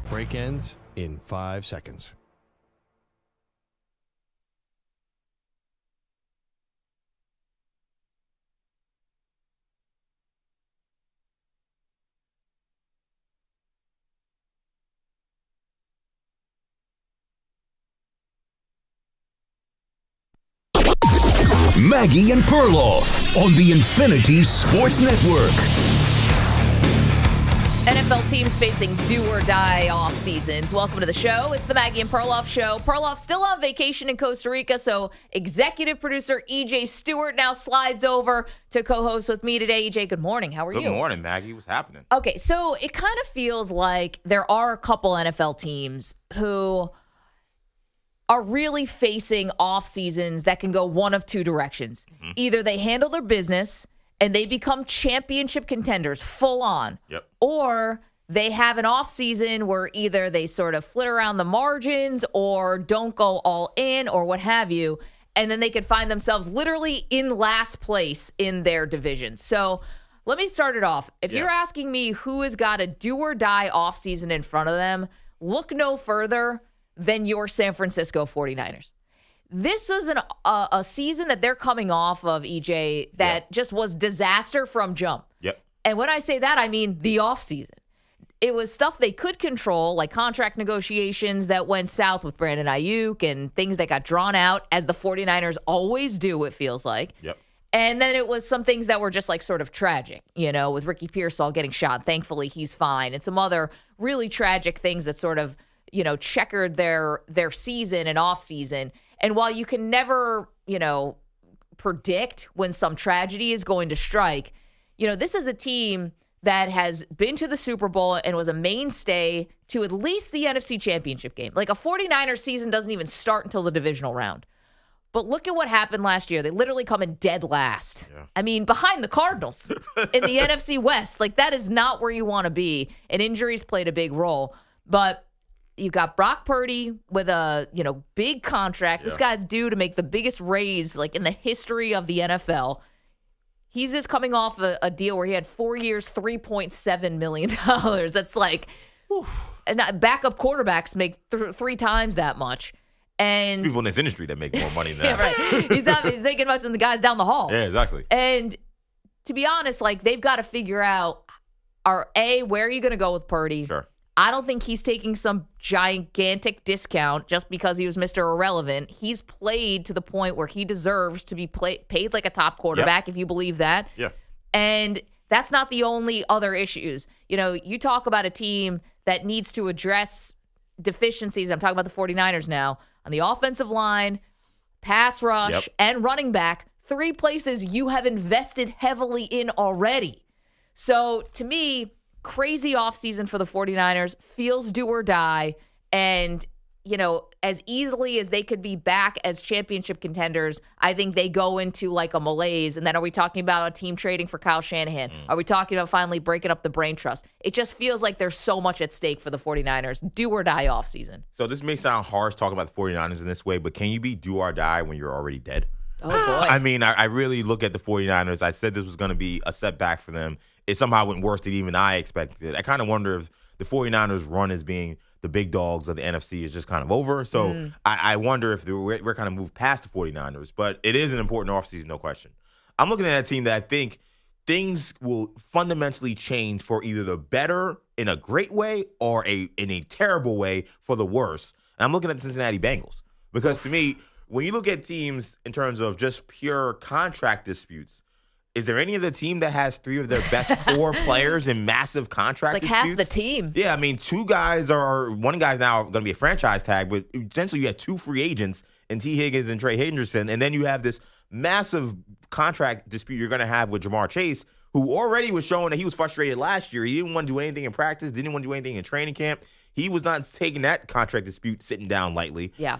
Break ends in 5 seconds. Maggie and Perloff on the Infinity Sports Network. NFL teams facing do-or-die off-seasons. Welcome to the show. It's the Maggie and Perloff show. Perloff still on vacation in Costa Rica, so executive producer E.J. Stewart now slides over to co-host with me today. E.J., good morning. How are you? Good morning, Maggie. What's happening? Okay, so it kind of feels like there are a couple NFL teams who are really facing off seasons that can go one of two directions. Mm-hmm. Either they handle their business and they become championship contenders full on, or they have an off season where either they sort of flit around the margins or don't go all in or what have you, and then they could find themselves literally in last place in their division. So let me start it off. If you're asking me who has got a do or die off season in front of them, look no further than your San Francisco 49ers. This was a season that they're coming off of, EJ, that just was disaster from jump. Yep. And when I say that, I mean the offseason. It was stuff they could control, like contract negotiations that went south with Brandon Ayuk and things that got drawn out, as the 49ers always do, it feels like. Yep. And then it was some things that were just like sort of tragic, you know, with Ricky Pearsall getting shot. Thankfully, he's fine. And some other really tragic things that sort of, you know, checkered their season and off season. And while you can never, you know, predict when some tragedy is going to strike, you know, this is a team that has been to the Super Bowl and was a mainstay to at least the NFC Championship game. Like a 49ers season doesn't even start until the divisional round. But look at what happened last year. They literally come in dead last. Yeah. I mean, behind the Cardinals in the NFC West. Like, that is not where you want to be. And injuries played a big role. But you've got Brock Purdy with a, you know, big contract. Yeah. This guy's due to make the biggest raise, like, in the history of the NFL. He's just coming off a deal where he had 4 years, $3.7 million. That's like, and backup quarterbacks make three times that much. And people in this industry that make more money than that. Yeah, right. He's not making much than the guys down the hall. Yeah, exactly. And to be honest, like, they've got to figure out, where are you going to go with Purdy? Sure. I don't think he's taking some gigantic discount just because he was Mr. Irrelevant. He's played to the point where he deserves to be paid like a top quarterback, if you believe that. Yeah. And that's not the only other issues. You know, you talk about a team that needs to address deficiencies. I'm talking about the 49ers now. On the offensive line, pass rush, and running back, 3 places you have invested heavily in already. So, to me, crazy offseason for the 49ers, feels do or die, and, you know, as easily as they could be back as championship contenders, I think they go into like a malaise. And then are we talking about a team trading for Kyle Shanahan? Are we talking about finally breaking up the brain trust? It just feels like there's so much at stake for the 49ers. Do or die offseason. So this may sound harsh talking about the 49ers in this way, but can you be do or die when you're already dead? Oh, boy. I mean, I really look at the 49ers. I said this was going to be a setback for them. It somehow went worse than even I expected. I kind of wonder if the 49ers run as being the big dogs of the NFC is just kind of over. So I wonder if we're kind of moved past the 49ers. But it is an important offseason, no question. I'm looking at a team that I think things will fundamentally change for either the better in a great way or in a terrible way for the worse. And I'm looking at the Cincinnati Bengals. Because to me, when you look at teams in terms of just pure contract disputes, is there any other team that has 3 of their best 4 players in massive contract disputes? It's like disputes? half the team. Yeah, I mean, one guy's now going to be a franchise tag, but essentially you have 2 free agents in T. Higgins and Trey Hendrickson, and then you have this massive contract dispute you're going to have with Jamar Chase, who already was showing that he was frustrated last year. He didn't want to do anything in practice, didn't want to do anything in training camp. He was not taking that contract dispute sitting down lightly. Yeah.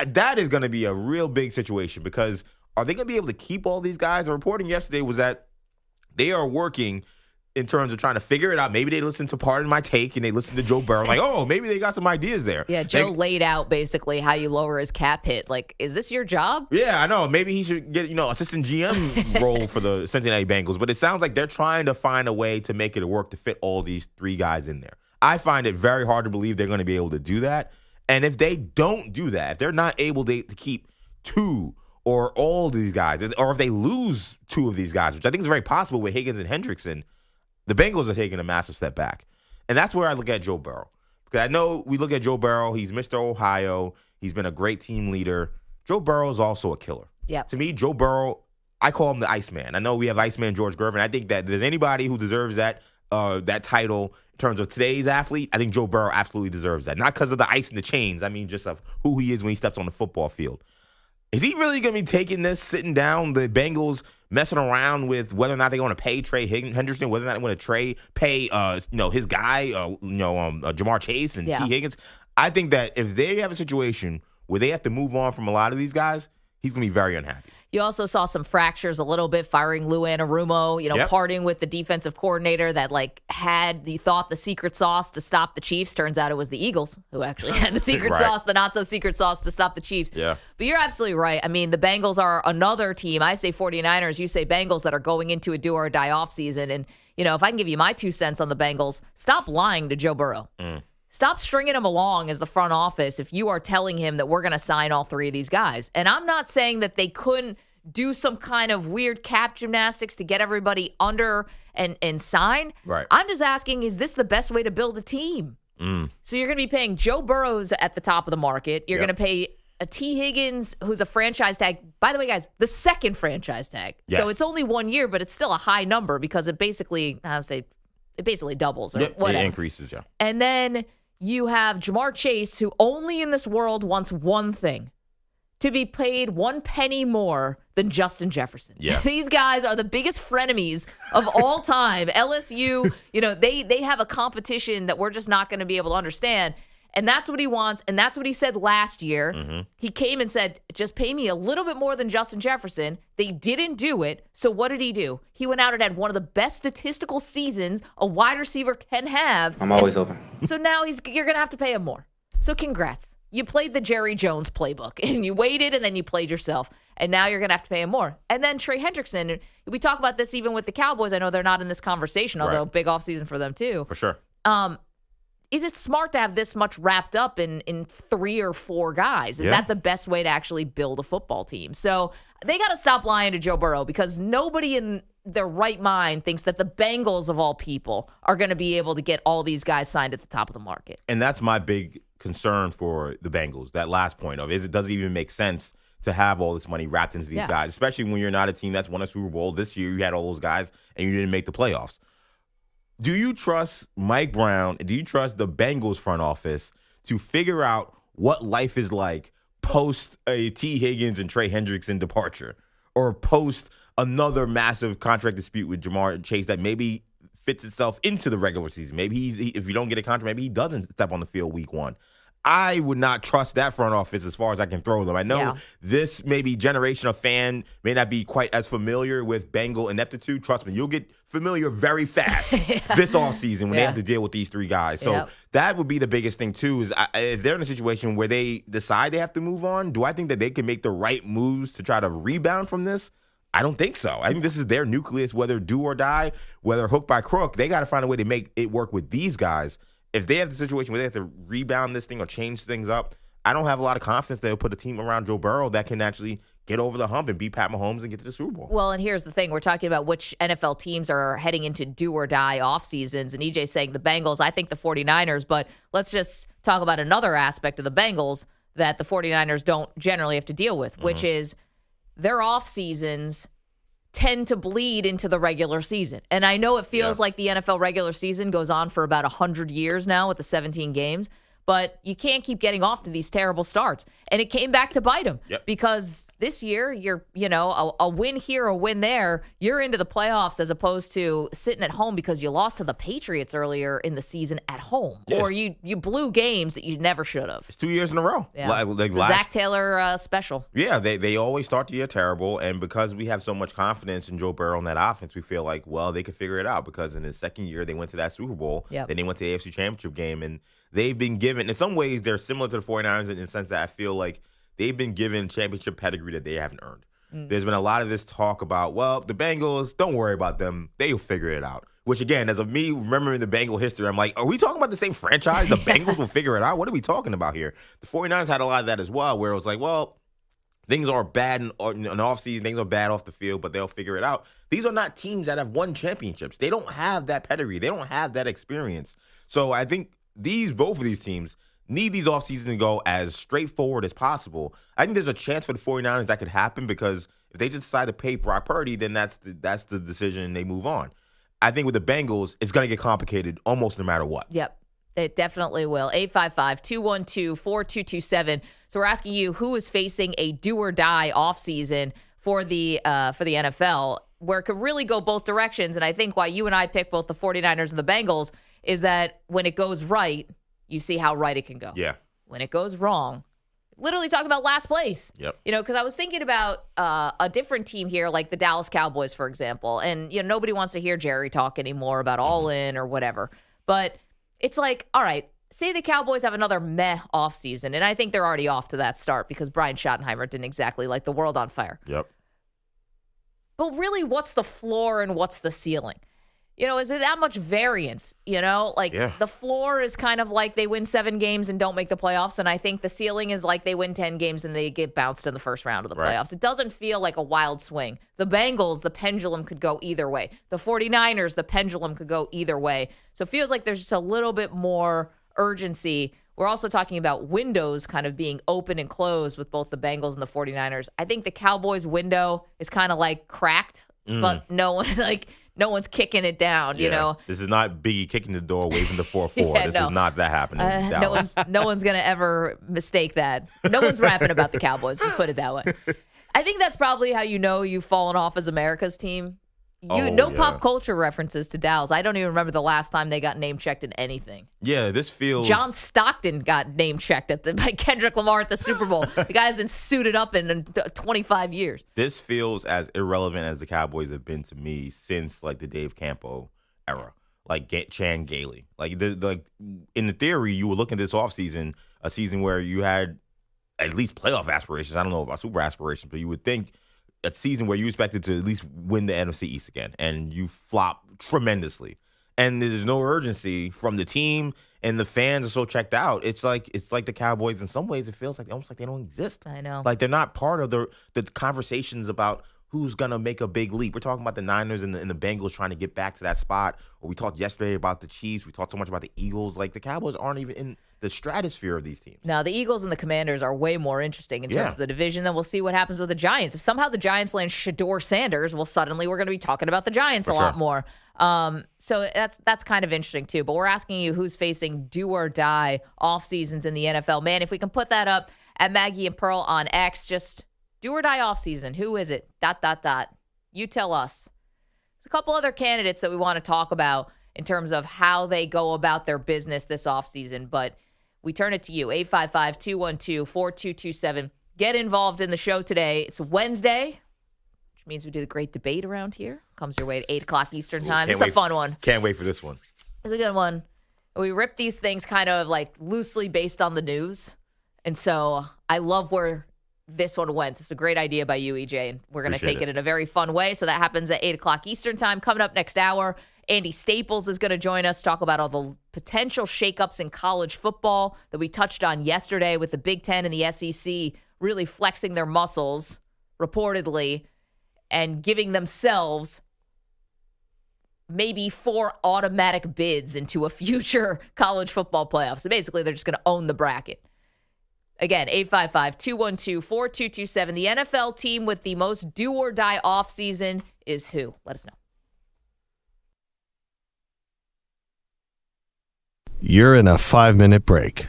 That is going to be a real big situation because are they going to be able to keep all these guys? The reporting yesterday was that they are working in terms of trying to figure it out. Maybe they listen to Pardon My Take and they listen to Joe Burrow. Like, oh, maybe they got some ideas there. Yeah, Joe laid out basically how you lower his cap hit. Like, is this your job? Yeah, I know. Maybe he should get, assistant GM role for the Cincinnati Bengals. But it sounds like they're trying to find a way to make it work to fit all these three guys in there. I find it very hard to believe they're going to be able to do that. And if they don't do that, if they're not able to keep two or all these guys, or if they lose two of these guys, which I think is very possible with Higgins and Hendrickson, the Bengals are taking a massive step back. And that's where I look at Joe Burrow. Because I know we look at Joe Burrow, he's Mr. Ohio, he's been a great team leader. Joe Burrow is also a killer. Yeah. To me, Joe Burrow, I call him the Iceman. I know we have Iceman George Gervin. I think that if there's anybody who deserves that title in terms of today's athlete, I think Joe Burrow absolutely deserves that. Not because of the ice and the chains. I mean, just of who he is when he steps on the football field. Is he really going to be taking this, sitting down, the Bengals messing around with whether or not they're going to pay Trey Hendrickson, whether or not they're going to pay his guy, Jamar Chase and T. Higgins? I think that if they have a situation where they have to move on from a lot of these guys, he's going to be very unhappy. You also saw some fractures a little bit, firing Lou Anarumo, parting with the defensive coordinator that you thought the secret sauce to stop the Chiefs. Turns out it was the Eagles who actually had the secret right. sauce, the not so secret sauce to stop the Chiefs. Yeah. But you're absolutely right. I mean, the Bengals are another team. I say 49ers, you say Bengals, that are going into a do-or-die offseason. And, if I can give you my 2 cents on the Bengals, stop lying to Joe Burrow. Stop stringing him along as the front office if you are telling him that we're going to sign all 3 of these guys. And I'm not saying that they couldn't do some kind of weird cap gymnastics to get everybody under and sign. Right. I'm just asking, is this the best way to build a team? So you're going to be paying Joe Burrows at the top of the market. You're going to pay a T. Higgins, who's a franchise tag. By the way, guys, the second franchise tag. Yes. So it's only 1 year, but it's still a high number because it basically, it basically doubles or whatever. It increases, yeah. And then you have Jamar Chase, who only in this world wants one thing: to be paid 1 penny more than Justin Jefferson. Yeah. These guys are the biggest frenemies of all time. LSU, they have a competition that we're just not going to be able to understand. And that's what he wants. And that's what he said last year. Mm-hmm. He came and said, just pay me a little bit more than Justin Jefferson. They didn't do it. So what did he do? He went out and had one of the best statistical seasons a wide receiver can have. I'm always open. So now you're going to have to pay him more. So congrats. You played the Jerry Jones playbook, and you waited, and then you played yourself. And now you're going to have to pay him more. And then Trey Hendrickson, we talk about this even with the Cowboys. I know they're not in this conversation, although big offseason for them too. For sure. Is it smart to have this much wrapped up in 3 or 4 guys? Is that the best way to actually build a football team? So they got to stop lying to Joe Burrow, because nobody in their right mind thinks that the Bengals, of all people, are going to be able to get all these guys signed at the top of the market. And that's my big concern for the Bengals, that last point of, it doesn't even make sense to have all this money wrapped into these guys, especially when you're not a team that's won a Super Bowl. This year you had all those guys and you didn't make the playoffs. Do you trust Mike Brown? Do you trust the Bengals front office to figure out what life is like post a T. Higgins and Trey Hendrickson departure, or post another massive contract dispute with Jamar Chase that maybe fits itself into the regular season? Maybe if you don't get a contract, maybe he doesn't step on the field week 1. I would not trust that front office as far as I can throw them. I know this maybe generation of fan may not be quite as familiar with Bengal ineptitude. Trust me, you'll get familiar very fast this offseason when they have to deal with these 3 guys. So that would be the biggest thing too, is if they're in a situation where they decide they have to move on, do I think that they can make the right moves to try to rebound from this? I don't think so. I think this is their nucleus, whether do or die, whether hook by crook. They got to find a way to make it work with these guys. If they have the situation where they have to rebound this thing or change things up, I don't have a lot of confidence they'll put a team around Joe Burrow that can actually get over the hump and beat Pat Mahomes and get to the Super Bowl. Well, and here's the thing. We're talking about which NFL teams are heading into do-or-die off seasons, and EJ's saying the Bengals, I think the 49ers, but let's just talk about another aspect of the Bengals that the 49ers don't generally have to deal with, which is their off seasons tend to bleed into the regular season. And I know it feels like the NFL regular season goes on for about 100 years now with the 17 games, But you can't keep getting off to these terrible starts. And it came back to bite them because this year you're, a win here, a win there. You're into the playoffs as opposed to sitting at home because you lost to the Patriots earlier in the season at home. Yes. Or you blew games that you never should have. It's 2 years in a row. Yeah. It's a Zach Taylor special. Yeah, they always start the year terrible. And because we have so much confidence in Joe Burrow and that offense, we feel like, well, they could figure it out because in his second year, they went to that Super Bowl. Yep. Then they went to the AFC Championship game. And they've been given, in some ways, they're similar to the 49ers in the sense that I feel like they've been given championship pedigree that they haven't earned. There's been a lot of this talk about, well, the Bengals, don't worry about them. They'll figure it out. Which, again, as of me remembering the Bengal history, I'm like, are we talking about the same franchise? The Bengals will figure it out? What are we talking about here? The 49ers had a lot of that as well, where it was like, well, things are bad in offseason, things are bad off the field, but they'll figure it out. These are not teams that have won championships. They don't have that pedigree. They don't have that experience. So I think both of these teams need these offseasons to go as straightforward as possible. I think there's a chance for the 49ers that could happen because if they just decide to pay Brock Purdy, then that's the decision and they move on. I think with the Bengals, it's going to get complicated almost no matter what. Yep, it definitely will. 855-212-4227. So we're asking you who is facing a do-or-die offseason for the NFL where it could really go both directions. And I think why you and I picked both the 49ers and the Bengals is that when it goes right, you see how right it can go. Yeah. When it goes wrong, literally talking about last place. Yep. Because I was thinking about a different team here, like the Dallas Cowboys, for example. And, nobody wants to hear Jerry talk anymore about all in or whatever. But it's like, all right, say the Cowboys have another meh offseason. And I think they're already off to that start because Brian Schottenheimer didn't exactly light the world on fire. Yep. But really, what's the floor and what's the ceiling? Is it that much variance? The floor is kind of like they win 7 games and don't make the playoffs. And I think the ceiling is like they win 10 games and they get bounced in the first round of the playoffs. It doesn't feel like a wild swing. The Bengals, the pendulum could go either way. The 49ers, the pendulum could go either way. So it feels like there's just a little bit more urgency. We're also talking about windows kind of being open and closed with both the Bengals and the 49ers. I think the Cowboys window is kind of like cracked, but no one's kicking it down, This is not Biggie kicking the door, waving the 4-4. This is not that happening. No one's going to ever mistake that. No one's rapping about the Cowboys. Let's put it that way. I think that's probably how you've fallen off as America's team. Pop culture references to Dallas. I don't even remember the last time they got name-checked in anything. Yeah, this feels... John Stockton got name-checked by Kendrick Lamar at the Super Bowl. The guy hasn't suited up in 25 years. This feels as irrelevant as the Cowboys have been to me since, the Dave Campo era. Chan Gailey. In the theory, you were looking at this offseason, a season where you had at least playoff aspirations. I don't know about super aspirations, but you would think a season where you expected to at least win the NFC East again, and you flop tremendously. And there's no urgency from the team, and the fans are so checked out. It's like the Cowboys. In some ways, it feels almost like they don't exist. I know. They're not part of the conversations about who's going to make a big leap. We're talking about the Niners and the Bengals trying to get back to that spot. Or we talked yesterday about the Chiefs. We talked so much about the Eagles. The Cowboys aren't even in the stratosphere of these teams. Now, the Eagles and the Commanders are way more interesting in terms of the division. Then we'll see what happens with the Giants. If somehow the Giants land Shedeur Sanders, well, suddenly we're going to be talking about the Giants lot more. So that's kind of interesting, too. But we're asking you who's facing do-or-die off-seasons in the NFL. Man, if we can put that up at Maggie and Pearl on X, just do-or-die off-season. Who is it? ... You tell us. There's a couple other candidates that we want to talk about in terms of how they go about their business this offseason, but we turn it to you, 855-212-4227. Get involved in the show today. It's Wednesday, which means we do the great debate around here. Comes your way at 8 o'clock Eastern time. It's a fun one. Can't wait for this one. It's a good one. We rip these things kind of loosely based on the news, and so I love where this one went. It's a great idea by you, EJ, and we're going to take it in a very fun way. So that happens at 8 o'clock Eastern time. Coming up next hour, Andy Staples is going to join us, talk about all the potential shakeups in college football that we touched on yesterday with the Big Ten and the SEC really flexing their muscles, reportedly, and giving themselves maybe 4 automatic bids into a future college football playoff. So basically, they're just going to own the bracket. Again, 855-212-4227. The NFL team with the most do-or-die offseason is who? Let us know. You're in a 5-minute break.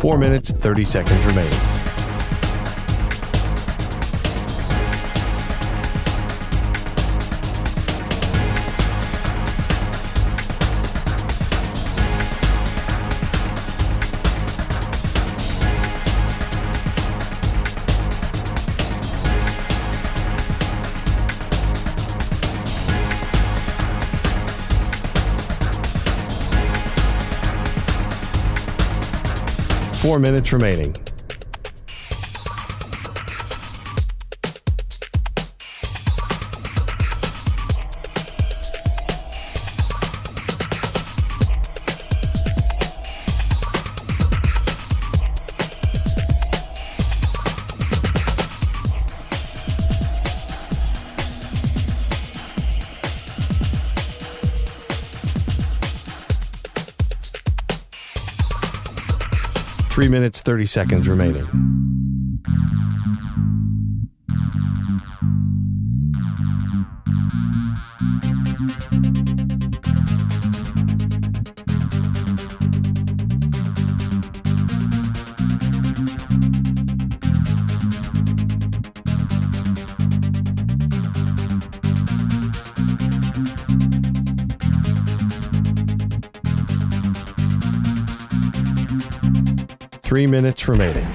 4 minutes, 30 seconds remaining. Four minutes remaining. Three minutes, 30 seconds remaining. Three minutes remaining.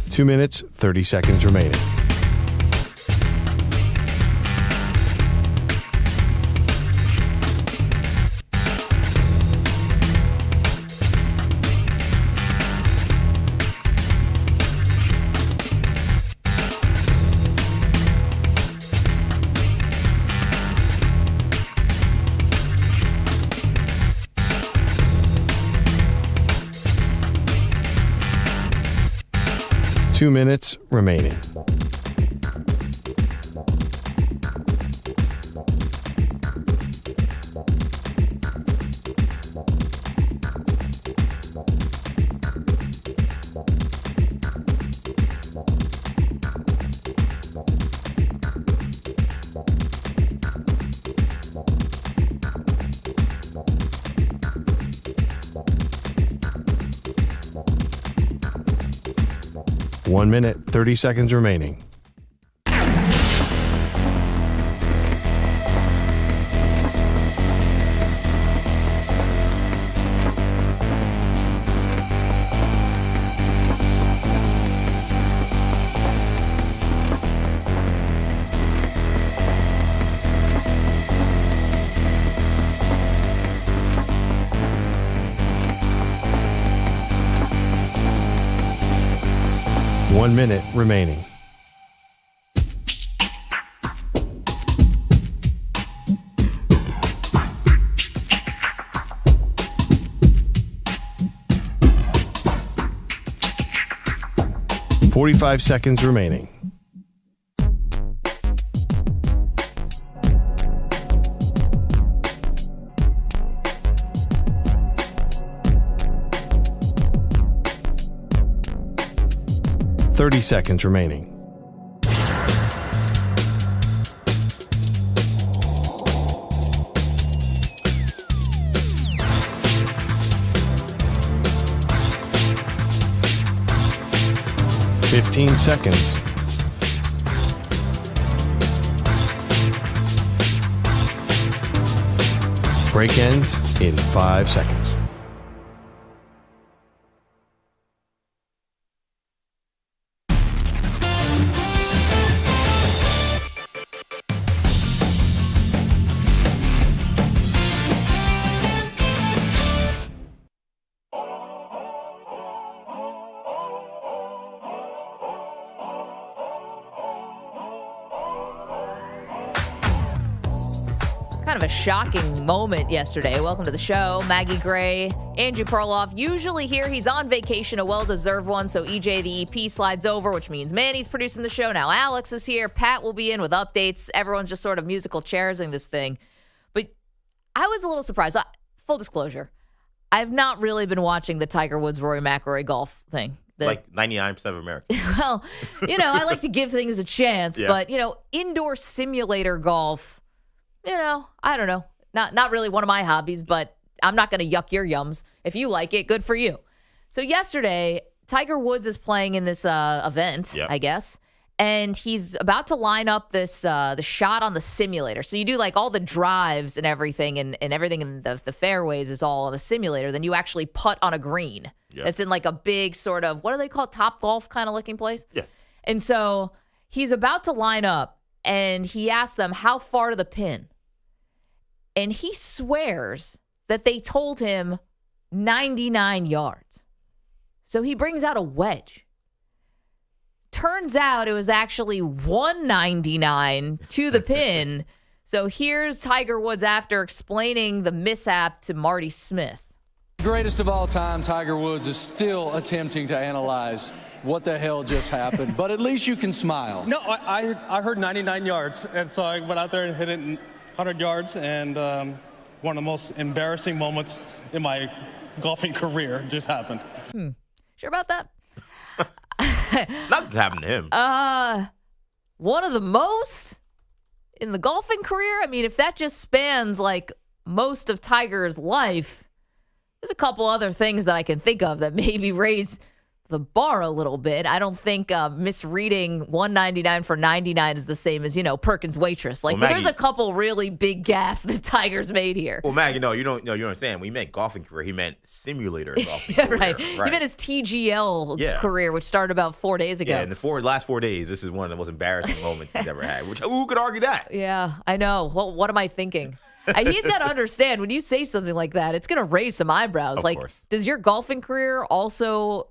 Two minutes, 30 seconds remaining. Two minutes remaining. One minute, 30 seconds remaining. One minute remaining. Forty-five seconds remaining. Thirty seconds remaining. Fifteen seconds. Break ends in 5 seconds. Kind of a shocking moment yesterday. Welcome to the show. Maggie Gray Andrew Perloff, usually here. He's on vacation, a well-deserved one, so EJ the EP slides over, which means Manny's producing the show. Now Alex is here. Pat will be in with updates. Everyone's just sort of musical chairsing this thing. But I was a little surprised. Full disclosure, I've not really been watching the Tiger Woods-Rory McIlroy golf thing. Like 99% of Americans. Well, I like to give things a chance, but, indoor simulator golf, I don't know. Not really one of my hobbies, but I'm not going to yuck your yums. If you like it, good for you. So yesterday, Tiger Woods is playing in this event, I guess, and he's about to line up this the shot on the simulator. So you do like all the drives and everything, and everything in the fairways is all on a simulator. Then you actually putt on a green. It's in like a big sort of, what do they call it, Top Golf kind of looking place? Yeah. And so he's about to line up, and he asks them, how far to the pin? And he swears that they told him 99 yards. So he brings out a wedge. Turns out it was actually 199 to the pin. So here's Tiger Woods after explaining the mishap to Marty Smith. Greatest of all time, Tiger Woods is still attempting to analyze what the hell just happened, but at least you can smile. No, I heard 99 yards, and so I went out there and hit it 100 yards, and one of the most embarrassing moments in my golfing career just happened. Sure about that? Nothing's happened to him. One of the most in the golfing career? I mean, if that just spans like most of Tiger's life, there's a couple other things that I can think of that maybe raise the bar a little bit. I don't think misreading 199 for 99 is the same as, Perkins waitress. Like, Maggie, there's a couple really big gaffes that Tiger's made here. Well, Maggie, you don't understand. When he meant golfing career, he meant simulator golfing yeah, career. right. He meant his TGL career, which started about 4 days ago. Yeah, in the last 4 days, this is one of the most embarrassing moments he's ever had. Which, who could argue that? Yeah, I know. Well, what am I thinking? He's got to understand, when you say something like that, it's going to raise some eyebrows. Of course. Does your golfing career also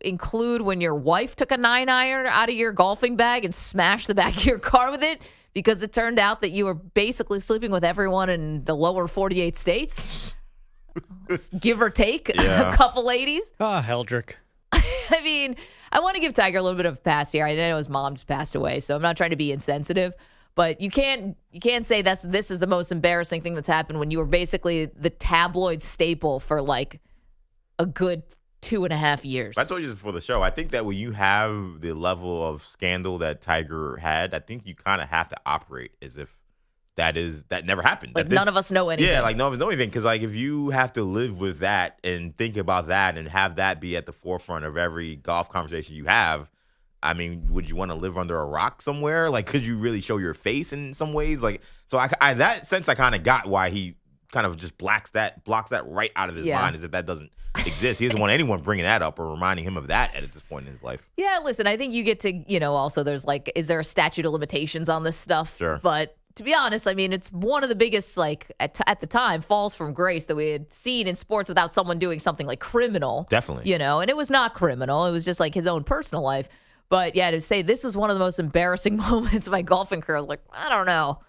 include when your wife took a 9-iron out of your golfing bag and smashed the back of your car with it because it turned out that you were basically sleeping with everyone in the lower 48 states? Give or take a couple ladies. Heldrick. I mean, I want to give Tiger a little bit of a pass here. I know his mom just passed away, so I'm not trying to be insensitive. But you can't say this is the most embarrassing thing that's happened when you were basically the tabloid staple for like a good 2.5 years. I told you this before the show. I think that when you have the level of scandal that Tiger had, I think you kind of have to operate as if that never happened. Like none of us know anything. Yeah, like none of us know anything. Because like if you have to live with that and think about that and have that be at the forefront of every golf conversation you have, I mean, would you want to live under a rock somewhere? Like, could you really show your face in some ways? Like, so I that sense I kind of got why he kind of just blocks that right out of his mind, as if that doesn't exist. He doesn't want anyone bringing that up or reminding him of that at this point in his life. Yeah, listen, I think you get to, also there's like, is there a statute of limitations on this stuff? Sure. But to be honest, I mean, it's one of the biggest, like, at the time, falls from grace that we had seen in sports without someone doing something like criminal. Definitely. And it was not criminal. It was just like his own personal life. But yeah, to say this was one of the most embarrassing moments of my golfing career, I was like, I don't know.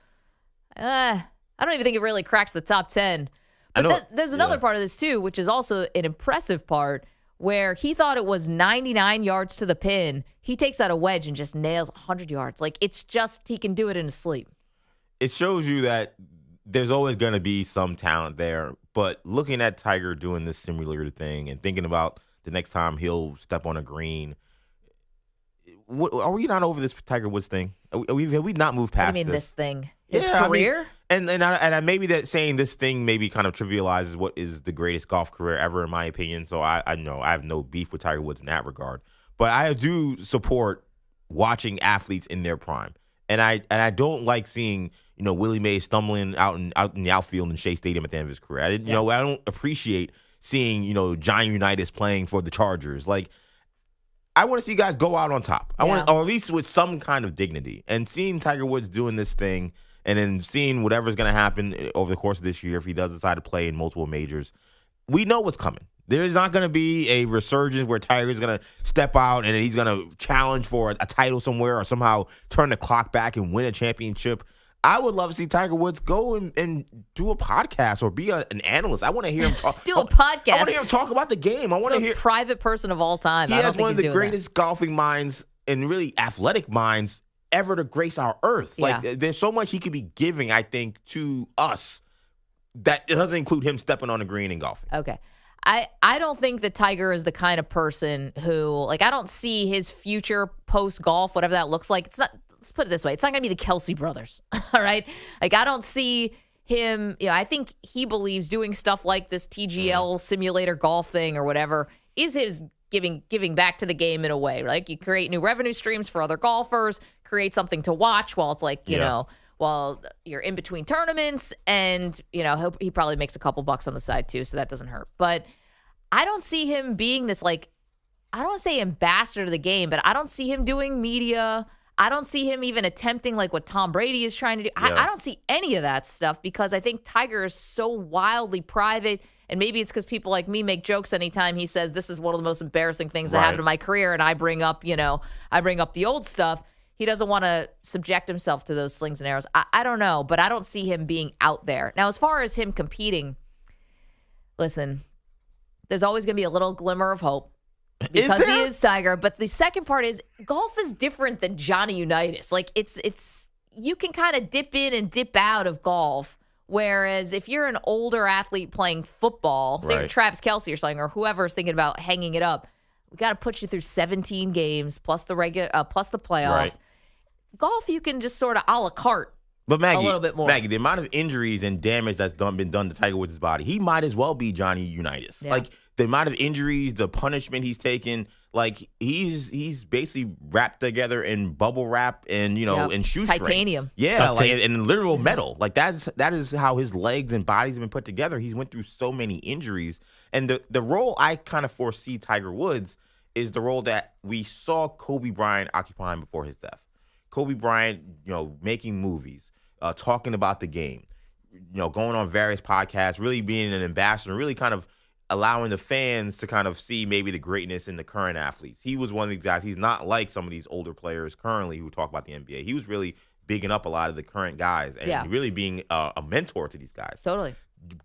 I don't even think it really cracks the top 10. But there's another part of this too, which is also an impressive part, where he thought it was 99 yards to the pin. He takes out a wedge and just nails 100 yards. Like, it's just, he can do it in his sleep. It shows you that there's always going to be some talent there. But looking at Tiger doing this simulator thing and thinking about the next time he'll step on a green, are we not over this Tiger Woods thing? Have we not moved past this thing? His career? I mean, and maybe that saying this thing maybe kind of trivializes what is the greatest golf career ever, in my opinion. So I know I have no beef with Tiger Woods in that regard. But I do support watching athletes in their prime. And I don't like seeing, Willie Mays stumbling out in the outfield in Shea Stadium at the end of his career. I don't appreciate seeing, John Unitas playing for the Chargers. Like, I want to see guys go out on top. Or at least with some kind of dignity. And seeing Tiger Woods doing this thing, and then seeing whatever's going to happen over the course of this year if he does decide to play in multiple majors, we know what's coming. There's not going to be a resurgence where Tiger's going to step out and he's going to challenge for a title somewhere or somehow turn the clock back and win a championship. I would love to see Tiger Woods go and do a podcast or be an analyst. I want to hear him talk. Do a podcast. I want to hear him talk about the game. I want to hear. Private person of all time. He I don't has think one of he's the doing greatest golfing minds and really athletic minds ever to grace our earth. Yeah. Like, there's so much he could be giving, I think, to us that it doesn't include him stepping on the green and golfing. Okay. I don't think that Tiger is the kind of person who, like, I don't see his future post-golf, whatever that looks like. It's not, let's put it this way. It's not going to be the Kelsey brothers, all right? Like, I don't see him, I think he believes doing stuff like this TGL simulator golf thing or whatever is his giving back to the game in a way. Like, you create new revenue streams for other golfers, create something to watch while it's like, you know, while you're in between tournaments, and, he probably makes a couple bucks on the side too, so that doesn't hurt. But I don't see him being this, like, I don't want to say ambassador to the game, but I don't see him doing media. I don't see him even attempting like what Tom Brady is trying to do. I don't see any of that stuff because I think Tiger is so wildly private, and maybe it's because people like me make jokes anytime he says this is one of the most embarrassing things that happened in my career, and I bring up the old stuff. He doesn't want to subject himself to those slings and arrows. I don't know, but I don't see him being out there. Now, as far as him competing, listen, there's always going to be a little glimmer of hope because he is Tiger. But the second part is golf is different than Johnny Unitas. Like, it's you can kind of dip in and dip out of golf. Whereas if you're an older athlete playing football, say you're Travis Kelce or something, or whoever's thinking about hanging it up, we got to put you through 17 games plus the plus the playoffs. Right. Golf, you can just sort of a la carte. But Maggie, a little bit more. Maggie, the amount of injuries and damage that's been done to Tiger Woods' body, he might as well be Johnny Unitas. Yeah. Like, the amount of injuries, the punishment he's taken, like, he's basically wrapped together in bubble wrap and, and shoestring. Titanium. Yeah, like, and literal metal. Like, that is how his legs and bodies have been put together. He's went through so many injuries. And the role I kind of foresee Tiger Woods is the role that we saw Kobe Bryant occupying before his death. Kobe Bryant, making movies, talking about the game, going on various podcasts, really being an ambassador, really kind of allowing the fans to kind of see maybe the greatness in the current athletes. He was one of these guys. He's not like some of these older players currently who talk about the NBA. He was really bigging up a lot of the current guys and really being a mentor to these guys. Totally.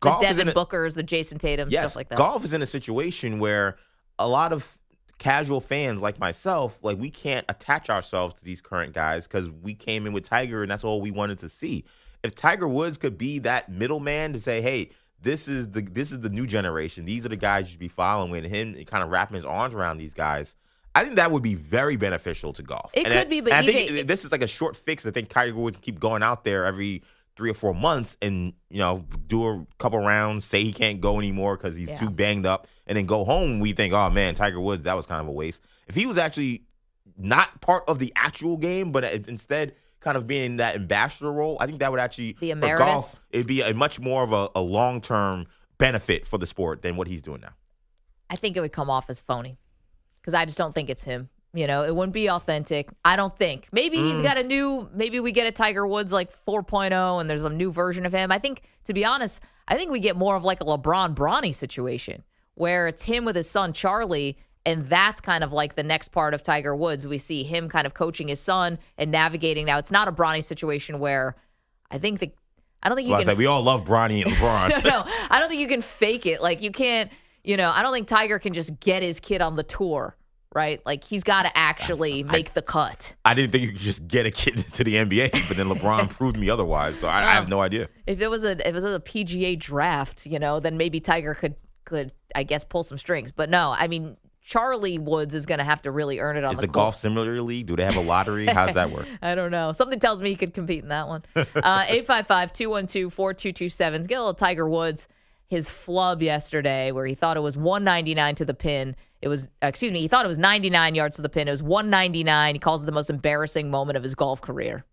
Golf the Devin Bookers, the Jason Tatum, stuff like that. Golf is in a situation where a lot of casual fans like myself, like, we can't attach ourselves to these current guys because we came in with Tiger and that's all we wanted to see. If Tiger Woods could be that middleman to say, hey, this is the new generation, these are the guys you should be following, and him kind of wrapping his arms around these guys, I think that would be very beneficial to golf. It could be, but I think this is like a short fix. I think Tiger Woods keep going out there every 3 or 4 months and, do a couple rounds, say he can't go anymore because he's too banged up, and then go home. We think, oh, man, Tiger Woods, that was kind of a waste. If he was actually not part of the actual game, but instead kind of being that ambassador role, I think that would actually, the for golf, it'd be a much more of a long-term benefit for the sport than what he's doing now. I think it would come off as phony because I just don't think it's him. It wouldn't be authentic. I don't think. Maybe he's got maybe we get a Tiger Woods like 4.0 and there's a new version of him. I think, to be honest, we get more of like a LeBron Bronny situation where it's him with his son Charlie, and that's kind of like the next part of Tiger Woods. We see him kind of coaching his son and navigating. Now, it's not a Bronny situation where I don't think you can. We all love Bronny and LeBron. No, I don't think you can fake it. Like, you can't, I don't think Tiger can just get his kid on the tour. Right? Like, he's got to actually make the cut. I didn't think you could just get a kid into the NBA, but then LeBron proved me otherwise. So I have no idea. If it was a PGA draft, then maybe Tiger could I guess pull some strings. But no, Charlie Woods is going to have to really earn it on the court. Is the Golf Simulator League? Do they have a lottery? How does that work? I don't know. Something tells me he could compete in that one. 855-212-4227. Get a little Tiger Woods. His flub yesterday where he thought it was 199 to the pin. He thought it was 99 yards to the pin. It was 199. He calls it the most embarrassing moment of his golf career.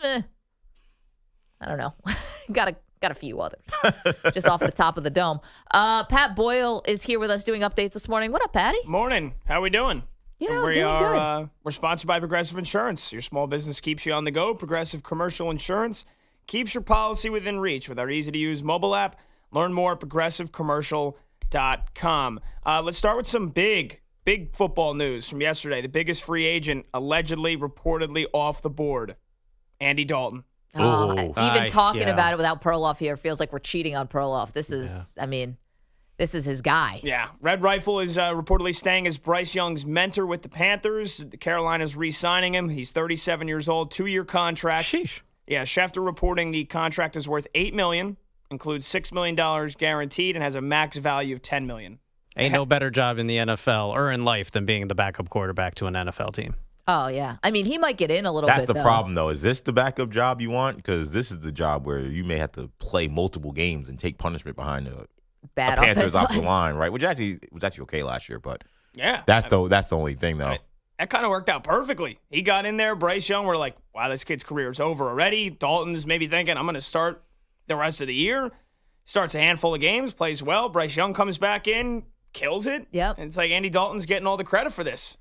I don't know. Got a few others just off the top of the dome. Pat Boyle is here with us doing updates this morning. What up, Patty? Morning. How we doing? Doing good. We're sponsored by Progressive Insurance. Your small business keeps you on the go. Progressive Commercial Insurance keeps your policy within reach with our easy-to-use mobile app. Learn more at progressivecommercial.com. Let's start with some big football news from yesterday. The biggest free agent allegedly, reportedly off the board, Andy Dalton. Even talking yeah. about it without Perloff here feels like we're cheating on Perloff. This is, this is his guy. Yeah. Red Rifle is reportedly staying as Bryce Young's mentor with the Panthers. Carolina's re-signing him. He's 37 years old, 2-year contract. Sheesh. Yeah, Schefter reporting the contract is worth $8 million, includes $6 million guaranteed, and has a max value of $10 million. Ain't no better job in the NFL or in life than being the backup quarterback to an NFL team. Oh, yeah. I mean, he might get in a little That's bit, the though. problem, though. Is this the backup job you want? Because this is the job where you may have to play multiple games and take punishment behind a Bad Panthers offensive offensive line. line, right? Which actually was okay last year, but Yeah. that's the only thing, though. That kind of worked out perfectly. He got in there. Bryce Young, we're like, wow, this kid's career is over already. Dalton's maybe thinking, I'm going to start the rest of the year. Starts a handful of games, plays well. Bryce Young comes back in, kills it. Yep. And it's like Andy Dalton's getting all the credit for this.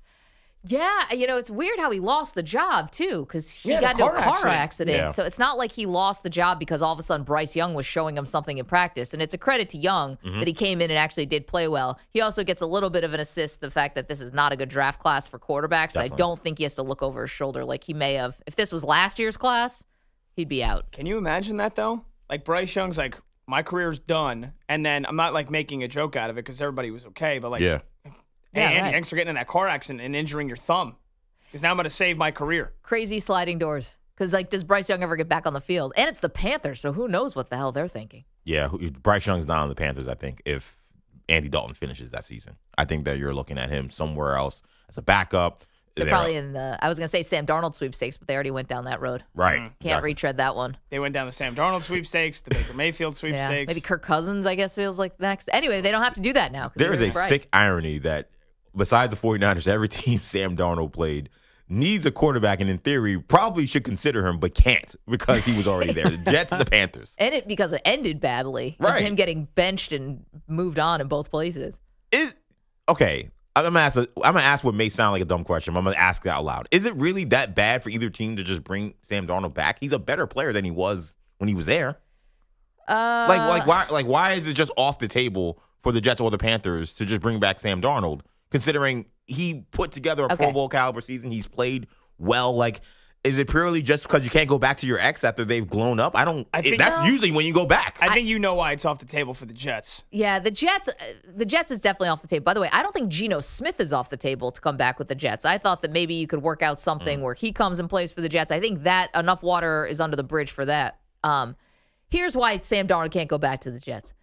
Yeah, it's weird how he lost the job, too, because he Yeah, got the into a car car accident. accident. Yeah. So it's not like he lost the job because all of a sudden Bryce Young was showing him something in practice. And it's a credit to Young that he came in and actually did play well. He also gets a little bit of an assist, the fact that this is not a good draft class for quarterbacks. Definitely. I don't think he has to look over his shoulder like he may have. If this was last year's class, he'd be out. Can you imagine that, though? Like, Bryce Young's like, my career's done. And then I'm not, like, making a joke out of it because everybody was okay. But, like, Yeah. hey, Yeah, Andy, right. thanks for getting in that car accident and injuring your thumb. Because now I'm going to save my career. Crazy sliding doors. Because, does Bryce Young ever get back on the field? And it's the Panthers, so who knows what the hell they're thinking. Yeah, Bryce Young's not on the Panthers, I think, if Andy Dalton finishes that season. I think that you're looking at him somewhere else as a backup. They're probably in I was going to say Sam Darnold sweepstakes, but they already went down that road. Right. Can't retread that one. They went down the Sam Darnold sweepstakes, the Baker Mayfield Yeah, sweepstakes. maybe Kirk Cousins, I guess, feels like next. Anyway, they don't have to do that now. 'cause There is there's a Bryce. sick irony that besides the 49ers, every team Sam Darnold played needs a quarterback and in theory probably should consider him, but can't because he was already there. The Jets and the Panthers. And it because it ended badly. Of Right. him getting benched and moved on in both places. Okay. I'm gonna ask what may sound like a dumb question, but I'm gonna ask it out loud. Is it really that bad for either team to just bring Sam Darnold back? He's a better player than he was when he was there. Why is it just off the table for the Jets or the Panthers to just bring back Sam Darnold, considering he put together a Pro Bowl caliber season, he's played well? Like, is it purely just because you can't go back to your ex after they've blown up? That's usually when you go back. I think you know why it's off the table for the Jets. Yeah, the Jets is definitely off the table. By the way, I don't think Geno Smith is off the table to come back with the Jets. I thought that maybe you could work out something where he comes and plays for the Jets. I think that enough water is under the bridge for that. Here's why Sam Darnold can't go back to the Jets.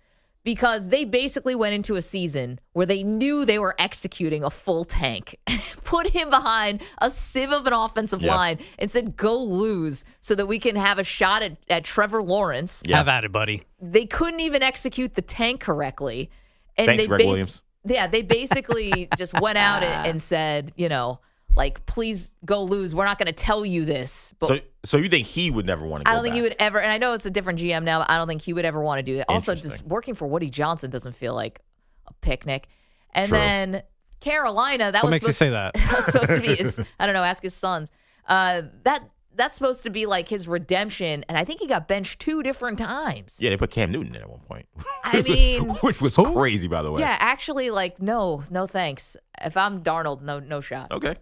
Because they basically went into a season where they knew they were executing a full tank, put him behind a sieve of an offensive line and said, go lose so that we can have a shot at Trevor Lawrence. Yeah. Have at it, buddy. They couldn't even execute the tank correctly. And Thanks, Greg Williams. Yeah, they basically just went out and said, please go lose. We're not going to tell you this. But So you think he would never want to go I don't think back? he would ever, and I know it's a different GM now, but I don't think he would ever want to do that. Also, just working for Woody Johnson doesn't feel like a picnic. And True. then Carolina, that What was makes you supposed, say that? that was supposed to be his, I don't know, ask his sons. That's supposed to be like his redemption, and I think he got benched 2 different times. Yeah, they put Cam Newton in at one point. I mean, which was crazy, by the way. yeah, actually, no thanks. If I'm Darnold, no shot. Okay.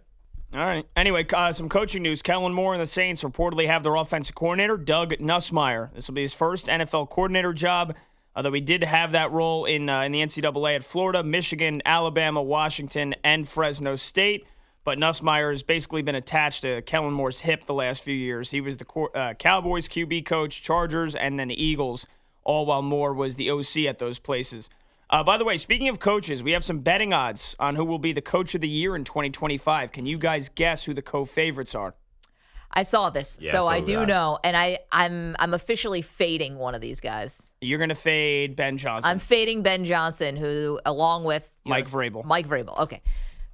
All right. Anyway, some coaching news. Kellen Moore and the Saints reportedly have their offensive coordinator, Doug Nussmeier. This will be his first NFL coordinator job, though he did have that role in the NCAA at Florida, Michigan, Alabama, Washington, and Fresno State. But Nussmeier has basically been attached to Kellen Moore's hip the last few years. He was the Cowboys QB coach, Chargers, and then the Eagles, all while Moore was the OC at those places. By the way, speaking of coaches, we have some betting odds on who will be the coach of the year in 2025. Can you guys guess who the co-favorites are? I saw this, Yeah, so so I did do I. know, and I'm officially fading one of these guys. You're going to fade Ben Johnson. I'm fading Ben Johnson, who, along with Mike Vrabel. Mike Vrabel. Okay,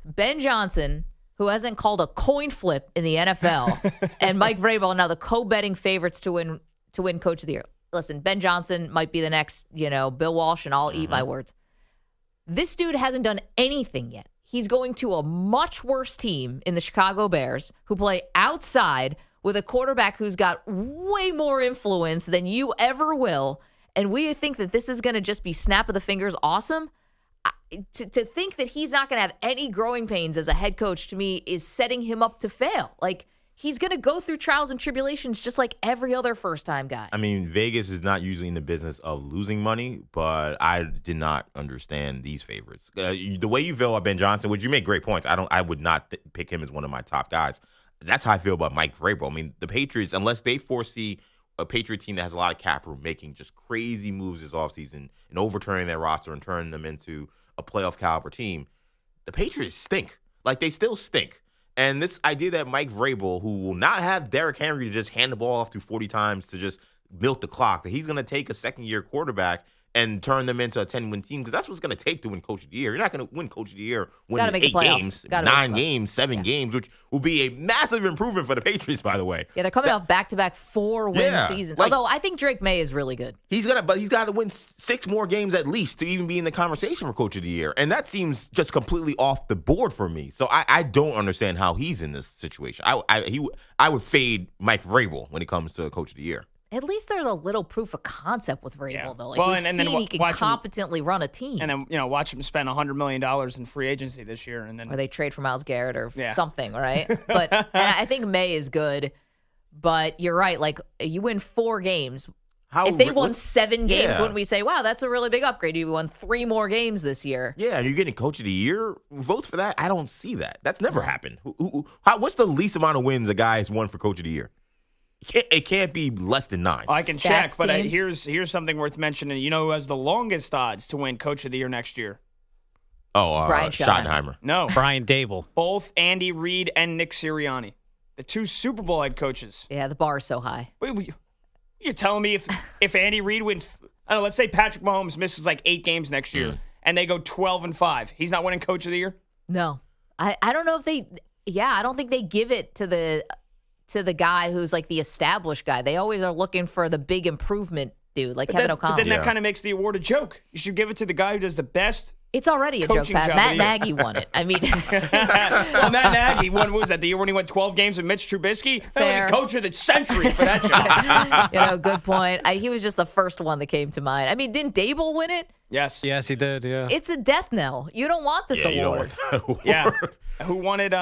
Ben Johnson, who hasn't called a coin flip in the NFL, and Mike Vrabel, now the co-betting favorites to win Coach of the Year. Listen, Ben Johnson might be the next, Bill Walsh, and I'll eat my words. This dude hasn't done anything yet. He's going to a much worse team in the Chicago Bears, who play outside with a quarterback who's got way more influence than you ever will. And we think that this is going to just be snap of the fingers awesome. To think that he's not going to have any growing pains as a head coach, to me, is setting him up to fail. Like, he's going to go through trials and tribulations just like every other first-time guy. I mean, Vegas is not usually in the business of losing money, but I did not understand these favorites. The way you feel about Ben Johnson, which you make great points. I would not pick him as one of my top guys. That's how I feel about Mike Vrabel. I mean, the Patriots, unless they foresee a Patriot team that has a lot of cap room making just crazy moves this offseason and overturning their roster and turning them into a playoff caliber team, the Patriots stink. Like, they still stink. And this idea that Mike Vrabel, who will not have Derrick Henry to just hand the ball off to 40 times to just milk the clock, that he's going to take a second-year quarterback and turn them into a 10-win team, because that's what it's going to take to win Coach of the Year. You're not going to win Coach of the Year winning 8 games, 9 games, 7 games, which will be a massive improvement for the Patriots, by the way. Yeah, they're coming off back-to-back 4-win seasons. Like, although I think Drake May is really good. He's got to win 6 more games at least to even be in the conversation for Coach of the Year. And that seems just completely off the board for me. So I don't understand how he's in this situation. I would fade Mike Vrabel when it comes to Coach of the Year. At least there's a little proof of concept with Vrabel, though. Like, well, we've seen he can competently run a team. And then, watch him spend $100 million in free agency this year. And then, or they trade for Myles Garrett or something, right? But and I think May is good. But you're right. Like, you win 4 games. If they won 7 games, wouldn't we say, wow, that's a really big upgrade? You won 3 more games this year. Yeah, and you're getting Coach of the Year votes for that? I don't see that. That's never happened. What's the least amount of wins a guy has won for Coach of the Year? It can't be less than 9. I can check, but here's something worth mentioning. You know who has the longest odds to win Coach of the Year next year? Brian Schottenheimer. No. Brian Dable. Both Andy Reid and Nick Sirianni. The 2 Super Bowl head coaches. Yeah, the bar is so high. Wait, you're telling me if Andy Reid wins, I don't know, let's say Patrick Mahomes misses like 8 games next year, and they go 12-5, he's not winning Coach of the Year? No. I don't know if they – I don't think they give it to the guy who's like the established guy. They always are looking for the big improvement dude, like Kevin O'Connell. But then that kind of makes the award a joke. You should give it to the guy who does the best. It's already a joke, Pat. Matt Nagy won it. I mean, well, Matt Nagy won. What was that? The year when he won 12 games with Mitch Trubisky? Fair. The coach of the century for that job. Good point. He was just the first one that came to mind. I mean, didn't Dable win it? Yes. Yes, he did. Yeah. It's a death knell. You don't want this award. You don't want that award. Yeah. Who won it?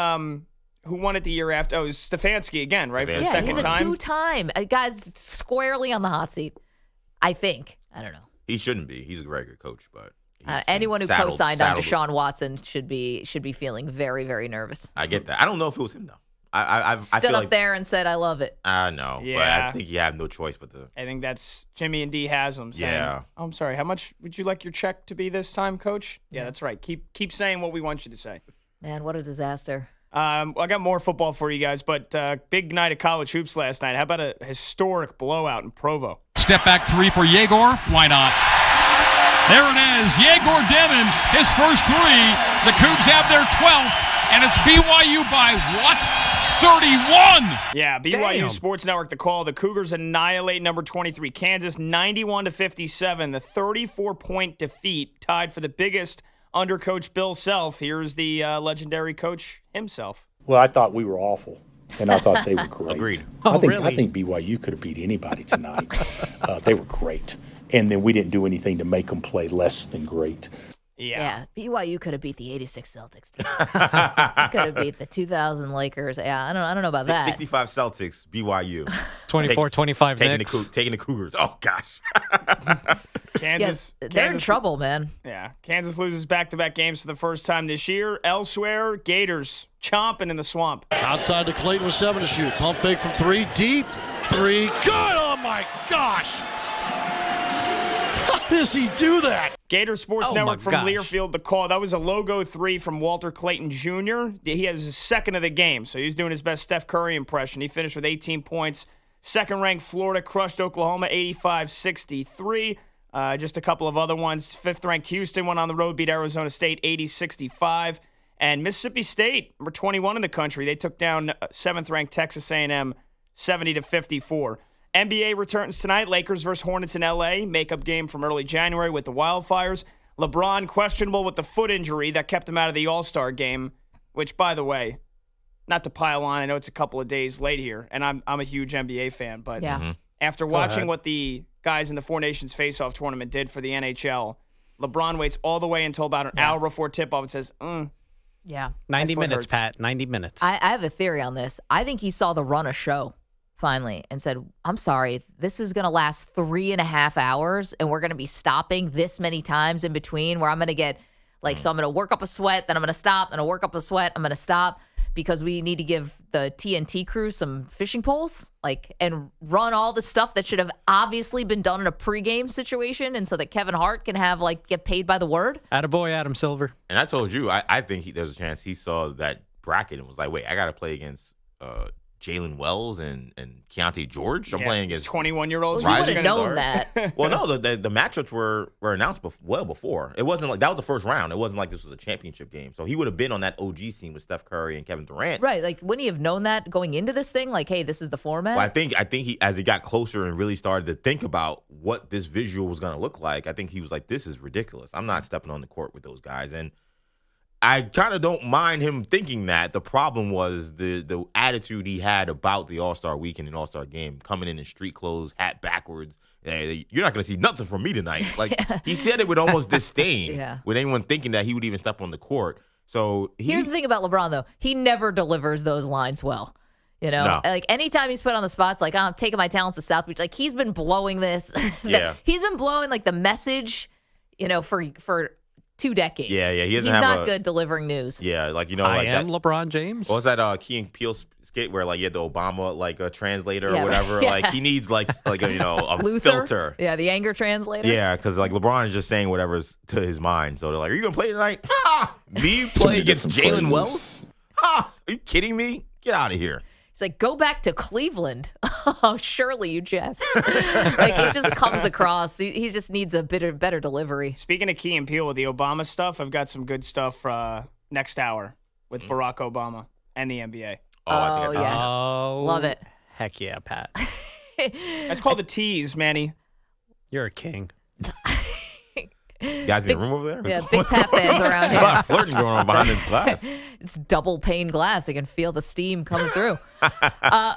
Who won it the year after? Oh, it was Stefanski again, right? For the second he's a time. 2-time. Guy's squarely on the hot seat. I think. I don't know. He shouldn't be. He's a very good coach, but anyone who co-signed on Deshaun Watson should be feeling very, very nervous. I get that. I don't know if it was him though. I stood feel up there and said, "I love it." I know, but I think you have no choice but to. I think that's Jimmy and D Haslam saying, Yeah. Oh, I'm sorry. How much would you like your check to be this time, Coach? Yeah, that's right. Keep saying what we want you to say. Man, what a disaster. I got more football for you guys, but big night of college hoops last night. How about a historic blowout in Provo? Step back 3 for Yegor. Why not? There it is. Yegor Devin, his first 3. The Cougs have their 12th, and it's BYU by what? 31. Yeah, BYU Sports Network, the call. The Cougars annihilate number 23, Kansas, 91-57. The 34-point defeat tied for the biggest under Coach Bill Self. Here's the legendary coach himself. Well, I thought we were awful, and I thought they were great. Agreed. I think BYU could have beat anybody tonight. They were great. And then we didn't do anything to make them play less than great. Yeah. BYU could have beat the 86 Celtics team. Could have beat the 2000 Lakers. Yeah, I don't know about that. 65 Celtics, BYU. 24-25 Knicks. Taking the Cougars. Oh, gosh. Kansas. They're in trouble, man. Yeah. Kansas loses back-to-back games for the first time this year. Elsewhere, Gators chomping in the swamp. Outside to Clayton with 7 to shoot. Pump fake from 3. Deep. 3. Good. Oh, my gosh. How does he do that? Gator Sports Network from Learfield, the call. That was a logo 3 from Walter Clayton Jr. He has his second of the game, so he's doing his best Steph Curry impression. He finished with 18 points. Second-ranked Florida crushed Oklahoma 85-63. Just a couple of other ones. Fifth-ranked Houston went on the road, beat Arizona State 80-65. And Mississippi State, number 21 in the country, they took down 7th-ranked Texas A&M 70-54. NBA returns tonight. Lakers versus Hornets in L.A. Makeup game from early January with the Wildfires. LeBron questionable with the foot injury that kept him out of the All-Star game, which, by the way, not to pile on, I know it's a couple of days late here, and I'm a huge NBA fan, but after watching what the guys in the Four Nations Face-Off tournament did for the NHL, LeBron waits all the way until about an hour before tip-off and says, Yeah. 90 foot minutes, hurts. Pat. 90 minutes. I have a theory on this. I think he saw the run a show finally and said, I'm sorry, this is going to last 3.5 hours and we're going to be stopping this many times in between where I'm going to get so I'm going to work up a sweat, then I'm going to stop, then I'll work up a sweat, I'm going to stop because we need to give the TNT crew some fishing poles and run all the stuff that should have obviously been done in a pregame situation and so that Kevin Hart can have get paid by the word. Attaboy, Adam Silver. And I told you, I think there's a chance he saw that bracket and was like, wait, I got to play against Jalen Wells and Keontae George. I'm playing against 21-year-olds. Well, you would have known that. Well, no, the matchups were announced well before. It wasn't like that was the first round. It wasn't like this was a championship game. So he would have been on that OG scene with Steph Curry and Kevin Durant. Right. Wouldn't he have known that going into this thing? Hey, this is the format? Well, I think he, as he got closer and really started to think about what this visual was going to look like, I think he was like, this is ridiculous. I'm not stepping on the court with those guys. And I kind of don't mind him thinking that. The problem was the attitude he had about the All-Star weekend and All-Star game, coming in street clothes, hat backwards. Hey, you're not going to see nothing from me tonight. He said it with almost disdain with anyone thinking that he would even step on the court. So here's the thing about LeBron, though. He never delivers those lines well. No. Anytime he's put on the spots, I'm taking my talents to South Beach. He's been blowing this. He's been blowing, the message, for 2 decades. Yeah. He's not good delivering news. Yeah, I am LeBron James. What was that Key and Peele skit where you had the Obama a translator or whatever? He needs a Luther? filter. Yeah, the anger translator. Yeah, because LeBron is just saying whatever's to his mind. So they're like, "Are you gonna play tonight? Me play against Jalen Wells? Are you kidding me? Get out of here." He's like, go back to Cleveland. Oh, surely you jest. It just comes across. He just needs a better delivery. Speaking of Key and Peele with the Obama stuff, I've got some good stuff next hour with Barack Obama and the NBA. I think yes. Love it. Heck yeah, Pat. That's called the tease, Manny. You're a king. You guys in the room over there? Yeah, big tap fans around here. A lot of flirting going on behind this glass. It's double pane glass. I can feel the steam coming through.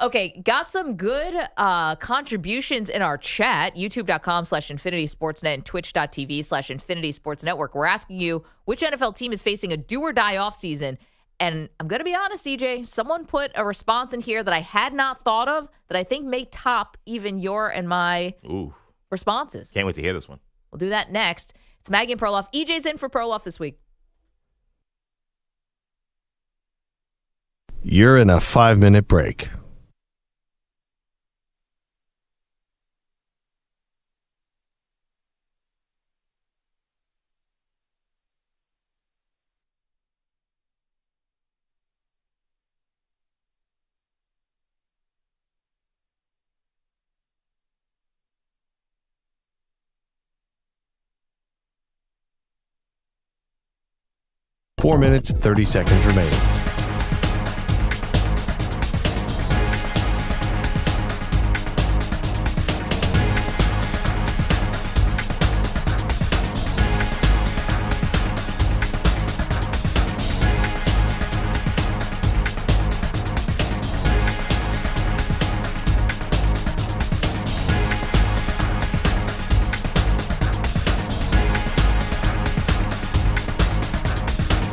Okay, got some good contributions in our chat. YouTube.com/InfinitySportsNet and Twitch.tv/InfinitySportsNetwork. We're asking you, which NFL team is facing a do-or-die offseason? And I'm going to be honest, DJ, someone put a response in here that I had not thought of that I think may top even your and my responses. Can't wait to hear this one. We'll do that next. It's Maggie and Perloff. EJ's in for Perloff this week. You're in a 5-minute break. Four minutes, 30 seconds remaining.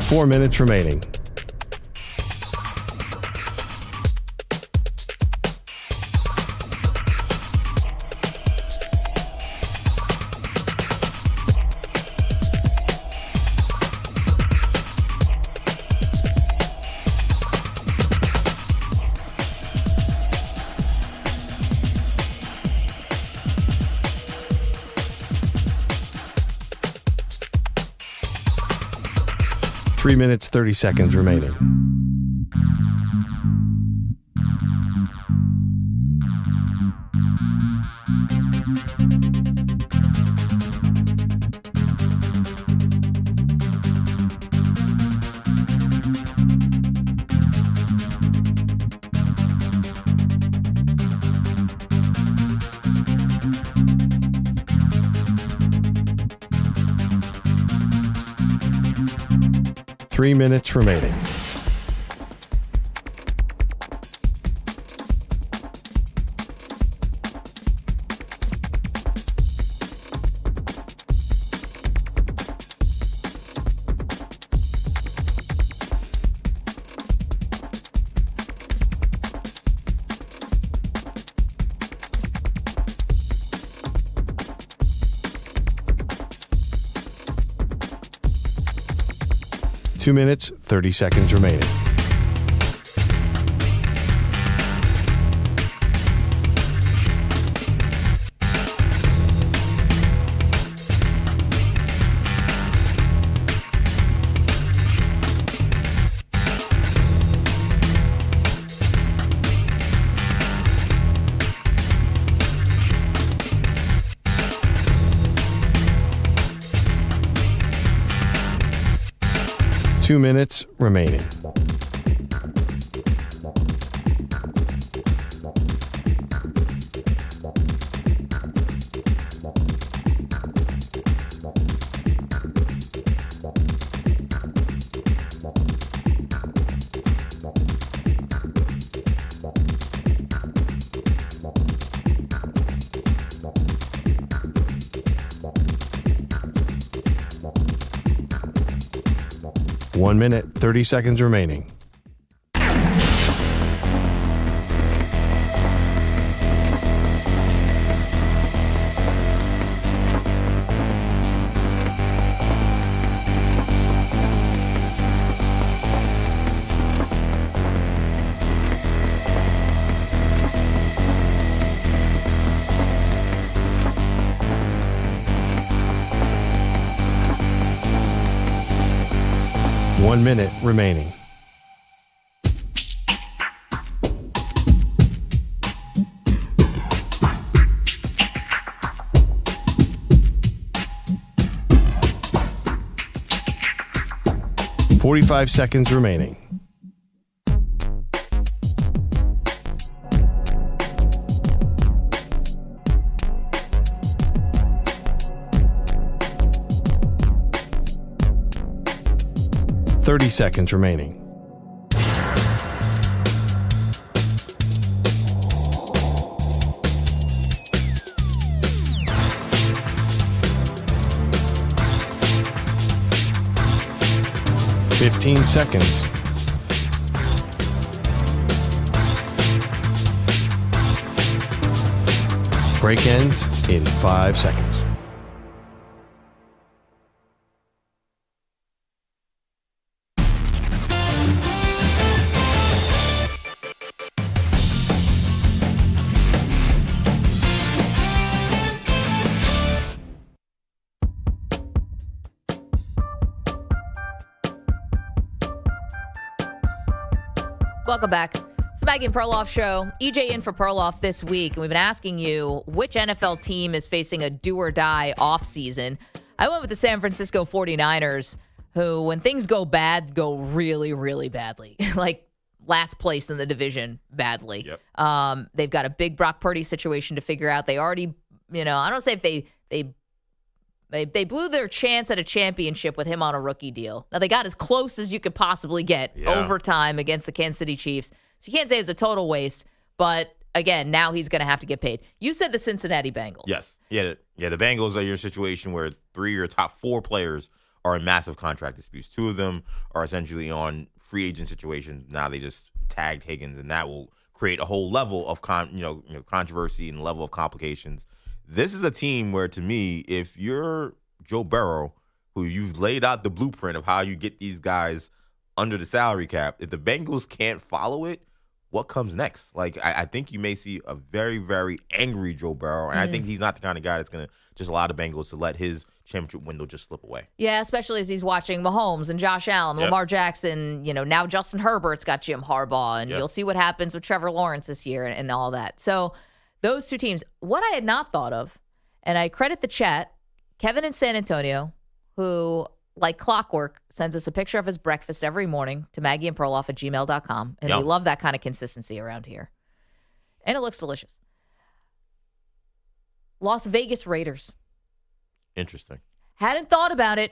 Four minutes remaining. Three minutes, 30 seconds remaining. Three minutes remaining. 2 minutes, 30 seconds remaining. Two minutes remaining. One minute, 30 seconds remaining. One minute remaining. .45 seconds remaining. .30 seconds remaining. .15 seconds. Break ends in 5 seconds. Welcome back. It's the Maggie and Perloff show. EJ in for Perloff this week, and we've been asking you which NFL team is facing a do-or-die offseason. I went with the San Francisco 49ers, who, when things go bad, go really, really badly. Like last place in the division badly. Yep. They've got a big Brock Purdy situation to figure out. They already, I don't say if they blew their chance at a championship with him on a rookie deal. Now, they got as close as you could possibly get overtime against the Kansas City Chiefs. So you can't say it was a total waste. But, again, now he's going to have to get paid. You said the Cincinnati Bengals. Yes. Yeah, the Bengals are your situation where 3 of your top 4 players are in massive contract disputes. 2 of them are essentially on free agent situations. Now they just tagged Higgins, and that will create a whole level of controversy and level of complications. This is a team where, to me, if you're Joe Burrow, who you've laid out the blueprint of how you get these guys under the salary cap, if the Bengals can't follow it, what comes next? Like, I think you may see a very, very angry Joe Burrow, and I think he's not the kind of guy that's going to just allow the Bengals to let his championship window just slip away. Yeah, especially as he's watching Mahomes and Josh Allen, Lamar Jackson, now Justin Herbert's got Jim Harbaugh, and you'll see what happens with Trevor Lawrence this year and all that. So those two teams, what I had not thought of, and I credit the chat, Kevin in San Antonio, who, like clockwork, sends us a picture of his breakfast every morning to maggieandperloff@gmail.com. And we love that kind of consistency around here. And it looks delicious. Las Vegas Raiders. Interesting. Hadn't thought about it,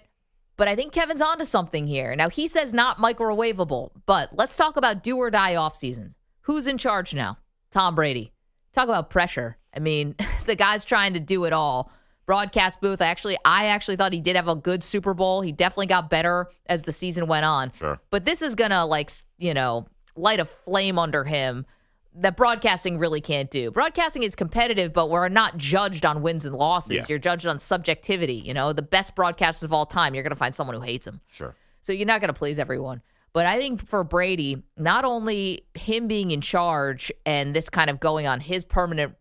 but I think Kevin's onto something here. Now, he says not microwavable, but let's talk about do or die offseason. Who's in charge now? Tom Brady. Talk about pressure. I mean, the guy's trying to do it all. Broadcast booth. I actually thought he did have a good Super Bowl. He definitely got better as the season went on. Sure. But this is going to, light a flame under him that broadcasting really can't do. Broadcasting is competitive, but we're not judged on wins and losses. Yeah. You're judged on subjectivity. The best broadcasters of all time, you're going to find someone who hates him. Sure. So you're not going to please everyone. But I think for Brady, not only him being in charge and this kind of going on his permanent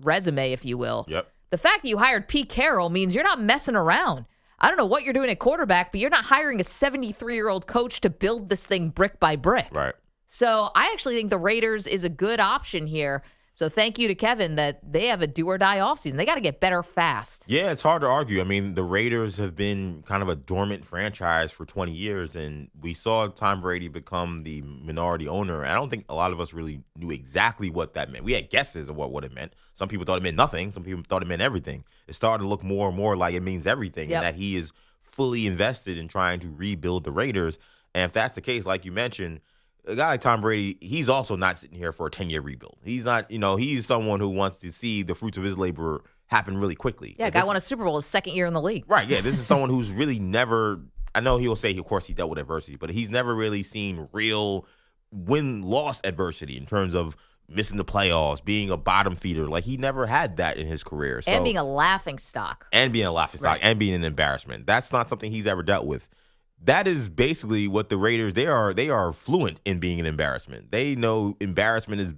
resume, if you will. Yep. The fact that you hired Pete Carroll means you're not messing around. I don't know what you're doing at quarterback, but you're not hiring a 73-year-old coach to build this thing brick by brick. Right. So I actually think the Raiders is a good option here. So thank you to Kevin that they have a do-or-die offseason. They got to get better fast. Yeah, it's hard to argue. I mean, the Raiders have been kind of a dormant franchise for 20 years, and we saw Tom Brady become the minority owner. And I don't think a lot of us really knew exactly what that meant. We had guesses of what it meant. Some people thought it meant nothing. Some people thought it meant everything. It started to look more and more like it means everything, and that he is fully invested in trying to rebuild the Raiders. And if that's the case, like you mentioned, a guy like Tom Brady, he's also not sitting here for a 10-year rebuild. He's not, he's someone who wants to see the fruits of his labor happen really quickly. Yeah, guy won a Super Bowl his second year in the league. Right, yeah. This is someone who's really never, I know he'll say, of course, he dealt with adversity, but he's never really seen real win-loss adversity in terms of missing the playoffs, being a bottom feeder. Like, he never had that in his career. And being a laughing stock. And being an embarrassment. That's not something he's ever dealt with. That is basically what the Raiders, they are fluent in being an embarrassment. They know embarrassment as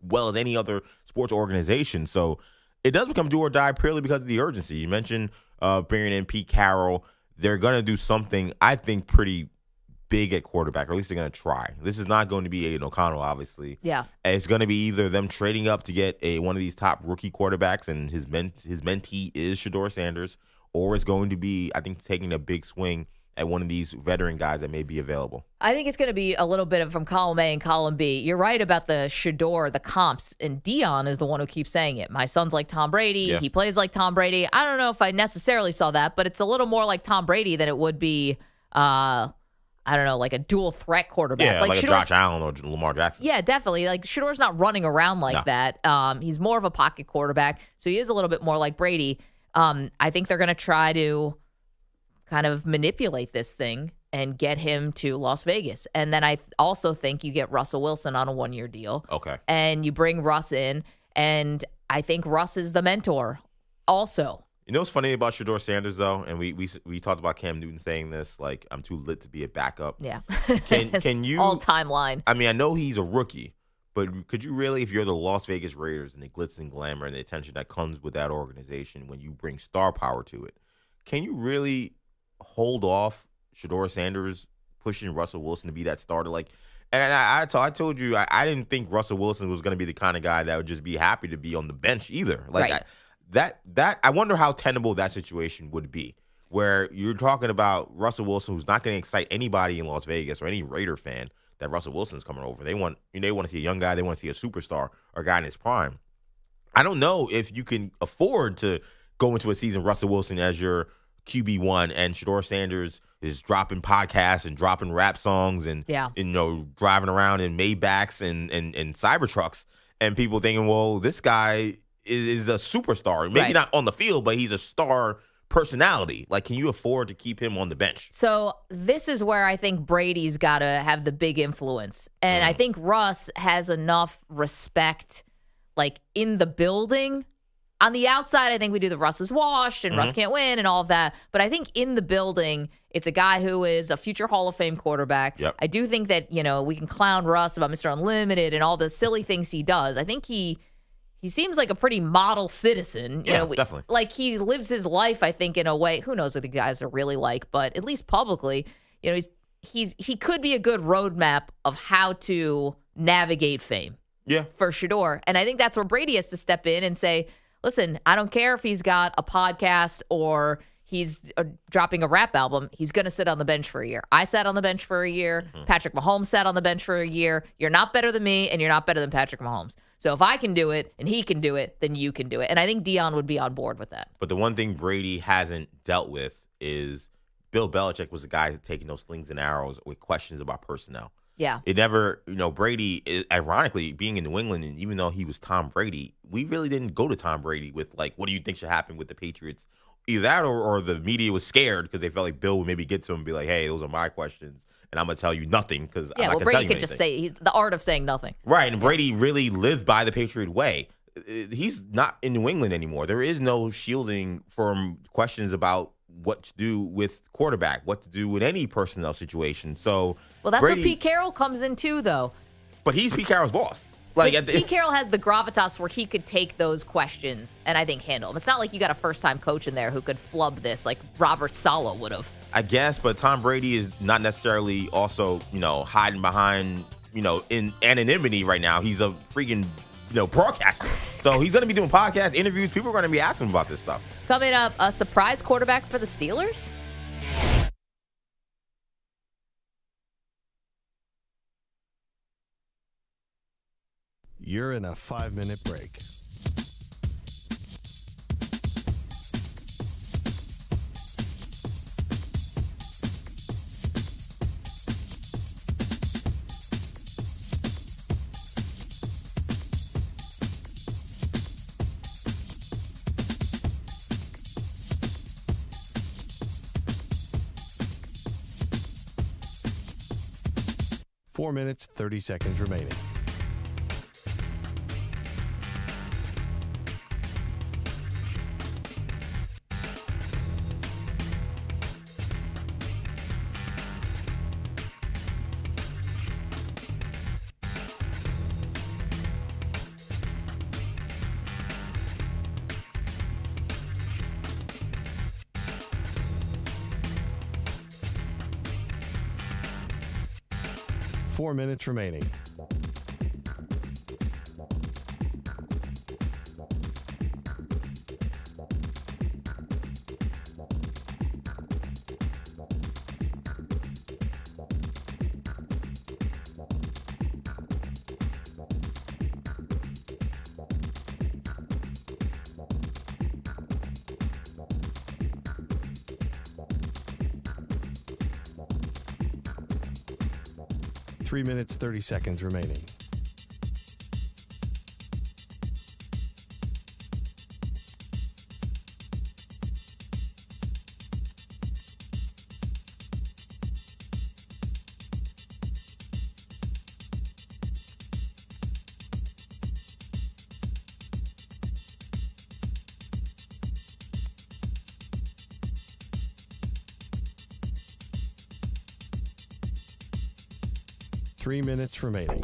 well as any other sports organization. So it does become do or die purely because of the urgency. You mentioned bringing in Pete Carroll. They're going to do something, I think, pretty big at quarterback, or at least they're going to try. This is not going to be Aiden O'Connell, obviously. Yeah. It's going to be either them trading up to get one of these top rookie quarterbacks, and his mentee is Shedeur Sanders, or it's going to be, I think, taking a big swing at one of these veteran guys that may be available. I think it's going to be a little bit of from column A and column B. You're right about the Shedeur, the comps, and Deion is the one who keeps saying it. My son's like Tom Brady. Yeah. He plays like Tom Brady. I don't know if I necessarily saw that, but it's a little more like Tom Brady than it would be, I don't know, like a dual threat quarterback. Yeah, like a Josh Allen or Lamar Jackson. Yeah, definitely. Like Shedeur's not running around like that. He's more of a pocket quarterback, so he is a little bit more like Brady. I think they're going to try to kind of manipulate this thing and get him to Las Vegas. And then I also think you get Russell Wilson on a 1-year deal. Okay. And you bring Russ in, and I think Russ is the mentor also. You know what's funny about Shedeur Sanders, though? And we talked about Cam Newton saying this, like, I'm too lit to be a backup. Yeah. Can you... all-time line. I mean, I know he's a rookie, but could you really, if you're the Las Vegas Raiders and the glitz and glamour and the attention that comes with that organization when you bring star power to it, can you really hold off Shedeur Sanders pushing Russell Wilson to be that starter? Like, and I told you I didn't think Russell Wilson was going to be the kind of guy that would just be happy to be on the bench either. Like right. I wonder how tenable that situation would be, where you're talking about Russell Wilson, who's not going to excite anybody in Las Vegas or any Raider fan that Russell Wilson's coming over. They want to see a young guy. They want to see a superstar or a guy in his prime. I don't know if you can afford to go into a season Russell Wilson as your QB1 and Shedeur Sanders is dropping podcasts and dropping rap songs and driving around in Maybachs and Cybertrucks, and people thinking, well, this guy is a superstar. Maybe not on the field, but he's a star personality. Like, can you afford to keep him on the bench? So this is where I think Brady's got to have the big influence. And I think Russ has enough respect, like, in the building. On the outside, I think we do the Russ is washed and Russ can't win and all of that. But I think in the building, it's a guy who is a future Hall of Fame quarterback. Yep. I do think that, we can clown Russ about Mr. Unlimited and all the silly things he does. I think he seems like a pretty model citizen. Definitely. Like, he lives his life, I think, in a way. Who knows what the guys are really like, but at least publicly, he could be a good roadmap of how to navigate fame. Yeah. For Shedeur. And I think that's where Brady has to step in and say, listen, I don't care if he's got a podcast or he's dropping a rap album. He's going to sit on the bench for a year. I sat on the bench for a year. Patrick Mahomes sat on the bench for a year. You're not better than me, and you're not better than Patrick Mahomes. So if I can do it and he can do it, then you can do it. And I think Deion would be on board with that. But the one thing Brady hasn't dealt with is Bill Belichick was the guy taking those slings and arrows with questions about personnel. Yeah. It never, Brady, ironically, being in New England, and even though he was Tom Brady, we really didn't go to Tom Brady with, like, what do you think should happen with the Patriots? Either that or the media was scared because they felt like Bill would maybe get to him and be like, hey, those are my questions, and I'm going to tell you nothing because I'm not going to tell Brady you could anything. just say, he's the art of saying nothing. Right, and Brady really lived by the Patriot way. He's not in New England anymore. There is no shielding from questions about what to do with quarterback, what to do with any personnel situation. So, well, that's Brady, where Pete Carroll comes in too, though. But he's Pete Carroll's boss. Pete Carroll has the gravitas where he could take those questions and I think handle them. It's not like you got a first-time coach in there who could flub this like Robert Saleh would have. I guess, but Tom Brady is not necessarily also, hiding behind, in anonymity right now. He's a freaking, broadcaster. So he's going to be doing podcasts, interviews. People are going to be asking him about this stuff. Coming up, a surprise quarterback for the Steelers? You're in a 5-minute break. Four minutes, 30 seconds remaining. Four minutes remaining. Three minutes, 30 seconds remaining. Three minutes remaining.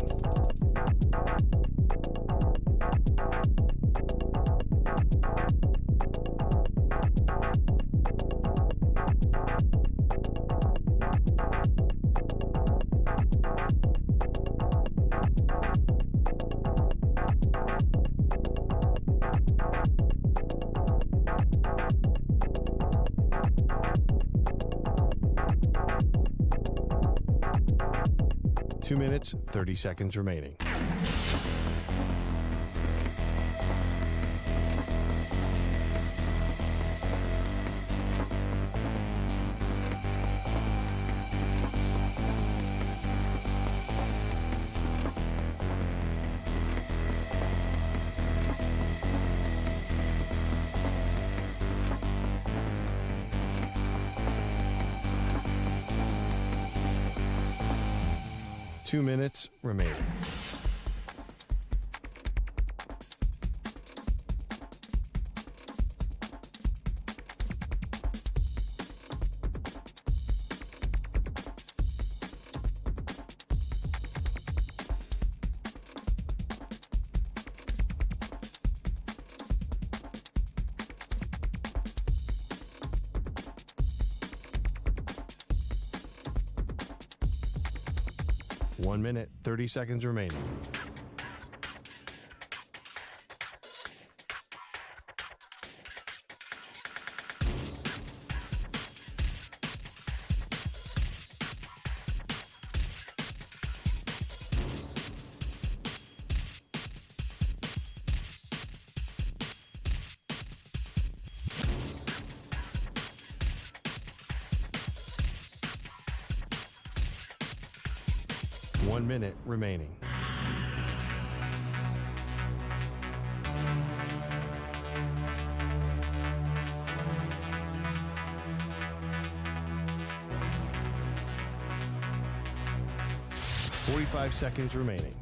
Two minutes, 30 seconds remaining. Two minutes remaining. One minute, 30 seconds remaining. One minute remaining. Forty-five seconds remaining.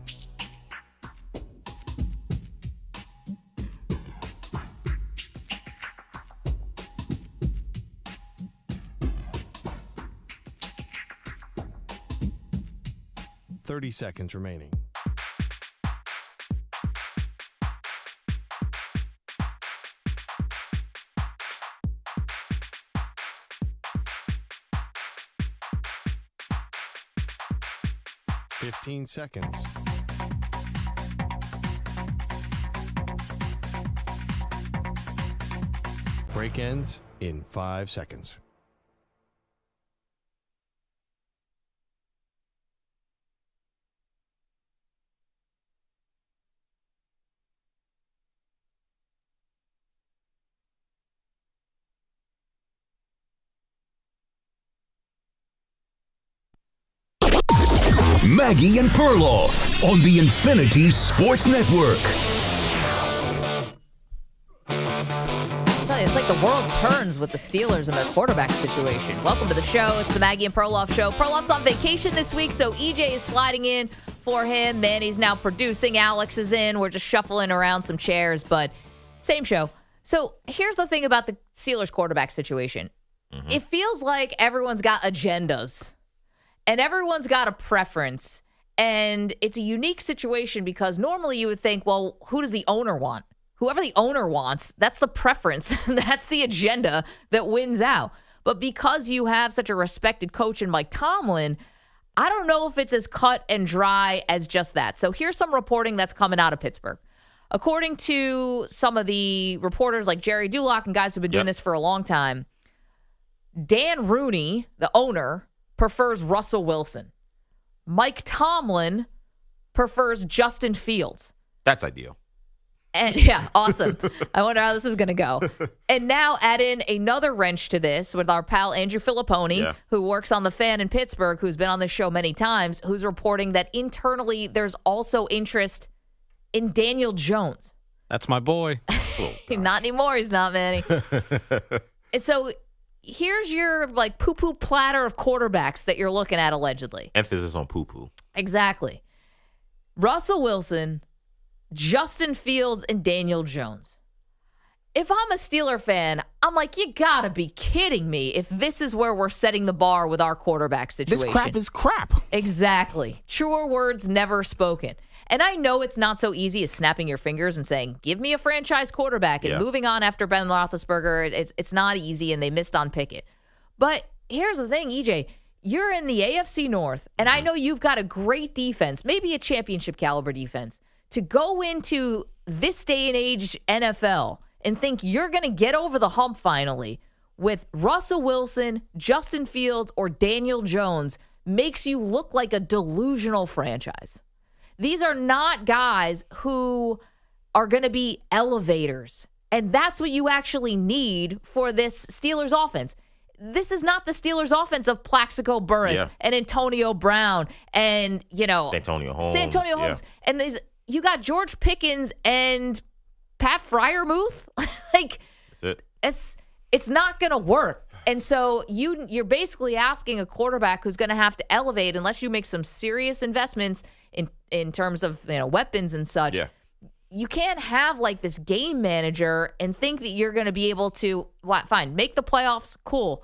30 seconds remaining. Fifteen seconds. Break ends in 5 seconds. Maggie and Perloff on the Infinity Sports Network. I tell you, it's like the world turns with the Steelers and their quarterback situation. Welcome to the show. It's the Maggie and Perloff show. Perloff's on vacation this week, so EJ is sliding in for him. Manny's now producing. Alex is in. We're just shuffling around some chairs, but same show. So here's the thing about the Steelers quarterback situation. Mm-hmm. It feels like everyone's got agendas. And everyone's got a preference, and it's a unique situation because normally you would think, well, who does the owner want? Whoever the owner wants, that's the preference. That's the agenda that wins out. But because you have such a respected coach in Mike Tomlin, I don't know if it's as cut and dry as just that. So here's some reporting that's coming out of Pittsburgh. According to some of the reporters like Jerry Dulock and guys who've been doing this for a long time, Dan Rooney, the owner, prefers Russell Wilson. Mike Tomlin prefers Justin Fields. That's ideal. And yeah, awesome. I wonder how this is going to go. And now add in another wrench to this with our pal Andrew Filipponi, who works on The Fan in Pittsburgh, who's been on this show many times, who's reporting that internally there's also interest in Daniel Jones. That's my boy. Not anymore. He's not, Manny. And so here's your like poo-poo platter of quarterbacks that you're looking at allegedly. Emphasis on poo-poo. Exactly. Russell Wilson, Justin Fields, and Daniel Jones. If I'm a Steeler fan, I'm like, you gotta be kidding me if this is where we're setting the bar with our quarterback situation. This crap is crap. Exactly. Truer words never spoken. And I know it's not so easy as snapping your fingers and saying, give me a franchise quarterback and moving on after Ben Roethlisberger. It's not easy, and they missed on Pickett. But here's the thing, EJ. You're in the AFC North, and I know you've got a great defense, maybe a championship caliber defense, to go into this day and age NFL and think you're going to get over the hump finally with Russell Wilson, Justin Fields, or Daniel Jones makes you look like a delusional franchise. These are not guys who are going to be elevators. And that's what you actually need for this Steelers offense. This is not the Steelers offense of Plaxico Burress and Antonio Brown and, Santonio Holmes. And you got George Pickens and Pat Freiermuth. That's it. It's not going to work. And so you're basically asking a quarterback who's going to have to elevate unless you make some serious investments in terms of weapons and such. Yeah. You can't have like this game manager and think that you're going to be able to make the playoffs. Cool.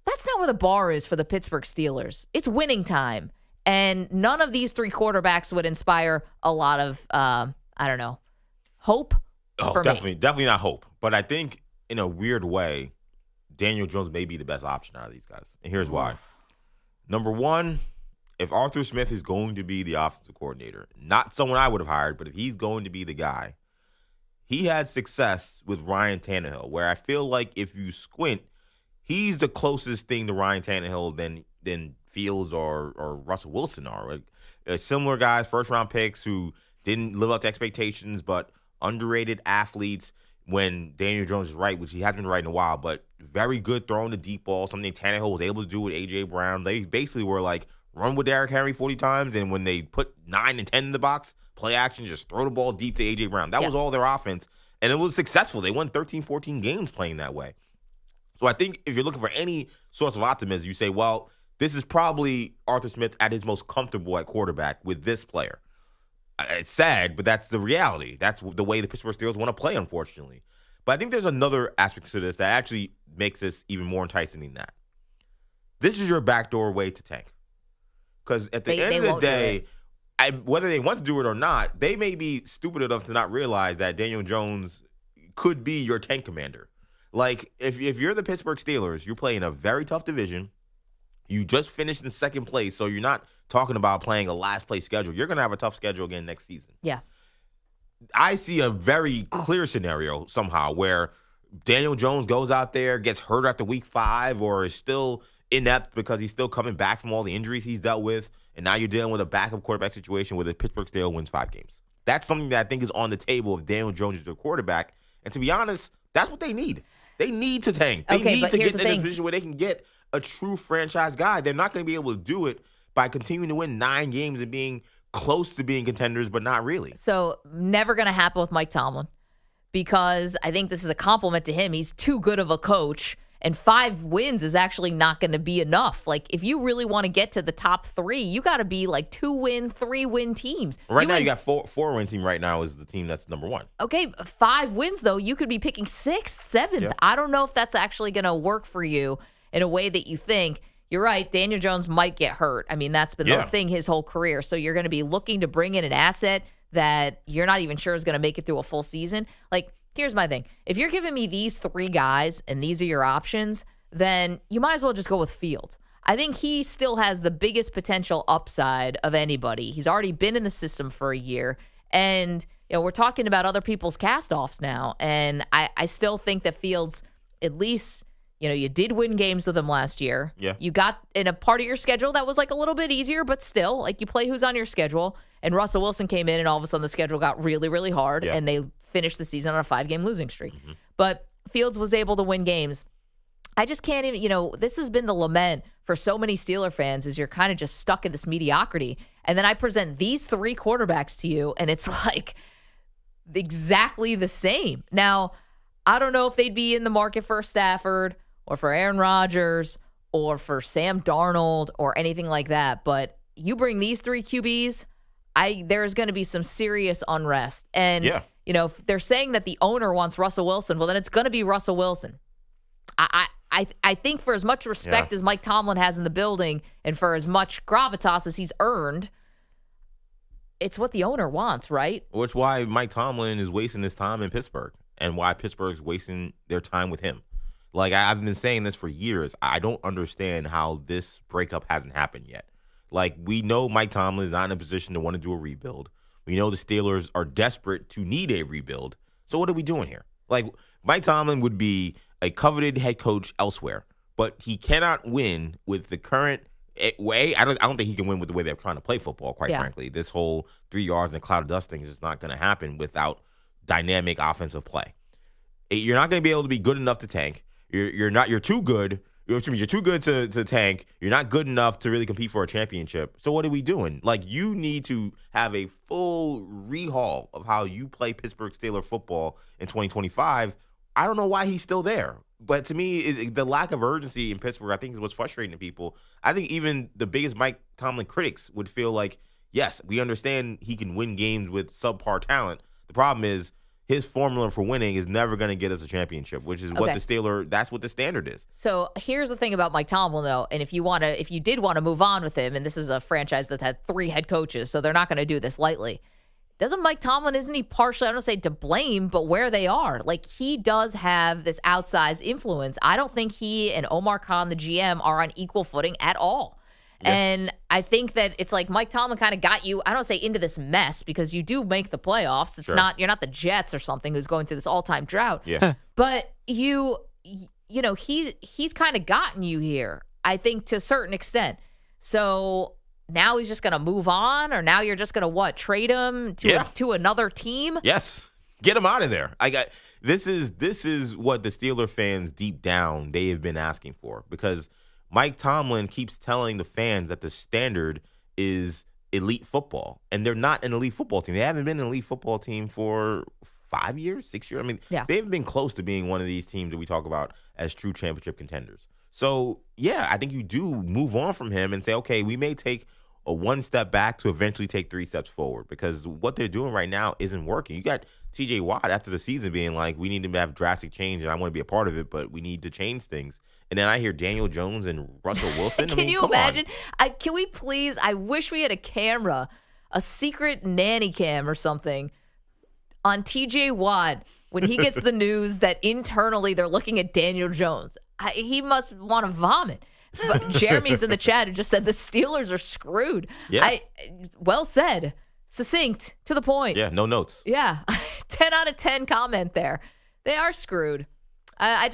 That's not where the bar is for the Pittsburgh Steelers. It's winning time. And none of these three quarterbacks would inspire a lot of, hope. Oh, definitely not hope. But I think in a weird way, Daniel Jones may be the best option out of these guys. And here's why. Number one, if Arthur Smith is going to be the offensive coordinator, not someone I would have hired, but if he's going to be the guy, he had success with Ryan Tannehill, where I feel like if you squint, he's the closest thing to Ryan Tannehill than Fields or Russell Wilson are. Similar guys, first-round picks who didn't live up to expectations, but underrated athletes when Daniel Jones is right, which he hasn't been right in a while, but very good throwing the deep ball, something Tannehill was able to do with A.J. Brown. They basically were like, run with Derrick Henry 40 times, and when they put 9 and 10 in the box, play action, just throw the ball deep to A.J. Brown. That was all their offense, and it was successful. They won 13, 14 games playing that way. So I think if you're looking for any source of optimism, you say, well, this is probably Arthur Smith at his most comfortable at quarterback with this player. It's sad, but that's the reality. That's the way the Pittsburgh Steelers want to play, unfortunately. But I think there's another aspect to this that actually makes this even more enticing than that. This is your backdoor way to tank. Because at the end of the day, whether they want to do it or not, they may be stupid enough to not realize that Daniel Jones could be your tank commander. Like, if you're the Pittsburgh Steelers, you're playing a very tough division. You just finished in second place, so you're not talking about playing a last place schedule. You're going to have a tough schedule again next season. Yeah. I see a very clear scenario somehow where Daniel Jones goes out there, gets hurt after week 5, or is still inept because he's still coming back from all the injuries he's dealt with, and now you're dealing with a backup quarterback situation where the Pittsburgh Steelers wins 5 games. That's something that I think is on the table if Daniel Jones is their quarterback. And to be honest, that's what they need. They need to tank. They need to get in a position where they can get a true franchise guy. They're not going to be able to do it by continuing to win 9 games and being close to being contenders, but not really. So never going to happen with Mike Tomlin, because I think this is a compliment to him. He's too good of a coach, and 5 wins is actually not going to be enough. Like, if you really want to get to the top 3, you got to be like 2-win, 3-win teams. Right now, you got 4-win team right now is the team that's number 1. Okay, 5 wins, though, you could be picking 6th, 7th. Yeah. I don't know if that's actually going to work for you in a way that you think. You're right, Daniel Jones might get hurt. I mean, that's been the thing his whole career. So you're going to be looking to bring in an asset that you're not even sure is going to make it through a full season. Like, here's my thing. If you're giving me these 3 guys and these are your options, then you might as well just go with Fields. I think he still has the biggest potential upside of anybody. He's already been in the system for a year. And, we're talking about other people's cast-offs now. And I still think that Fields, at least, you did win games with him last year. Yeah. You got in a part of your schedule that was like a little bit easier, but still, like, you play who's on your schedule. And Russell Wilson came in, and all of a sudden the schedule got really, really hard, and they finished the season on a 5-game losing streak. Mm-hmm. But Fields was able to win games. I just can't even, this has been the lament for so many Steeler fans, is you're kind of just stuck in this mediocrity. And then I present these 3 quarterbacks to you, and it's like exactly the same. Now, I don't know if they'd be in the market for Stafford or for Aaron Rodgers or for Sam Darnold or anything like that, but you bring these 3 QBs, there's going to be some serious unrest. And, if they're saying that the owner wants Russell Wilson, well, then it's going to be Russell Wilson. I think for as much respect as Mike Tomlin has in the building and for as much gravitas as he's earned, it's what the owner wants, right? Which is why Mike Tomlin is wasting his time in Pittsburgh and why Pittsburgh's wasting their time with him. Like, I've been saying this for years. I don't understand how this breakup hasn't happened yet. Like, we know Mike Tomlin is not in a position to want to do a rebuild. We know the Steelers are desperate to need a rebuild. So what are we doing here? Like, Mike Tomlin would be a coveted head coach elsewhere, but he cannot win with the current way. I don't think he can win with the way they're trying to play football, quite frankly. This whole 3 yards and a cloud of dust thing is just not going to happen without dynamic offensive play. You're not going to be able to be good enough to tank. You're too good. You're too good to tank. You're not good enough to really compete for a championship. So what are we doing? Like, you need to have a full rehaul of how you play Pittsburgh Steelers football in 2025. I don't know why he's still there. But to me, the lack of urgency in Pittsburgh, I think, is what's frustrating to people. I think even the biggest Mike Tomlin critics would feel like, yes, we understand he can win games with subpar talent. The problem is, his formula for winning is never going to get us a championship, which is what that's what the standard is. So here's the thing about Mike Tomlin, though, and if you did want to move on with him, and this is a franchise that has 3 head coaches, so they're not going to do this lightly. Isn't he partially, I don't want to say to blame, but where they are? Like, he does have this outsized influence. I don't think he and Omar Khan, the GM, are on equal footing at all. Yeah. And I think that it's like Mike Tomlin kind of got you, I don't say into this mess, because you do make the playoffs. It's not, you're not the Jets or something who's going through this all-time drought. Yeah. But he's kind of gotten you here, I think, to a certain extent. So now he's just going to move on, or now you're just going to trade him to another team? Yes. Get him out of there. This is what the Steeler fans deep down, they have been asking for, because Mike Tomlin keeps telling the fans that the standard is elite football, and they're not an elite football team. They haven't been an elite football team for 5 years, 6 years. I mean, they've been close to being one of these teams that we talk about as true championship contenders. So, I think you do move on from him and say, okay, we may take a 1 step back to eventually take 3 steps forward, because what they're doing right now isn't working. You got TJ Watt after the season being like, we need to have drastic change, and I want to be a part of it, but we need to change things. And then I hear Daniel Jones and Russell Wilson. Can you imagine? Can we please? I wish we had a camera a secret nanny cam or something on TJ Watt when he gets the news that internally they're looking at Daniel Jones. He must want to vomit. But Jeremy's in the chat who just said the Steelers are screwed. Yeah. Well said. Succinct, to the point. Yeah, no notes. Yeah. 10 out of 10 comment there. They are screwed. I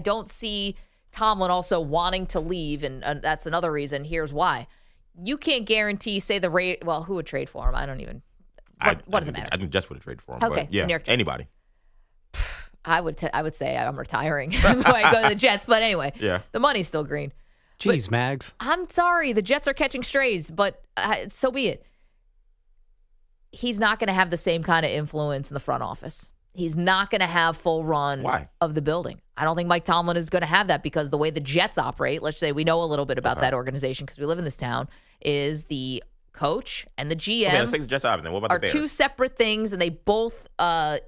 don't see Tomlin also wanting to leave, and that's another reason. Here's why. You can't guarantee, say the rate. Well, who would trade for him? I don't even. What does it matter? I think Jets would have traded for him. Okay, But yeah, anybody. I would say I'm retiring before I go to the Jets. But anyway, Yeah. the money's still green. Jeez, Mags. I'm sorry. The Jets are catching strays, but so be it. He's not going to have the same kind of influence in the front office. He's not going to have full run of the building. I don't think Mike Tomlin is going to have that because the way the Jets operate, let's say we know a little bit about that organization because we live in this town, is the coach and the GM Okay, let's take the Jets out of it. What about are the Bears? two separate things, and they both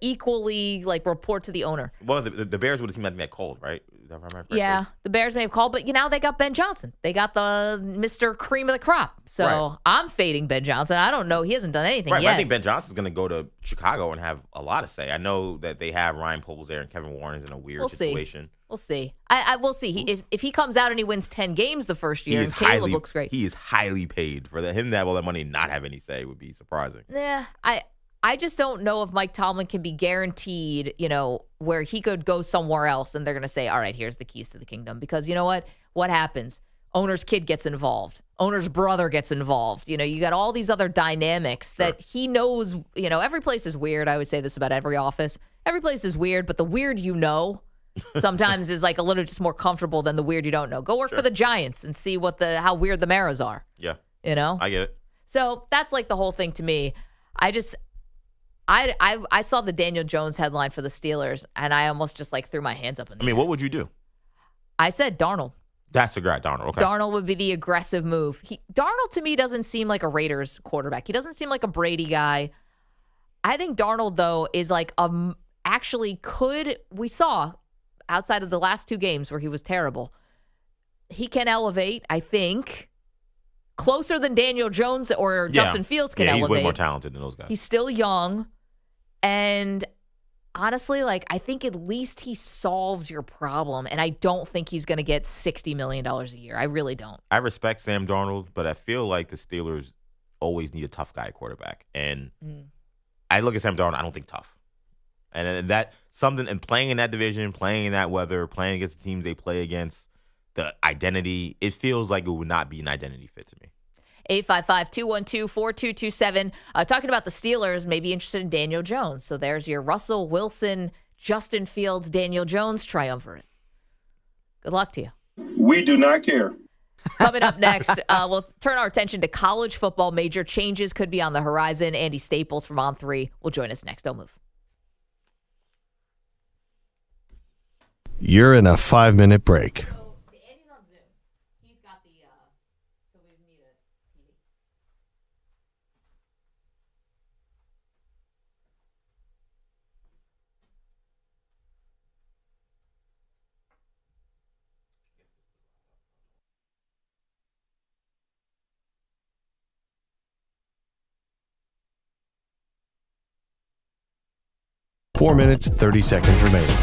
equally report to the owner. Well, the Bears would have seemed like that cold, right? Is that right? Yeah, the Bears may have called, but they got Ben Johnson. They got the Mr. Cream of the crop. So Right. I'm fading Ben Johnson. I don't know. He hasn't done anything Right, yet. but I think Ben Johnson's going to go to Chicago and have a lot to say. I know that they have Ryan Poles there and Kevin Warren's in a weird situation. We'll see. I will see. If he comes out and he wins 10 games the first year, and Caleb looks great. He is highly paid for that. Him to have all that money and not have any say would be surprising. Yeah, I just don't know if Mike Tomlin can be guaranteed, where he could go somewhere else and they're going to say, all right, here's the keys to the kingdom. Because you know what? What happens? Owner's kid gets involved. Owner's brother gets involved. You got all these other dynamics that he knows. Every place is weird. I would say this about every office. Every place is weird, but the weird sometimes is a little just more comfortable than the weird you don't know. Go work for the Giants and see how weird the Maras are. Yeah. I get it. So that's the whole thing to me. I saw the Daniel Jones headline for the Steelers, and I almost just threw my hands up in the air. what would you do? I said Darnold. That's a great Darnold. Okay. Darnold would be the aggressive move. Darnold to me doesn't seem like a Raiders quarterback. He doesn't seem like a Brady guy. I think Darnold though is we saw outside of the last two games where he was terrible. He can elevate, I think, closer than Daniel Jones or Justin Fields can elevate. He's way more talented than those guys. He's still young. And honestly, I think at least he solves your problem. And I don't think he's going to get $60 million a year. I really don't. I respect Sam Darnold, but I feel like the Steelers always need a tough guy quarterback. And I look at Sam Darnold, I don't think tough. And that something, and playing in that division, playing in that weather, playing against the teams they play against, the identity, it feels like it would not be an identity fit to me. 855-212-4227. Talking about the Steelers, maybe interested in Daniel Jones. So there's your Russell Wilson, Justin Fields, Daniel Jones triumvirate. Good luck to you. We do not care. Coming up next, we'll turn our attention to college football. Major changes could be on the horizon. Andy Staples from On3 will join us next. Don't move. You're in a 5-minute break. Andy's on Zoom. He's got the, so we need a TV. Four minutes, 30 seconds remaining.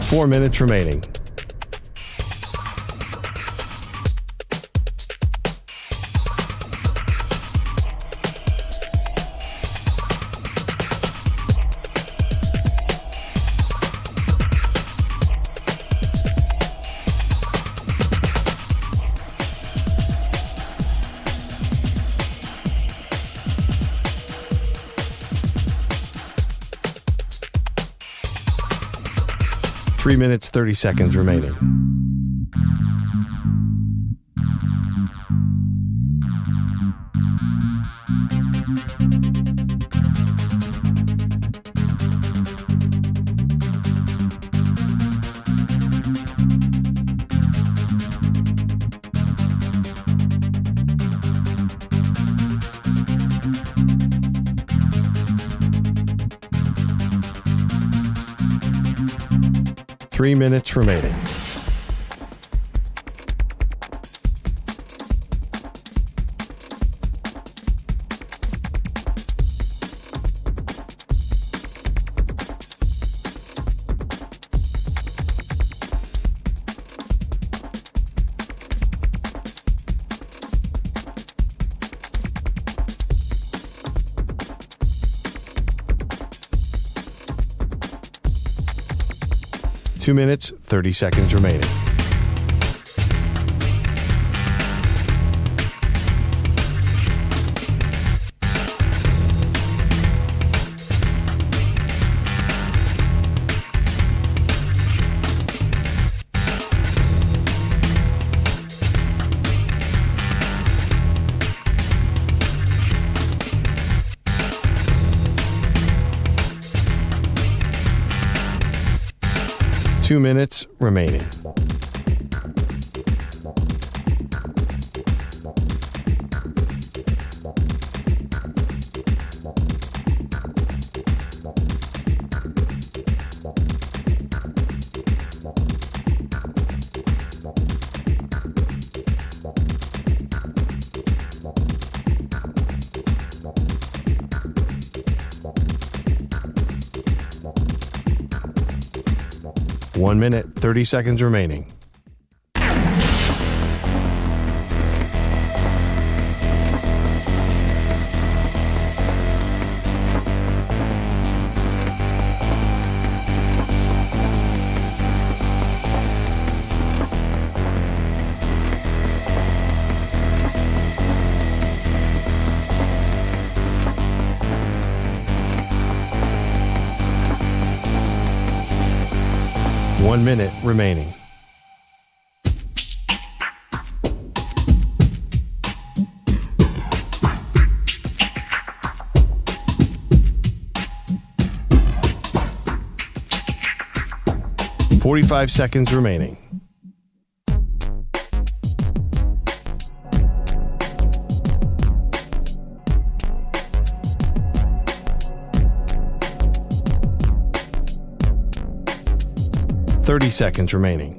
Four minutes remaining. Three minutes, 30 seconds remaining. 3 minutes remaining. Two minutes, 30 seconds remaining. Two minutes remaining. One minute, 30 seconds remaining. One minute remaining. .45 seconds remaining. .30 seconds remaining.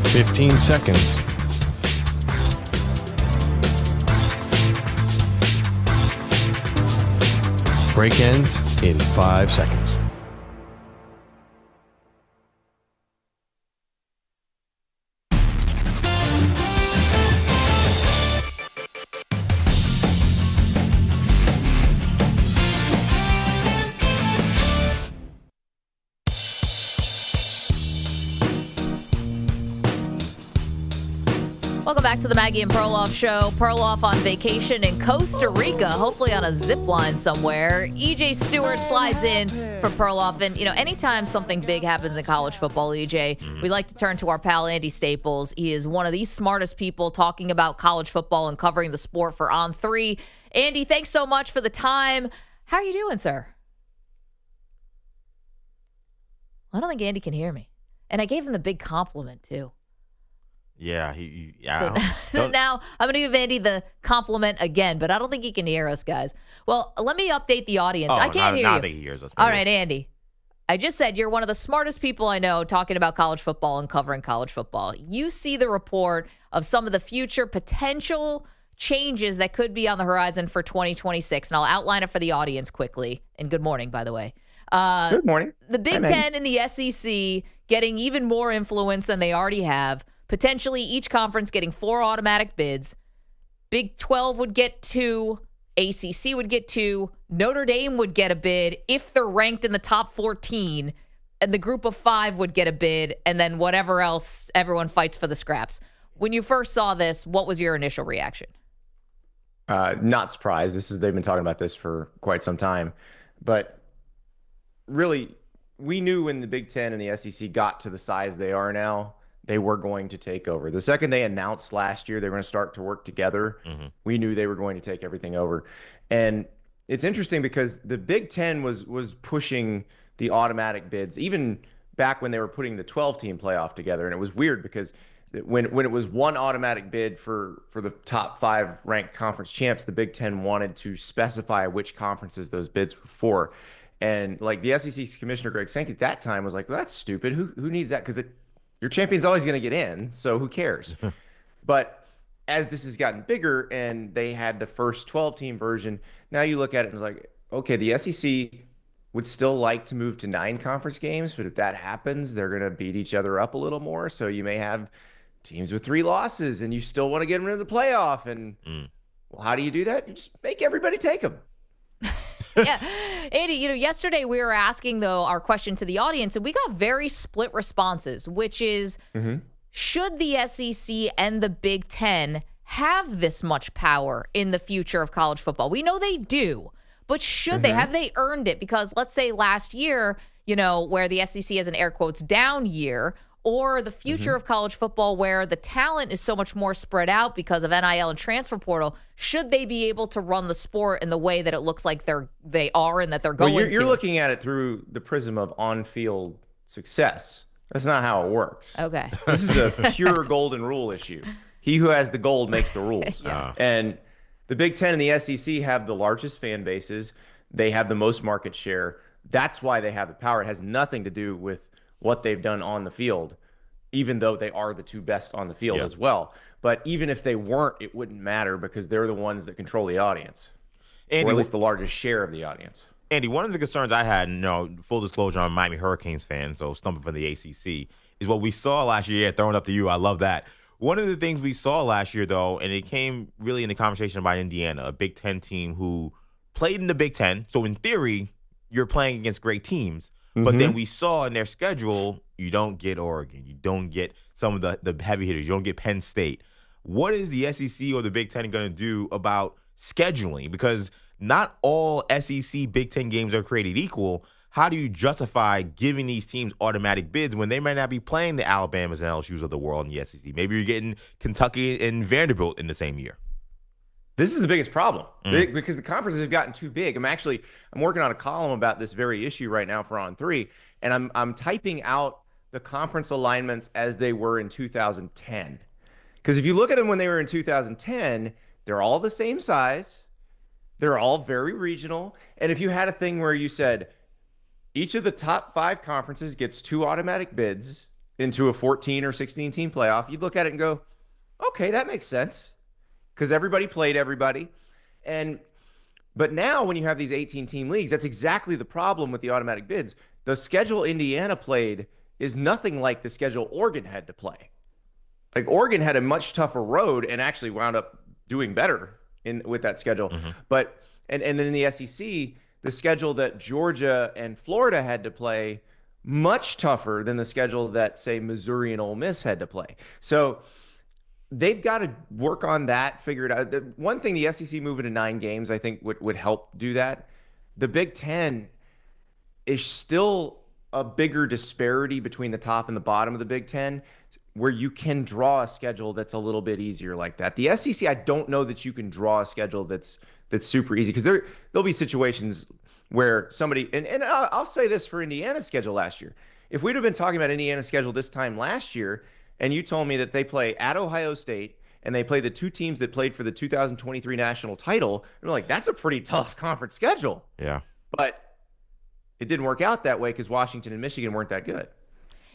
.15 seconds. Break ends in 5 seconds. Welcome back to the Maggie and Perloff show. Perloff on vacation in Costa Rica, hopefully on a zip line somewhere. EJ Stewart slides in for Perloff. And, you know, anytime something big happens in college football, EJ, we like to turn to our pal Andy Staples. He is one of the smartest people talking about college football and covering the sport for On3. Andy, thanks so much for the time. How are you doing, sir? I don't think Andy can hear me. And I gave him the big compliment, too. Yeah, So now I'm going to give Andy the compliment again, but I don't think he can hear us, guys. Well, let me update the audience. I can't hear you. I think he hears us. All right, Andy. I just said you're one of the smartest people I know talking about college football and covering college football. You see the report of some of the future potential changes that could be on the horizon for 2026, and I'll outline it for the audience quickly. And good morning, by the way. Good morning. The Big Ten and the SEC getting even more influence than they already have. Potentially each conference getting 4 automatic bids. Big 12 would get 2. ACC would get 2. Notre Dame would get a bid if they're ranked in the top 14. And the group of 5 would get a bid. And then whatever else, everyone fights for the scraps. When you first saw this, what was your initial reaction? Not surprised. They've been talking about this for quite some time. But really, we knew when the Big Ten and the SEC got to the size they are now, they were going to take over. The second they announced last year they were going to start to work together, we knew they were going to take everything over. And it's interesting because the Big Ten was pushing the automatic bids, even back when they were putting the 12-team playoff together. And it was weird because when it was one automatic bid for the top 5 ranked conference champs, the Big Ten wanted to specify which conferences those bids were for. And like the SEC commissioner, Greg Sankey, at that time was like, well, that's stupid. Who needs that? Because your champion's always going to get in, so who cares? But as this has gotten bigger and they had the first 12-team version, now you look at it and it's like, okay, the SEC would still like to move to 9 conference games, but if that happens, they're going to beat each other up a little more. So you may have teams with 3 losses and you still want to get them into the playoff. And well, how do you do that? You just make everybody take them. Yeah. Andy, yesterday we were asking, though, our question to the audience, and we got very split responses, which is, should the SEC and the Big Ten have this much power in the future of college football? We know they do, but should they? Have they earned it? Because let's say last year, where the SEC has an air quotes down year, or the future of college football where the talent is so much more spread out because of NIL and transfer portal, should they be able to run the sport in the way that it looks like they are and that they're going to? You're looking at it through the prism of on-field success. That's not how it works. Okay. This is a pure golden rule issue. He who has the gold makes the rules. And the Big Ten and the SEC have the largest fan bases. They have the most market share. That's why they have the power. It has nothing to do with what they've done on the field, even though they are the 2 best on the field as well. But even if they weren't, it wouldn't matter because they're the ones that control the audience, Andy, or at least the largest share of the audience. Andy, one of the concerns I had, full disclosure, I'm a Miami Hurricanes fan, so stumping for the ACC, is what we saw last year. Throwing up to you, I love that. One of the things we saw last year, though, and it came really in the conversation about Indiana, a Big Ten team who played in the Big Ten. So in theory, you're playing against great teams. But then we saw in their schedule, you don't get Oregon. You don't get some of the heavy hitters. You don't get Penn State. What is the SEC or the Big Ten going to do about scheduling? Because not all SEC Big Ten games are created equal. How do you justify giving these teams automatic bids when they might not be playing the Alabamas and LSUs of the world in the SEC? Maybe you're getting Kentucky and Vanderbilt in the same year. This is the biggest problem because the conferences have gotten too big. I'm working on a column about this very issue right now for On 3, and I'm typing out the conference alignments as they were in 2010. Because if you look at them when they were in 2010, they're all the same size. They're all very regional. And if you had a thing where you said each of the top 5 conferences gets 2 automatic bids into a 14 or 16 team playoff, you'd look at it and go, okay, that makes sense. Because everybody played everybody. But now when you have these 18-team leagues, that's exactly the problem with the automatic bids. The schedule Indiana played is nothing like the schedule Oregon had to play. Like Oregon had a much tougher road and actually wound up doing better with that schedule. But and then in the SEC, the schedule that Georgia and Florida had to play, much tougher than the schedule that, say, Missouri and Ole Miss had to play. So they've got to work on that, figure it out. The one thing, the SEC moving to 9 games, I think would help do that. The Big Ten is still a bigger disparity between the top and the bottom of the Big Ten, where you can draw a schedule that's a little bit easier like that. The SEC, I don't know that you can draw a schedule that's super easy, because there'll be situations where somebody, and I'll say this for Indiana's schedule last year. If we'd have been talking about Indiana's schedule this time last year, and you told me that they play at Ohio State and they play the 2 teams that played for the 2023 national title, you're like, that's a pretty tough conference schedule. Yeah. But it didn't work out that way because Washington and Michigan weren't that good.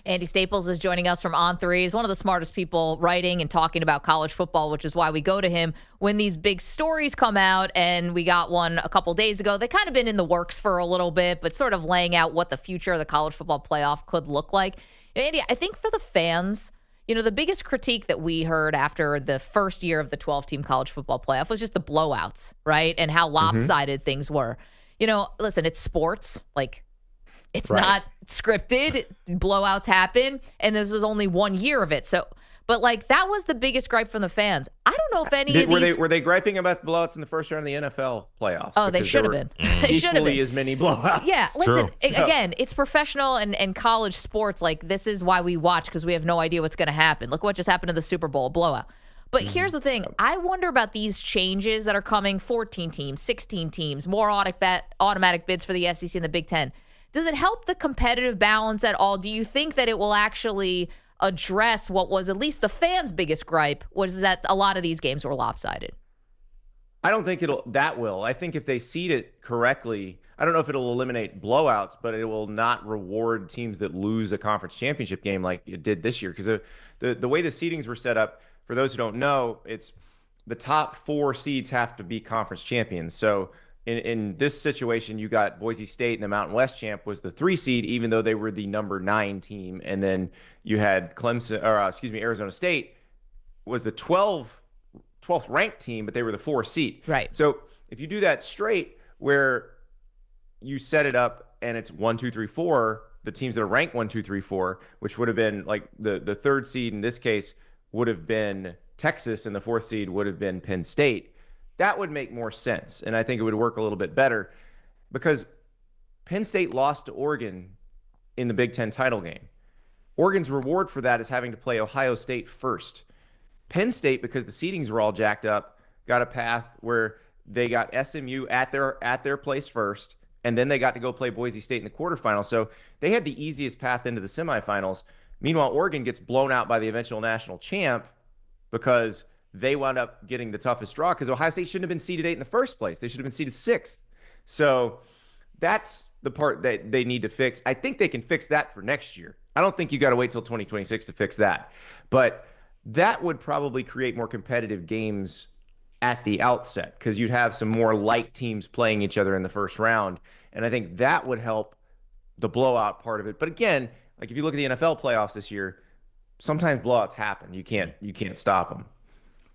Andy Staples is joining us from On3. He's one of the smartest people writing and talking about college football, which is why we go to him when these big stories come out. And we got one a couple days ago. They kind of been in the works for a little bit, but sort of laying out what the future of the college football playoff could look like. Andy, I think for the fans, the biggest critique that we heard after the first year of the 12-team college football playoff was just the blowouts, right? And how lopsided things were. Listen, it's sports. It's not scripted. Blowouts happen, and this was only 1 year of it. So, but that was the biggest gripe from the fans. I don't know if any of these... Were they griping about blowouts in the first round of the NFL playoffs? Oh, they should have been. They should have been. Equally as many blowouts. Yeah, listen, again, it's professional and college sports. This is why we watch, because we have no idea what's going to happen. Look what just happened in the Super Bowl, blowout. But here's the thing. I wonder about these changes that are coming, 14 teams, 16 teams, more automatic bids for the SEC and the Big Ten. Does it help the competitive balance at all? Do you think that it will actually address what was at least the fans' biggest gripe, was that a lot of these games were lopsided. I don't think that will. I think if they seed it correctly, I don't know if it'll eliminate blowouts, but it will not reward teams that lose a conference championship game like it did this year. Because the way the seedings were set up, for those who don't know, it's the top 4 seeds have to be conference champions. So in this situation, you got Boise State, and the Mountain West champ was the 3 seed, even though they were the number 9 team. And then you had Arizona State was the 12th ranked team, but they were the 4 seed. Right. So if you do that straight, where you set it up and it's 1, 2, 3, 4, the teams that are ranked 1, 2, 3, 4, which would have been like the 3rd seed in this case would have been Texas, and the 4th seed would have been Penn State. That would make more sense, and I think it would work a little bit better, because Penn State lost to Oregon in the Big Ten title game. Oregon's reward for that is having to play Ohio State first. Penn State, because the seedings were all jacked up, got a path where they got SMU at their place first, and then they got to go play Boise State in the quarterfinals. So they had the easiest path into the semifinals. Meanwhile, Oregon gets blown out by the eventual national champ because they wound up getting the toughest draw, because Ohio State shouldn't have been seeded 8 in the first place. They should have been seeded 6th. So that's the part that they need to fix. I think they can fix that for next year. I don't think you got to wait till 2026 to fix that. But that would probably create more competitive games at the outset, because you'd have some more like teams playing each other in the first round. And I think that would help the blowout part of it. But again, like if you look at the NFL playoffs this year, sometimes blowouts happen. You can't stop them.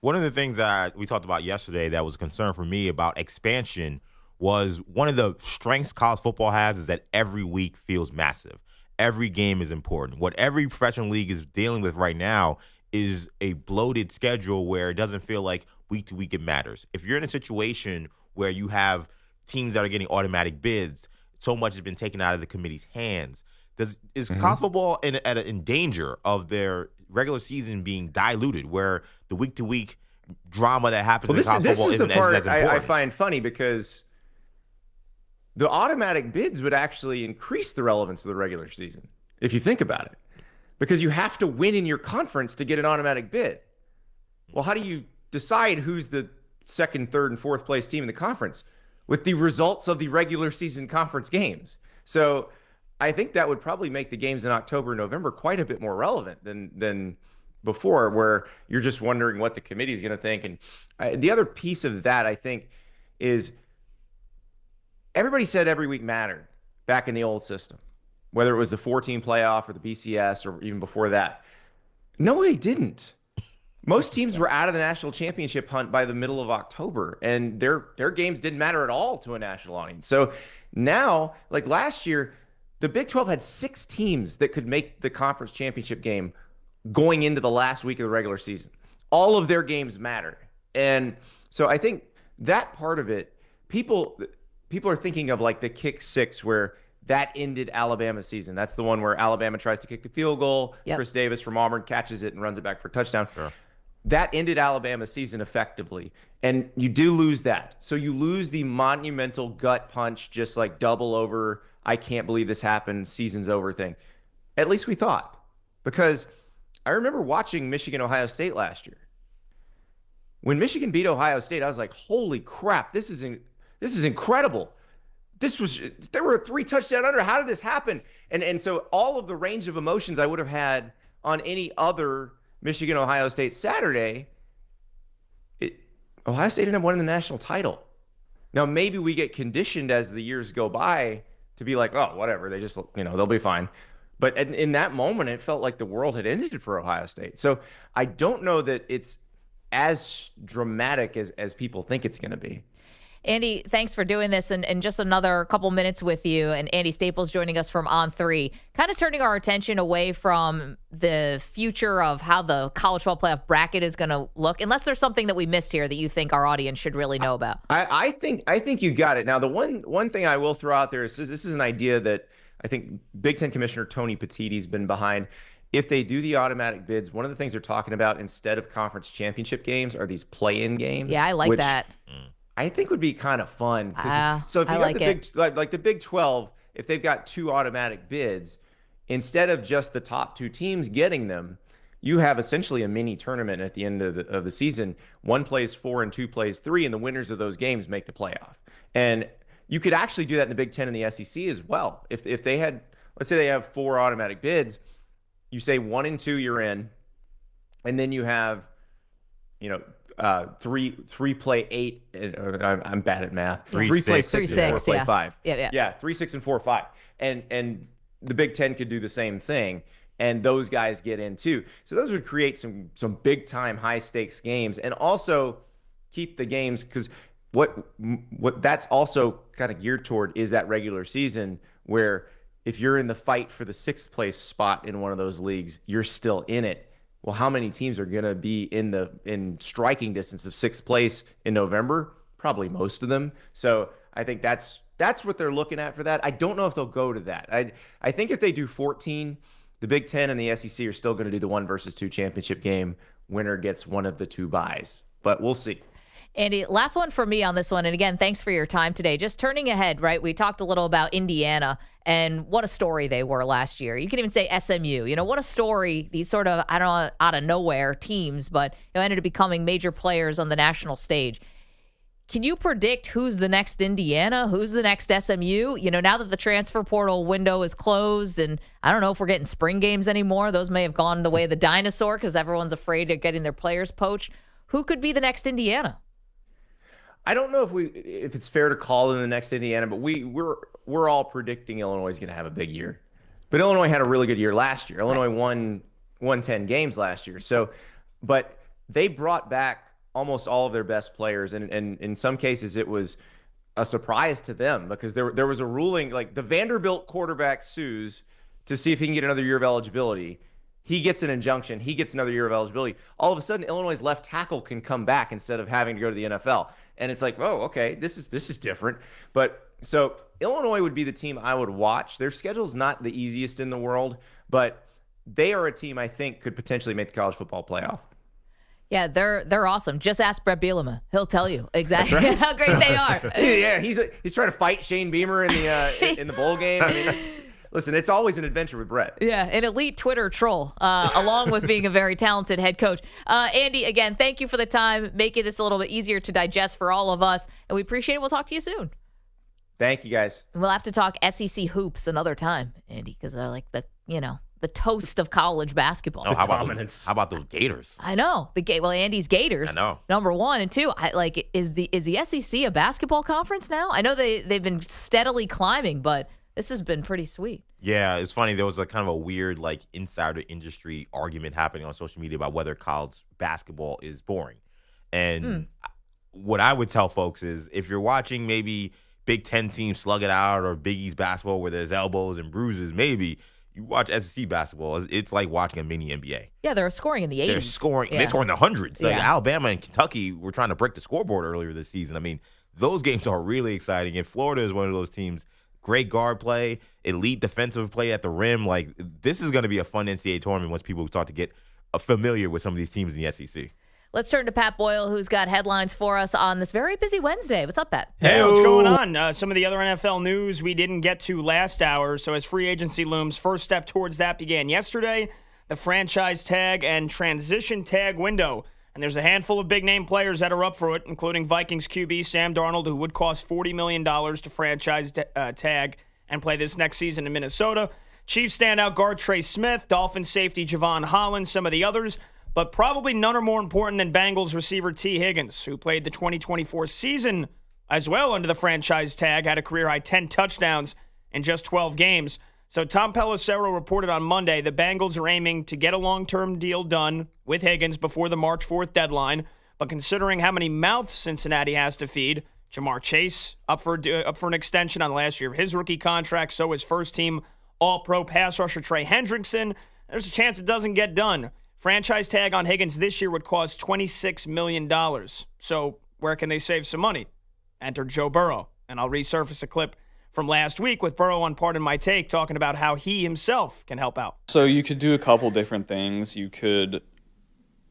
One of the things that we talked about yesterday that was a concern for me about expansion was one of the strengths college football has is that every week feels massive. Every game is important. What every professional league is dealing with right now is a bloated schedule where it doesn't feel like week to week it matters. If you're in a situation where you have teams that are getting automatic bids, so much has been taken out of the committee's hands. Is college football in danger of their regular season being diluted, where the week to week drama that happens in college football isn't as important? I find funny, because the automatic bids would actually increase the relevance of the regular season, if you think about it, because you have to win in your conference to get an automatic bid. Well, how do you decide who's the 2nd, 3rd, and 4th place team in the conference? With the results of the regular season conference games. So I think that would probably make the games in October and November quite a bit more relevant than before, where you're just wondering what the committee is going to think. And the other piece of that, I think, is everybody said every week mattered back in the old system, whether it was the 4-team playoff or the BCS or even before that. No, they didn't. Most teams were out of the national championship hunt by the middle of October, and their games didn't matter at all to a national audience. So now, like last year, the Big 12 had 6 teams that could make the conference championship game going into the last week of the regular season. All of their games mattered. And so I think that part of it, people are thinking of like the kick 6, where that ended Alabama's season. That's the one where Alabama tries to kick the field goal. Yep. Chris Davis from Auburn catches it and runs it back for a touchdown. Sure. That ended Alabama's season effectively. And you do lose that. So you lose the monumental gut punch, just like double over, I can't believe this happened, season's over thing. At least we thought. Because I remember watching Michigan-Ohio State last year. When Michigan beat Ohio State, I was like, holy crap, this is incredible. There were 3 touchdown under. How did this happen? And so all of the range of emotions I would have had on any other Michigan-Ohio State Saturday, Ohio State ended up winning the national title. Now, maybe we get conditioned as the years go by to be like, oh, whatever. They just, they'll be fine. But in that moment, it felt like the world had ended for Ohio State. So I don't know that it's as dramatic as people think it's going to be. Andy, thanks for doing this. And just another couple minutes with you. And Andy Staples joining us from On3, kind of turning our attention away from the future of how the college football playoff bracket is going to look, unless there's something that we missed here that you think our audience should really know about. I think you got it. Now, the one thing I will throw out there is this is an idea that I think Big Ten Commissioner Tony Petitti's been behind. If they do the automatic bids, one of the things they're talking about instead of conference championship games are these play-in games. Yeah, I like that. I think would be kind of fun. So if you got the Big 12, if they've got 2 automatic bids, instead of just the top 2 teams getting them, you have essentially a mini tournament at the end of the season. 1 plays 4 and 2 plays 3, and the winners of those games make the playoff. And you could actually do that in the Big Ten and the SEC as well. If they had, let's say they have 4 automatic bids, you say 1 and 2 you're in, and then you have, 3 play 8. I'm bad at math. 3 play 6 and 4 play 5. Yeah. 3, 6, and 4, 5. And the Big Ten could do the same thing, and those guys get in too. So those would create some big time high stakes games, and also keep the games, because what that's also kind of geared toward is that regular season where if you're in the fight for the 6th place spot in one of those leagues, you're still in it. Well, how many teams are going to be in striking distance of 6th place in November? Probably most of them. So I think that's what they're looking at for that. I don't know if they'll go to that. I think if they do 14, the Big Ten and the SEC are still going to do the 1 versus 2 championship game. Winner gets one of the 2 byes, but we'll see. Andy, last one for me on this one. And again, thanks for your time today. Just turning ahead, right? We talked a little about Indiana and what a story they were last year. You can even say SMU. What a story. These sort of, I don't know, out of nowhere teams, but ended up becoming major players on the national stage. Can you predict who's the next Indiana? Who's the next SMU? Now that the transfer portal window is closed, and I don't know if we're getting spring games anymore. Those may have gone the way of the dinosaur because everyone's afraid of getting their players poached. Who could be the next Indiana? I don't know if it's fair to call them the next Indiana, but we're all predicting Illinois is going to have a big year. But Illinois had a really good year last year. Illinois won 10 games last year. So, but they brought back almost all of their best players, and in some cases it was a surprise to them because there was a ruling, like the Vanderbilt quarterback sues to see if he can get another year of eligibility. He gets an injunction. He gets another year of eligibility. All of a sudden, Illinois' left tackle can come back instead of having to go to the NFL. And it's like, oh, okay, this is different. But so Illinois would be the team I would watch. Their schedule's not the easiest in the world, but they are a team I think could potentially make the college football playoff. Yeah, they're awesome. Just ask Brett Bielema; he'll tell you exactly how great they are. Yeah, he's trying to fight Shane Beamer in the bowl game. I mean, listen, it's always an adventure with Brett. Yeah, an elite Twitter troll, along with being a very talented head coach. Andy, again, thank you for the time, making this a little bit easier to digest for all of us, and we appreciate it. We'll talk to you soon. Thank you, guys. We'll have to talk SEC hoops another time, Andy, because I like the toast of college basketball. How about those Gators? I know Andy's Gators. I know. Number 1 and 2. Is the SEC a basketball conference now? I know they've been steadily climbing, but this has been pretty sweet. Yeah, it's funny. There was a kind of a weird insider industry argument happening on social media about whether college basketball is boring. And what I would tell folks is if you're watching maybe Big Ten teams slug it out or Big East basketball where there's elbows and bruises, maybe you watch SEC basketball. It's like watching a mini NBA. Yeah, they're scoring in the 80s. They're scoring the hundreds. Alabama and Kentucky were trying to break the scoreboard earlier this season. I mean, those games are really exciting. And Florida is one of those teams. Great guard play, elite defensive play at the rim. This is going to be a fun NCAA tournament once people start to get familiar with some of these teams in the SEC. Let's turn to Pat Boyle, who's got headlines for us on this very busy Wednesday. What's up, Pat? Hey, what's going on? Some of the other NFL news we didn't get to last hour. So as free agency looms, first step towards that began yesterday, the franchise tag and transition tag window. And there's a handful of big-name players that are up for it, including Vikings QB Sam Darnold, who would cost $40 million to franchise tag and play this next season in Minnesota. Chiefs standout guard Trey Smith, Dolphins safety Javon Holland, some of the others. But probably none are more important than Bengals receiver T. Higgins, who played the 2024 season as well under the franchise tag, had a career-high 10 touchdowns in just 12 games. So Tom Pelissero reported on Monday the Bengals are aiming to get a long-term deal done with Higgins before the March 4th deadline. But considering how many mouths Cincinnati has to feed, Jamar Chase up for an extension on last year of his rookie contract, so is first-team All-Pro pass rusher Trey Hendrickson, there's a chance it doesn't get done. Franchise tag on Higgins this year would cost $26 million. So where can they save some money? Enter Joe Burrow. And I'll resurface a clip from last week with Burrow on Pardon My Take talking about how he himself can help out. So you could do a couple different things. You could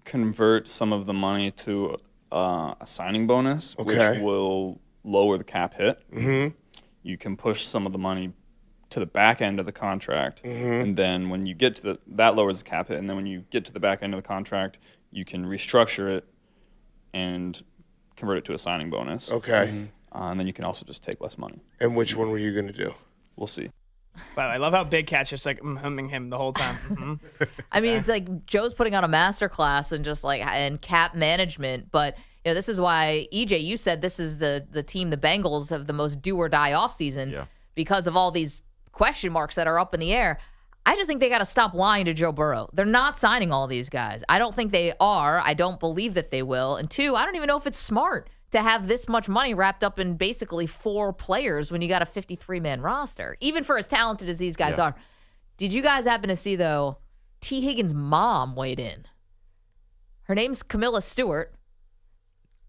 convert some of the money to a signing bonus, which will lower the cap hit. Mm-hmm. You can push some of the money to the back end of the contract, and then when you get to that lowers the cap hit, and then when you get to the back end of the contract, you can restructure it and convert it to a signing bonus. Okay. And then you can also just take less money. And which one were you going to do? We'll see. Wow, I love how Big Cat's just like humming him the whole time. I mean, it's like Joe's putting on a master class and just like and cap management. But this is why EJ, you said this is the team, the Bengals, have the most do or die offseason because of all these question marks that are up in the air. I just think they got to stop lying to Joe Burrow. They're not signing all these guys. I don't think they are. I don't believe that they will. And 2, I don't even know if it's smart to have this much money wrapped up in basically 4 players when you got a 53-man roster, even for as talented as these guys are. Did you guys happen to see, though, T. Higgins' mom weighed in? Her name's Camilla Stewart.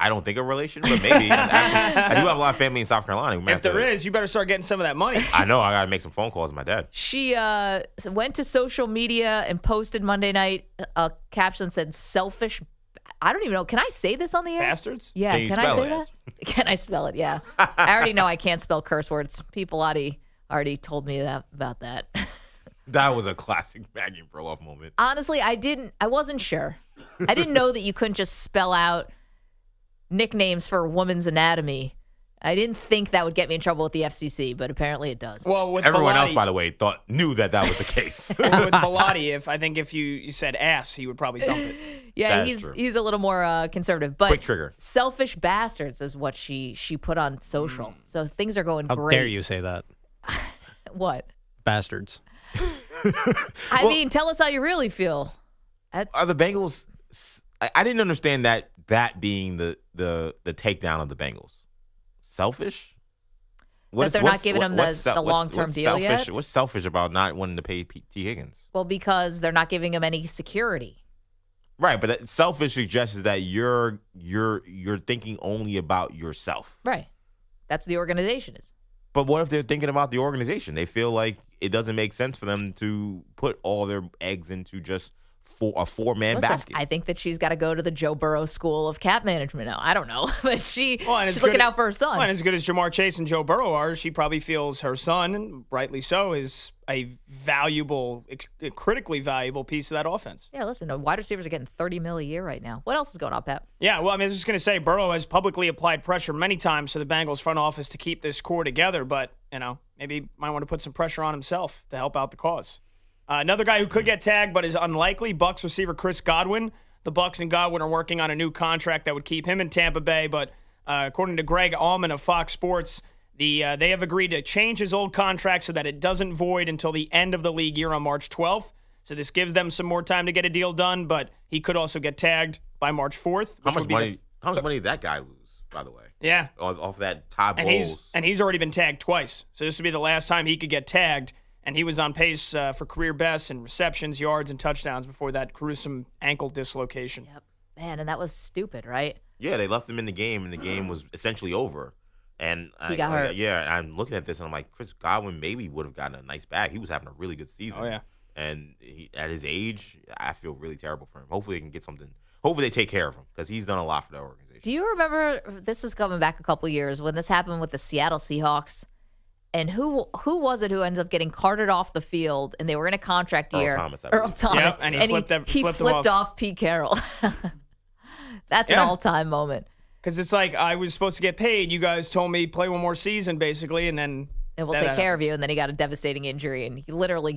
I don't think a relation, but maybe. Actually, I do have a lot of family in South Carolina. If there is, you better start getting some of that money. I know. I got to make some phone calls with my dad. She went to social media and posted Monday night a caption that said, selfish. I don't even know. Can I say this on the air? Bastards? Yeah. Can I say that? Can I spell it? Yeah. I already know I can't spell curse words. People already told me about that. That was a classic Maggie and Perloff moment. Honestly, I wasn't sure. I didn't know that you couldn't just spell out nicknames for women's anatomy. I didn't think that would get me in trouble with the FCC, but apparently it does. Well, with everyone Bilotti, else, by the way, knew that was the case. Well, with Bilotti, if you said ass, he would probably dump it. Yeah, he's a little more conservative, but quick trigger. Selfish bastards is what she put on social. So things are going How great. dare you say that? What? Bastards. I mean, tell us how you really feel. Are the Bengals? I didn't understand that being the takedown of the Bengals. Selfish? That they're not giving him the long-term deal yet? What's selfish about not wanting to pay T. Higgins? Well, because they're not giving him any security. Right, but selfish suggests that you're thinking only about yourself. Right. That's what the organization is. But what if they're thinking about the organization? They feel like it doesn't make sense for them to put all their eggs into just a 4-man basket. I think that she's got to go to the Joe Burrow school of cap management now. I don't know, but she's looking out for her son. Well, and as good as Jamar Chase and Joe Burrow are, she probably feels her son, and rightly so, is a valuable, critically valuable piece of that offense. Yeah, listen, wide receivers are getting $30 million a year right now. What else is going on, Pat? Yeah, well, I mean, I was just going to say, Burrow has publicly applied pressure many times to the Bengals front office to keep this core together, but, maybe might want to put some pressure on himself to help out the cause. Another guy who could get tagged but is unlikely, Bucs receiver Chris Godwin. The Bucs and Godwin are working on a new contract that would keep him in Tampa Bay, but according to Greg Allman of Fox Sports, they have agreed to change his old contract so that it doesn't void until the end of the league year on March 12th. So this gives them some more time to get a deal done, but he could also get tagged by March 4th. How much money did that guy lose, by the way? Yeah. Off that Todd Bowles. And he's already been tagged twice. So this would be the last time he could get tagged. And he was on pace for career bests in receptions, yards, and touchdowns before that gruesome ankle dislocation. Yep. Man, and that was stupid, right? Yeah, they left him in the game, and the game was essentially over. And he got hurt. Yeah, I'm looking at this, and I'm like, Chris Godwin maybe would have gotten a nice bag. He was having a really good season. Oh, yeah. And at his age, I feel really terrible for him. Hopefully they can get something. Hopefully they take care of him because he's done a lot for that organization. Do you remember, this is coming back a couple years, when this happened with the Seattle Seahawks? And who was it who ends up getting carted off the field? And they were in a contract year. Earl Thomas. Yep, and he flipped off Pete Carroll. That's an all-time moment. Because it's like, I was supposed to get paid. You guys told me play one more season, basically, and then and we'll take care of you. And then he got a devastating injury, and he literally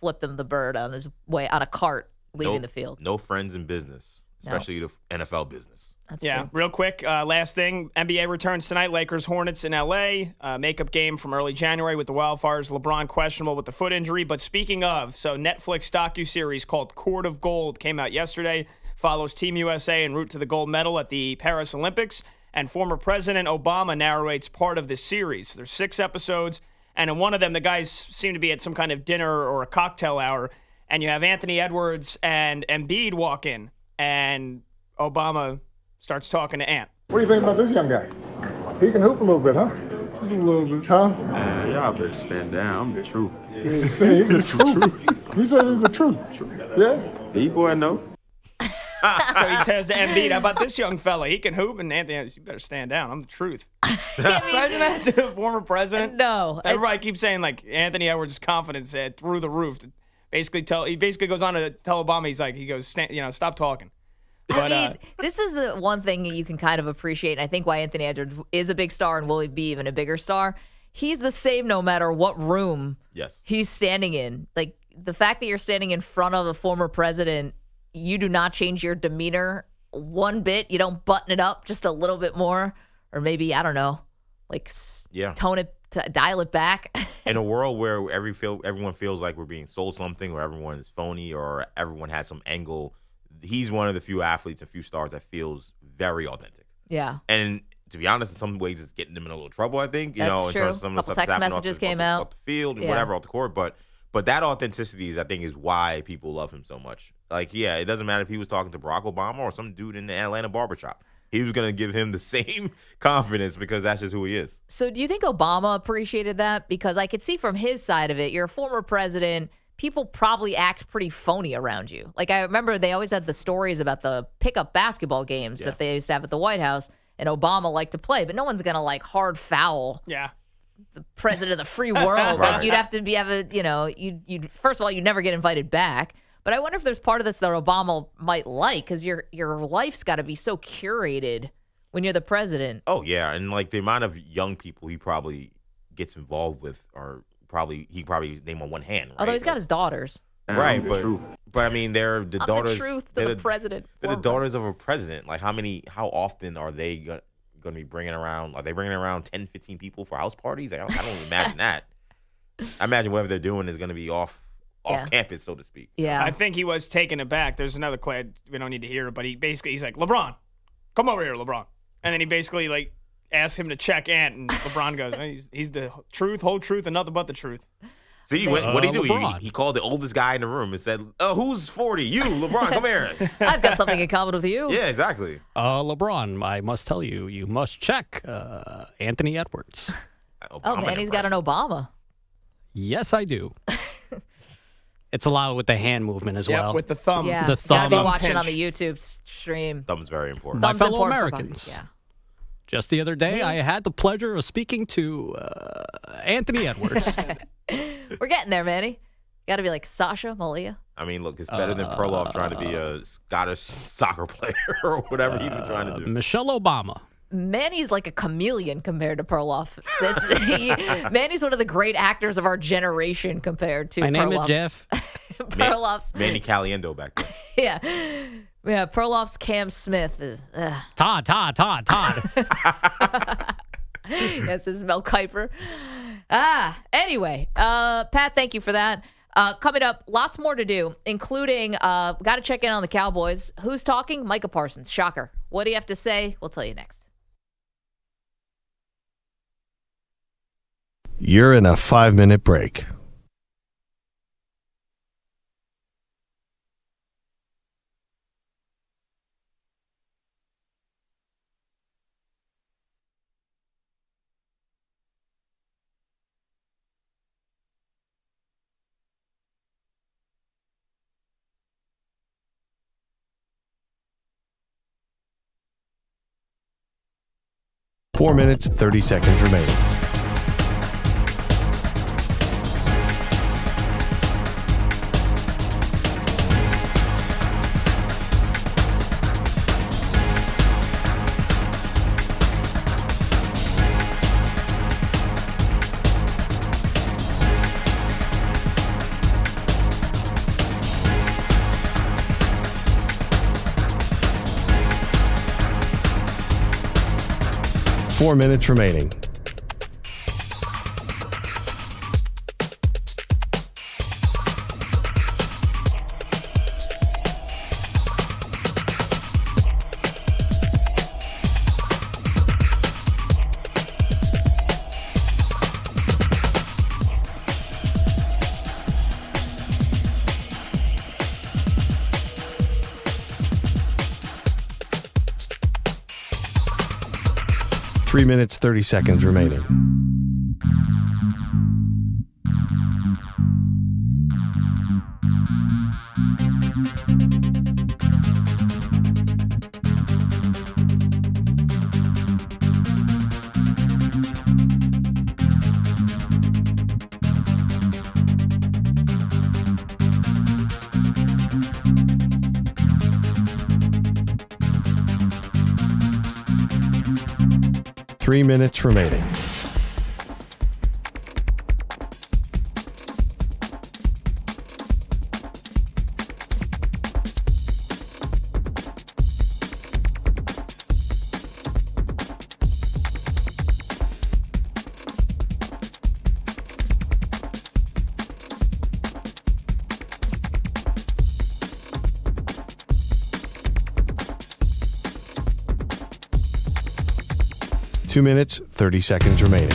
flipped him the bird on his way on a cart leaving the field. No friends in business, especially the NFL business. That's true. Real quick, last thing. NBA returns tonight. Lakers, Hornets in L.A. Makeup game from early January with the Wildfires. LeBron questionable with the foot injury. But speaking of, so Netflix docuseries called Court of Gold came out yesterday. Follows Team USA en route to the gold medal at the Paris Olympics. And former President Obama narrates part of this series. There's 6 episodes. And in one of them, the guys seem to be at some kind of dinner or a cocktail hour. And you have Anthony Edwards and Embiid walk in. And Obama starts talking to Ant. What do you think about this young guy? He can hoop a little bit, huh? Just a little bit, huh? Y'all better stand down. I'm the truth. He's the truth. He said he's the truth. Yeah? B-boy, no. So he says to Embiid, how about this young fella? He can hoop. And Anthony, you better stand down. I'm the truth. Imagine that to the former president. No. Everybody keeps saying, like, Anthony Edwards' confidence through the roof. He basically goes on to tell Obama, he goes, stop talking. But, I mean, this is the one thing you can kind of appreciate, and I think why Anthony Edwards is a big star and will be even a bigger star. He's the same no matter what room he's standing in. Like, the fact that you're standing in front of a former president, you do not change your demeanor one bit. You don't button it up just a little bit more, or maybe, I don't know, tone it, dial it back. In a world where everyone feels like we're being sold something, or everyone is phony, or everyone has some angle, he's one of the few athletes and few stars that feels very authentic. Yeah. And to be honest, in some ways, it's getting them in a little trouble, I think. That's in true. terms of some of the stuff text that's messages happening off the field and Yeah. whatever, off the court. But that authenticity I think, is why people love him so much. Like, yeah, it doesn't matter if he was talking to Barack Obama or some dude in the Atlanta barbershop. He was going to give him the same confidence because that's just who he is. So do you think Obama appreciated that? Because I could see from his side of it, you're a former president, people probably act pretty phony around you. Like, I remember they always had the stories about the pickup basketball games that they used to have at the White House, and Obama liked to play, but no one's going to, hard foul the president of the free world. Right. Like, you'd have to you'd first of all, you'd never get invited back. But I wonder if there's part of this that Obama might like, because your life's got to be so curated when you're the president. Oh, yeah. And, the amount of young people he probably gets involved with he probably name on one hand, right? Although he's got his daughters. Right, but I mean, they're the daughters. The truth to the president. They're the daughters of a president. How often are they going to be bringing around? Are they bringing around 10, 15 people for house parties? I don't imagine that. I imagine whatever they're doing is going to be off campus, so to speak. Yeah, I think he was taken aback. There's another clip. We don't need to hear it, but he's like, LeBron, come over here, LeBron. And then he basically asks him to check Ant, and LeBron goes, he's the truth, whole truth, and nothing but the truth. See, what did he do? He called the oldest guy in the room and said, who's 40? You, LeBron, come here. I've got something in common with you. Yeah, exactly. LeBron, I must tell you, you must check Anthony Edwards. Man, he's got an Obama. Yes, I do. It's allowed with the hand movement as well. With the thumb. Yeah, the thumb. Gotta be watching on the YouTube stream. Thumb's very important. My fellow important for Americans. Yeah. Just the other day, I had the pleasure of speaking to Anthony Edwards. We're getting there, Manny. Got to be like Sasha, Malia. I mean, look, it's better than Perloff trying to be a Scottish soccer player or whatever he's been trying to do. Michelle Obama. Manny's like a chameleon compared to Perloff. Manny's one of the great actors of our generation compared to My name Perloff. is Jeff. Perloff's. Manny Caliendo back then. Yeah, Perloff's Cam Smith is. Todd. Yes, this is Mel Kiper. Anyway, Pat, thank you for that. Coming up, lots more to do, including got to check in on the Cowboys. Who's talking? Micah Parsons. Shocker. What do you have to say? We'll tell you next. You're in a 5-minute break. Four minutes, 30 seconds remaining. Four minutes remaining. Three minutes, 30 seconds remaining. 3 minutes remaining. Two minutes, 30 seconds remaining.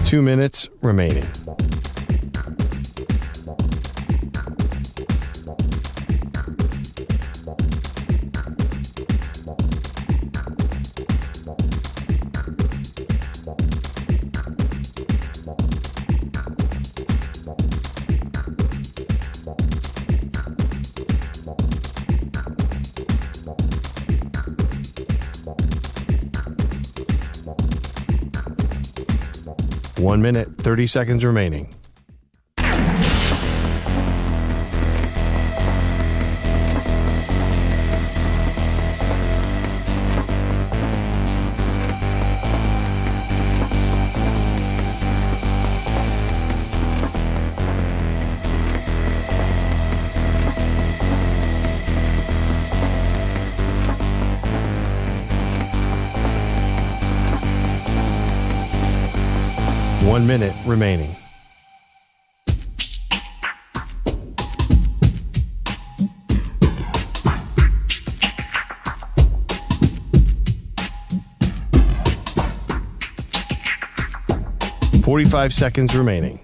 Two minutes remaining. One minute, 30 seconds remaining. One minute remaining. .45 seconds remaining.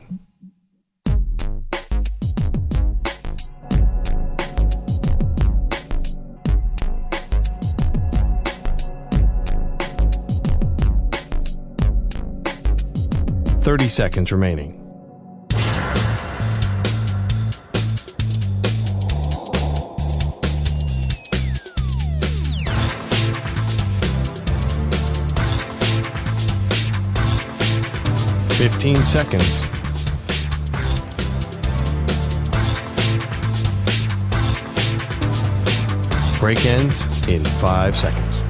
.30 seconds remaining. .15 seconds. Break ends in 5 seconds.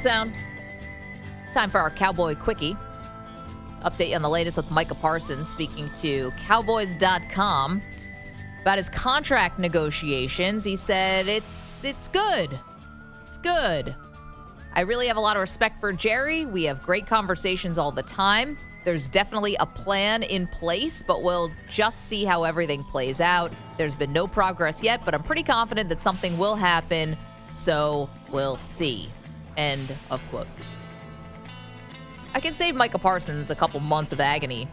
Sound. Time for our Cowboy Quickie. Update on the latest with Micah Parsons speaking to Cowboys.com about his contract negotiations. He said, it's good. It's good. I really have a lot of respect for Jerry. We have great conversations all the time. There's definitely a plan in place, but we'll just see how everything plays out. There's been no progress yet, but I'm pretty confident that something will happen, so we'll see. End of quote. I can save Micah Parsons a couple months of agony.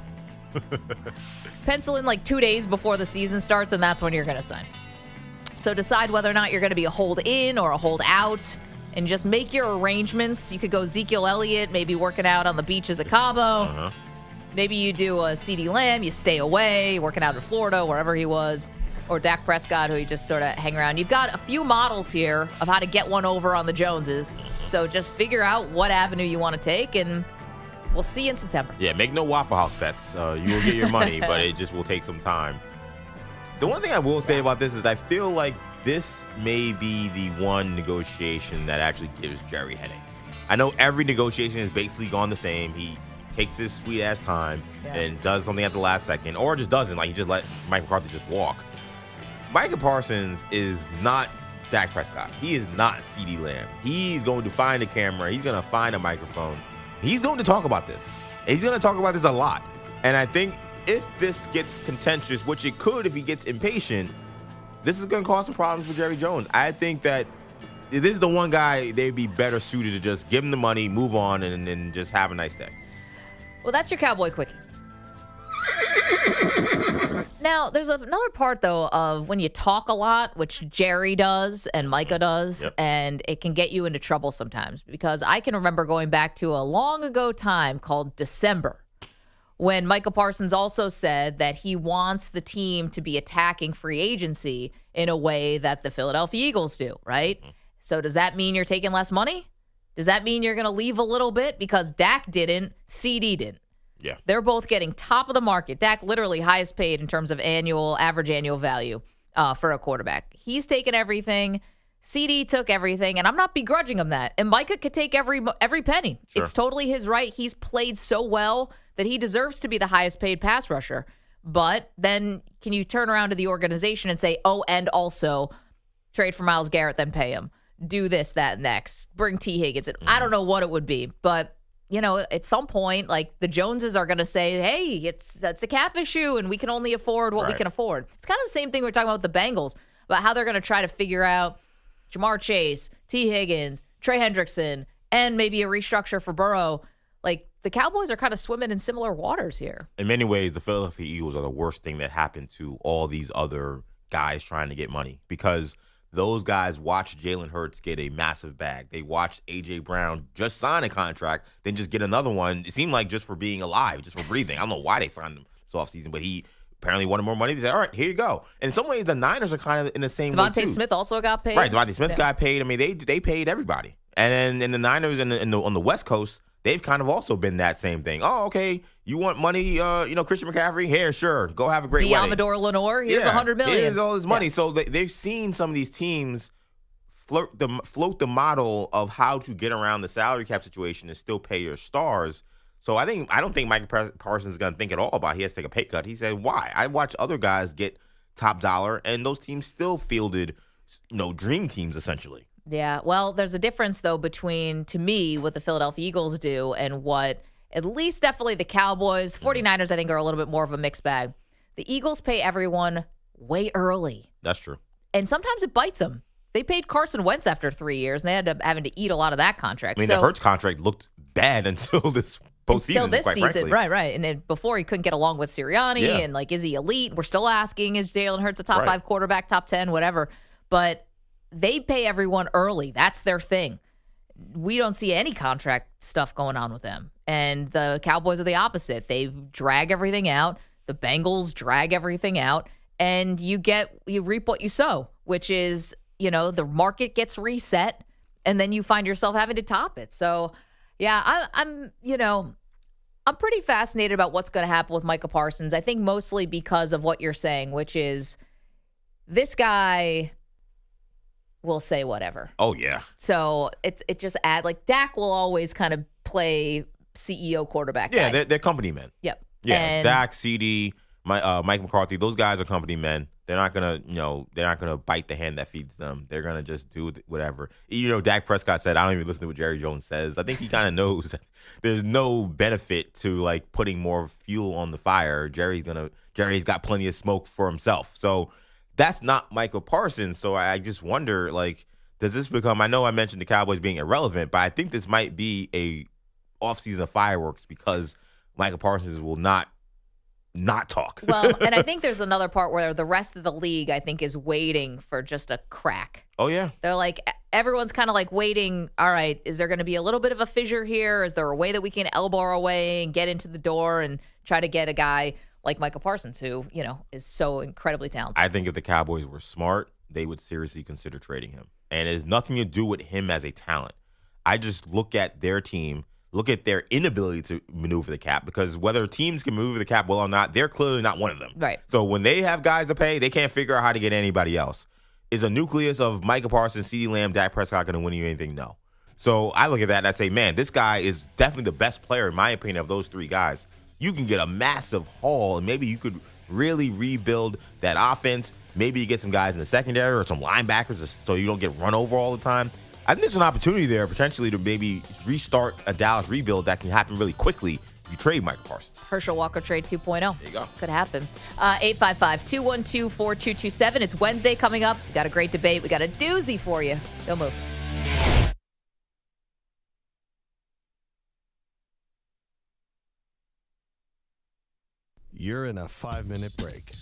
Pencil in like 2 days before the season starts, and that's when you're going to sign. So decide whether or not you're going to be a hold in or a hold out, and just make your arrangements. You could go Ezekiel Elliott, maybe working out on the beaches of Cabo. Maybe you do a CeeDee Lamb, you stay away, working out in Florida, wherever he was. Or Dak Prescott, who you just sort of hang around. You've got a few models here of how to get one over on the Joneses. So just figure out what avenue you want to take, and we'll see you in September. Yeah, make no Waffle House bets. You will get your money, but it just will take some time. The one thing I will say about this is I feel like this may be the one negotiation that actually gives Jerry headaches. I know every negotiation has basically gone the same. He takes his sweet-ass time and does something at the last second, or just doesn't. Like, he just let Mike McCarthy just walk. Micah Parsons is not Dak Prescott. He is not CeeDee Lamb. He's going to find a camera. He's going to find a microphone. He's going to talk about this. He's going to talk about this a lot. And I think if this gets contentious, which it could if he gets impatient, this is going to cause some problems for Jerry Jones. I think that this is the one guy they'd be better suited to just give him the money, move on, and just have a nice day. Well, that's your Cowboy Quickie. Now, there's another part, though, of when you talk a lot, which Jerry does and Micah does, and it can get you into trouble sometimes. Because I can remember going back to a long ago time called December, when Micah Parsons also said that he wants the team to be attacking free agency in a way that the Philadelphia Eagles do, right? So does that mean you're taking less money? Does that mean you're going to leave a little bit? Because Dak didn't, CD didn't. Yeah. They're both getting top of the market. Dak literally highest paid in terms of average annual value for a quarterback. He's taken everything. CD took everything, and I'm not begrudging him that. And Micah could take every penny. Sure. It's totally his right. He's played so well that he deserves to be the highest paid pass rusher. But then can you turn around to the organization and say, oh, and also trade for Myles Garrett, then pay him. Do this, that, next. Bring T. Higgins. I don't know what it would be, but you know, at some point, like the Joneses are going to say, hey, that's a cap issue and we can only afford what we can afford. It's kind of the same thing we were talking about with the Bengals, about how they're going to try to figure out Jamar Chase, T. Higgins, Trey Hendrickson, and maybe a restructure for Burrow. Like the Cowboys are kind of swimming in similar waters here. In many ways, the Philadelphia Eagles are the worst thing that happened to all these other guys trying to get money, because those guys watched Jalen Hurts get a massive bag. They watched A.J. Brown just sign a contract, then just get another one. It seemed like just for being alive, just for breathing. I don't know why they signed him this offseason, but he apparently wanted more money. They said, all right, here you go. And in some ways, the Niners are kind of in the same way, too. Devontae Smith also got paid. Right, Devontae Smith got paid. I mean, they paid everybody. And then in the Niners on the West Coast, they've kind of also been that same thing. Oh, okay, you want money, Christian McCaffrey? Here, sure. Go have a great wedding. Diamador Lenore, here's $100 million. Here's all this money. Yeah. So they've seen some of these teams float the model of how to get around the salary cap situation and still pay your stars. So I don't think Micah Parsons is going to think at all about he has to take a pay cut. He said, why? I watch other guys get top dollar, and those teams still fielded, dream teams essentially. Yeah, well, there's a difference, though, between, to me, what the Philadelphia Eagles do and what at least definitely the Cowboys. 49ers, I think, are a little bit more of a mixed bag. The Eagles pay everyone way early. That's true. And sometimes it bites them. They paid Carson Wentz after 3 years, and they had to having to eat a lot of that contract. I mean, the Hurts contract looked bad until this postseason. Until this quite season, frankly. right. And then before he couldn't get along with Sirianni, and is he elite? We're still asking, is Jalen Hurts a top 5 quarterback, top 10, whatever. But they pay everyone early. That's their thing. We don't see any contract stuff going on with them. And the Cowboys are the opposite. They drag everything out. The Bengals drag everything out. And you reap what you sow, which is, the market gets reset, and then you find yourself having to top it. So, yeah, I'm pretty fascinated about what's going to happen with Micah Parsons. I think mostly because of what you're saying, which is this guy will say whatever. Oh, yeah. So it just Dak will always kind of play CEO quarterback guy. Yeah, they're company men. Yep. Yeah, Dak, CD, Mike McCarthy, those guys are company men. They're not gonna bite the hand that feeds them. They're gonna just do whatever. Dak Prescott said, "I don't even listen to what Jerry Jones says." I think he kind of knows that there's no benefit to putting more fuel on the fire. Jerry's got plenty of smoke for himself. So that's not Micah Parsons. So I just wonder, does this become? I know I mentioned the Cowboys being irrelevant, but I think this might be a offseason of fireworks because Micah Parsons will not talk. Well, and I think there's another part where the rest of the league, I think, is waiting for just a crack. Oh, yeah. They're everyone's kind of waiting. All right, is there going to be a little bit of a fissure here? Is there a way that we can elbow our way and get into the door and try to get a guy like Micah Parsons, who, is so incredibly talented? I think if the Cowboys were smart, they would seriously consider trading him. And it has nothing to do with him as a talent. I just look at their team, look at their inability to maneuver the cap, because whether teams can maneuver the cap well or not, they're clearly not one of them. Right. So when they have guys to pay, they can't figure out how to get anybody else. Is a nucleus of Micah Parsons, CeeDee Lamb, Dak Prescott going to win you anything? No. So I look at that and I say, man, this guy is definitely the best player, in my opinion, of those three guys. You can get a massive haul, and maybe you could really rebuild that offense. Maybe you get some guys in the secondary or some linebackers so you don't get run over all the time. I think there's an opportunity there potentially to maybe restart a Dallas rebuild that can happen really quickly if you trade Micah Parsons. Herschel Walker trade 2.0. There you go. Could happen. 855-212-4227. It's Wednesday coming up. We got a great debate. We got a doozy for you. Don't move. You're in a 5-minute break.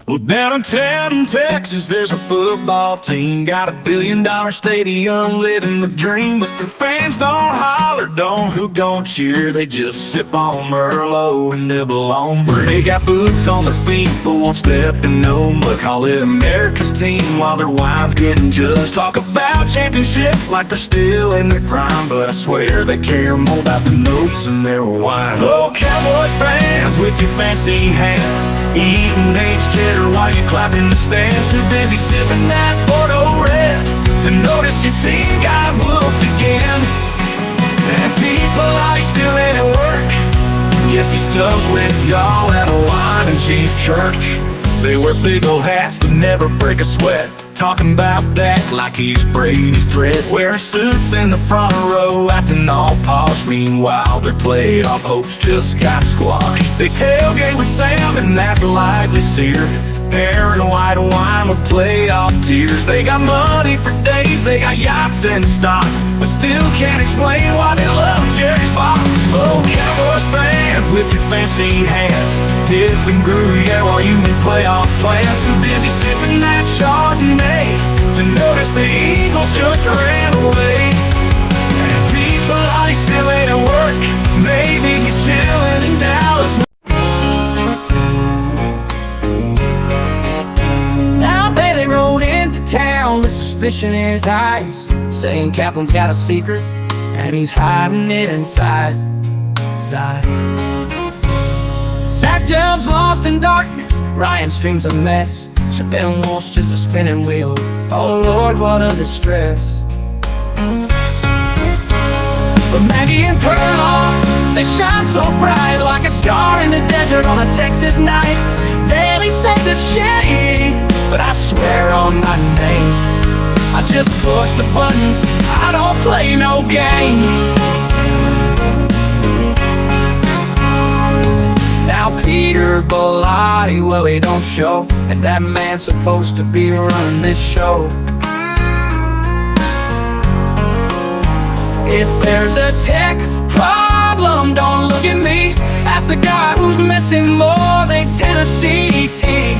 Well, down in Town, Texas, there's a football team. Got $1 billion stadium, living the dream. But the fans don't holler, don't hoop, don't cheer. They just sip on Merlot and nibble on brie. They got boots on their feet, but won't step in no mud. Call it America's team while their wine's getting judged. Talk about championships like they're still in their prime, but I swear they care more about the notes in their wine. Oh, Cowboys fans with your fancy hats, eating aged cheddar while you clap in the stands. Too busy sipping that Porto Red to notice your team got whooped again. And people are still in at work. Yes, he's stuck with y'all at a wine and cheese church. They wear big old hats but never break a sweat. Talking about that like he's Brady's threat. Wearing suits in the front row, acting all posh. Meanwhile, their playoff hopes just got squashed. They tailgate with Sam and that's lightly seared. Pairing white wine with playoff tears. They got money for days, they got yachts and stocks, but still can't explain why they love Jerry's box. Oh, Cowboys fans with your fancy hats, dip and Gruyere while you make playoff plans. Too busy sipping that Chardonnay to notice the Eagles just ran away. And people are still ain't at work. Maybe he's chilling in Dallas. Now Bailey rode into town with suspicion in his eyes, saying Kaplan's got a secret and he's hiding it inside. Zach Jobs lost in darkness, Ryan Stream's a mess, Chappelle Wolf's just a spinning wheel. Oh Lord, what a distress. But Maggie and Perloff, they shine so bright, like a star in the desert on a Texas night. Daily says it's shady, but I swear on my name, I just push the buttons, I don't play no games. Now Peter Bellotti, well he don't show, and that man's supposed to be running this show. If there's a tech problem, don't look at me. Ask the guy who's missing more than Tennessee team.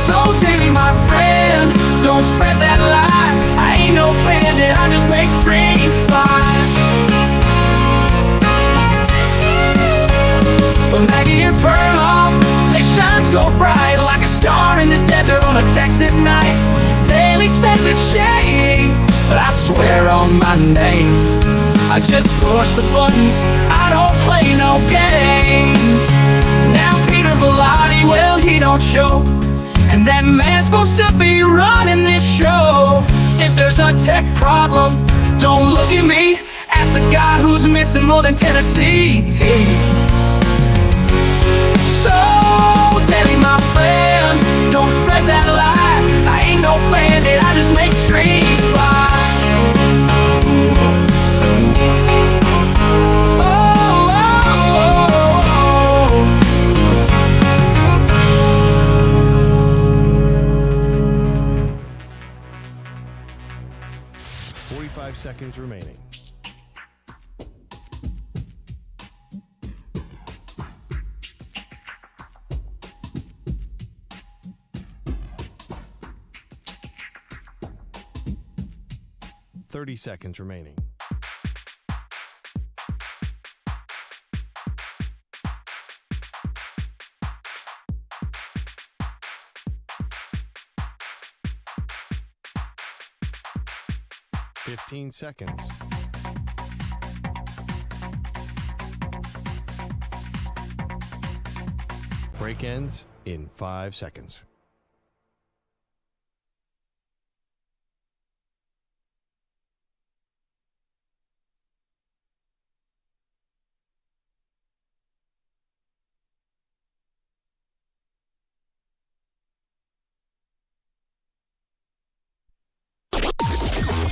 So Davey, my friend, don't spread that lie. I ain't no bandit, I just make strings fly. But Maggie and Perloff, they shine so bright, like a star in the desert on a Texas night. Daily says it's shady, but I swear on my name, I just push the buttons, I don't play no games. Now Peter Bellotti, well he don't show, and that man's supposed to be running this show. If there's a tech problem, don't look at me. Ask the guy who's missing more than Tennessee team. So, Daddy, my friend, don't spread that lie. I ain't no bandit, I just make strings fly. Oh, oh, oh. 45 seconds remaining. Seconds remaining. 15 seconds. Break ends in 5 seconds.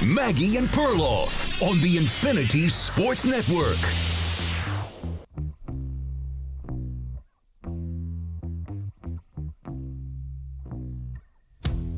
Maggie and Perloff on the Infinity Sports Network.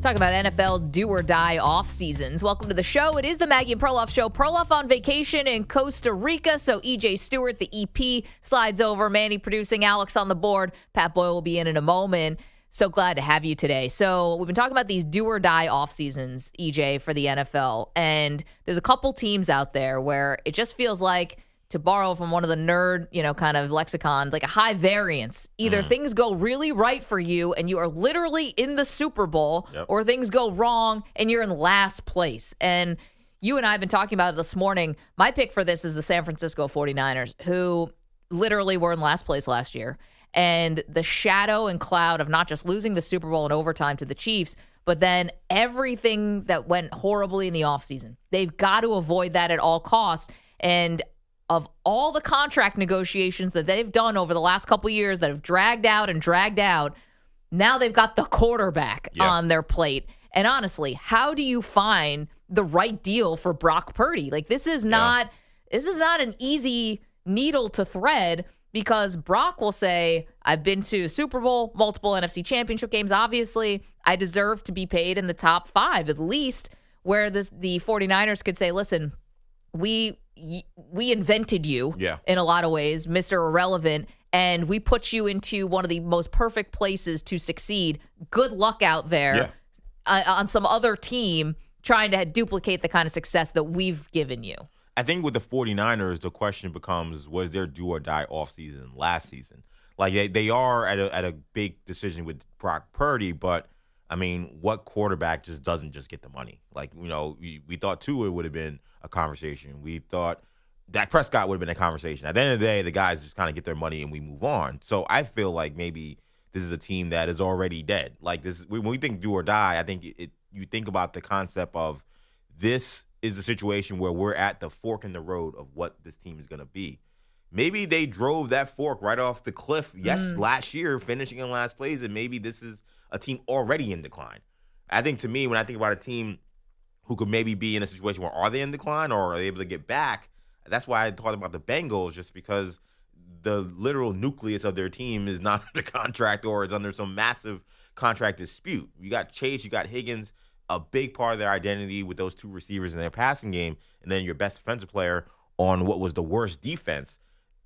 Talk about NFL do-or-die off-seasons. Welcome to the show. It is the Maggie and Perloff Show. Perloff on vacation in Costa Rica, so EJ Stewart, the EP, slides over. Manny producing, Alex on the board. Pat Boyle will be in a moment. So glad to have you today. So we've been talking about these do-or-die off-seasons, EJ, for the NFL. And there's a couple teams out there where it just feels like, to borrow from one of the nerd, kind of lexicons, like a high variance. Either things go really right for you and you are literally in the Super Bowl, or things go wrong and you're in last place. And you and I have been talking about it this morning. My pick for this is the San Francisco 49ers, who literally were in last place last year. And the shadow and cloud of not just losing the Super Bowl in overtime to the Chiefs, but then everything that went horribly in the offseason. They've got to avoid that at all costs. And of all the contract negotiations that they've done over the last couple of years that have dragged out, now they've got the quarterback on their plate. And honestly, how do you find the right deal for Brock Purdy? Like, this is not an easy needle to thread, because Brock will say, I've been to Super Bowl, multiple NFC championship games. Obviously, I deserve to be paid in the top 5 at least, where the 49ers could say, listen, we invented you in a lot of ways, Mr. Irrelevant, and we put you into one of the most perfect places to succeed. Good luck out there on some other team trying to duplicate the kind of success that we've given you. I think with the 49ers, the question becomes, was their do-or-die offseason last season? Like, they are at a big decision with Brock Purdy, but, I mean, what quarterback just doesn't just get the money? Like, we thought Tua would have been a conversation. We thought Dak Prescott would have been a conversation. At the end of the day, the guys just kind of get their money and we move on. So I feel like maybe this is a team that is already dead. Like, this, when we think do or die, I think you think about the concept of this is the situation where we're at the fork in the road of what this team is going to be. Maybe they drove that fork right off the cliff last year, finishing in last place, and maybe this is a team already in decline. I think, to me, when I think about a team who could maybe be in a situation where are they in decline or are they able to get back, that's why I thought about the Bengals, just because the literal nucleus of their team is not under contract or is under some massive contract dispute. You got Chase, you got Higgins, a big part of their identity with those 2 receivers in their passing game, and then your best defensive player on what was the worst defense.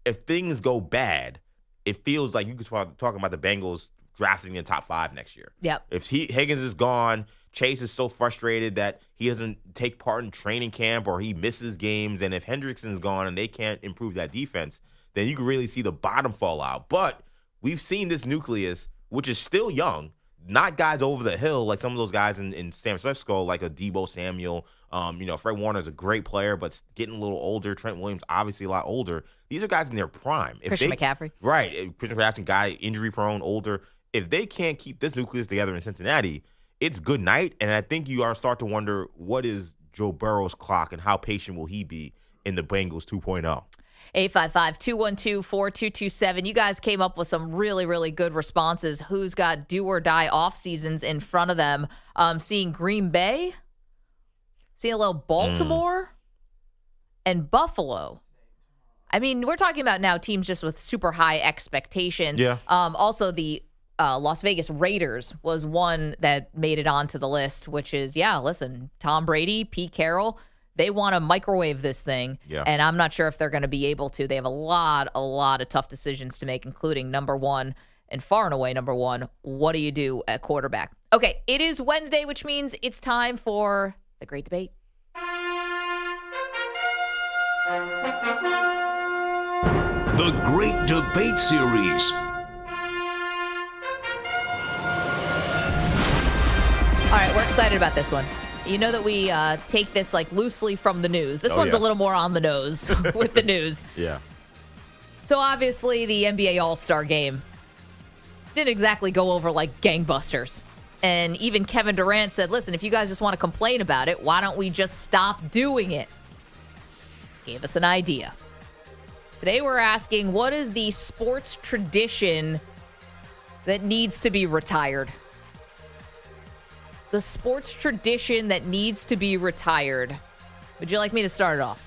If things go bad, it feels like you could talk about the Bengals drafting in the top 5 next year. Yep. If Higgins is gone, Chase is so frustrated that he doesn't take part in training camp or he misses games, and if Hendrickson's gone and they can't improve that defense, then you can really see the bottom fall out. But we've seen this nucleus, which is still young, not guys over the hill like some of those guys in San Francisco, like a Deebo Samuel. Fred Warner's a great player, but getting a little older. Trent Williams, obviously a lot older. These are guys in their prime. Christian McCaffrey. Right. Christian McCaffrey, guy injury prone, older. If they can't keep this nucleus together in Cincinnati, it's good night. And I think you are start to wonder, what is Joe Burrow's clock and how patient will he be in the Bengals 2.0? 855-212-4227. You guys came up with some really, really good responses. Who's got do-or-die off seasons in front of them? Seeing Green Bay, seeing a little Baltimore, and Buffalo. I mean, we're talking about now teams just with super high expectations. Yeah. Also, the Las Vegas Raiders was one that made it onto the list, which is, listen, Tom Brady, Pete Carroll, they want to microwave this thing, and I'm not sure if they're going to be able to. They have a lot of tough decisions to make, including number 1, and far and away number 1, what do you do at quarterback? Okay, it is Wednesday, which means it's time for the Great Debate. The Great Debate Series. All right, we're excited about this one. You know that we take this like loosely from the news. This Oh, one's yeah. a little more on the nose with the news. Yeah. So obviously the NBA All-Star Game didn't exactly go over like gangbusters. And even Kevin Durant said, listen, if you guys just want to complain about it, why don't we just stop doing it? Gave us an idea. Today we're asking, what is the sports tradition that needs to be retired? The sports tradition that needs to be retired. Would you like me to start it off?